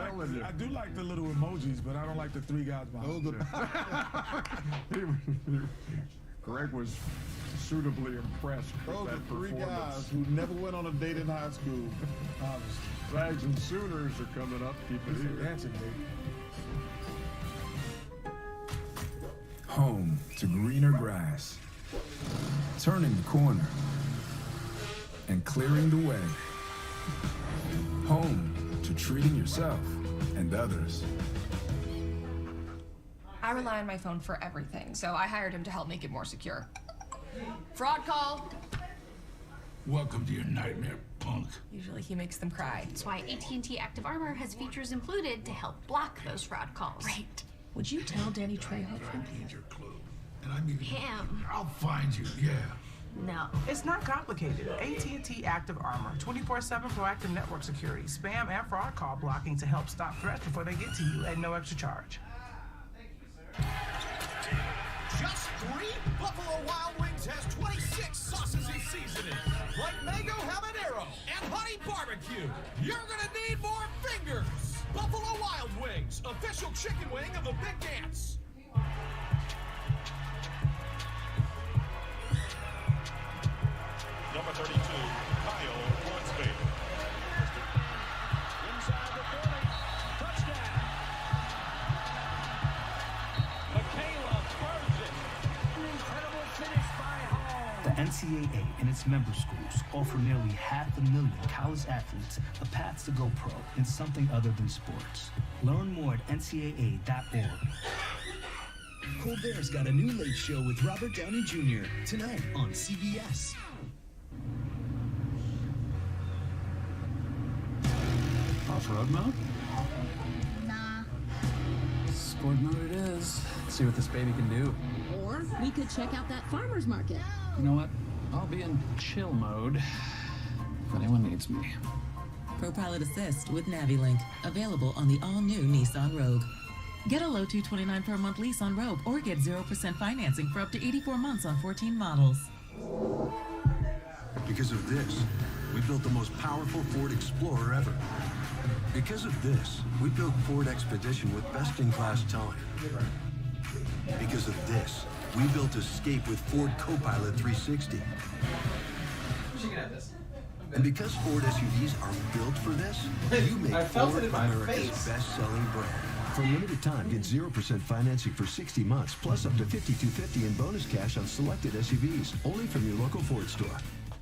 like the little emojis, but I don't like the three guys behind. Greg was suitably impressed with Those are that three performance. guys who never went on a date in high school. Zags and Sooners are coming up. Keep it here. Dancing date. Home to greener grass, turning the corner and clearing the way. Home to treating yourself and others. I rely on my phone for everything, so I hired him to help make it more secure. Fraud call. Welcome to your nightmare, punk. Usually he makes them cry. That's why AT&T Active Armor has features included to help block those fraud calls. Right. Would you tell Danny Trejo? I need your clue. And I mean, Him. I'll find you, yeah. No. It's not complicated. AT&T Active Armor, 24/7 proactive network security, spam and fraud call blocking to help stop threats before they get to you at no extra charge. Just 3? Buffalo Wild Wings has 26 sauces and seasonings, like mango habanero and honey barbecue. You're gonna need more fingers. Buffalo Wild Wings, official chicken wing of the Big Dance. Number 32, Kyle Hornsby. Inside the 40, touchdown. Michaela burns it. An incredible finish by Hall. The NCAA and its member schools offer nearly 500,000 college athletes a path to go pro in something other than sports. Learn more at ncaa.org. Colbert's got a new late show with Robert Downey Jr. tonight on CBS. Off-road mode? Nah. Sport mode it is. See what this baby can do. Or we could check out that farmer's market. You know what? I'll be in chill mode if anyone needs me. ProPilot Assist with NaviLink. Available on the all-new Nissan Rogue. Get a low $229 per month lease on Rogue or get 0% financing for up to 84 months on 14 models. Because of this, we built the most powerful Ford Explorer ever. Because of this, we built Ford Expedition with best-in-class towing. Because of this, we built Escape with Ford Copilot 360. She can have this. And because Ford SUVs are built for this, you make I felt Ford it in my America's face. best-selling brand. For a limited time, get 0% financing for 60 months, plus up to $5,250 in bonus cash on selected SUVs, only from your local Ford store.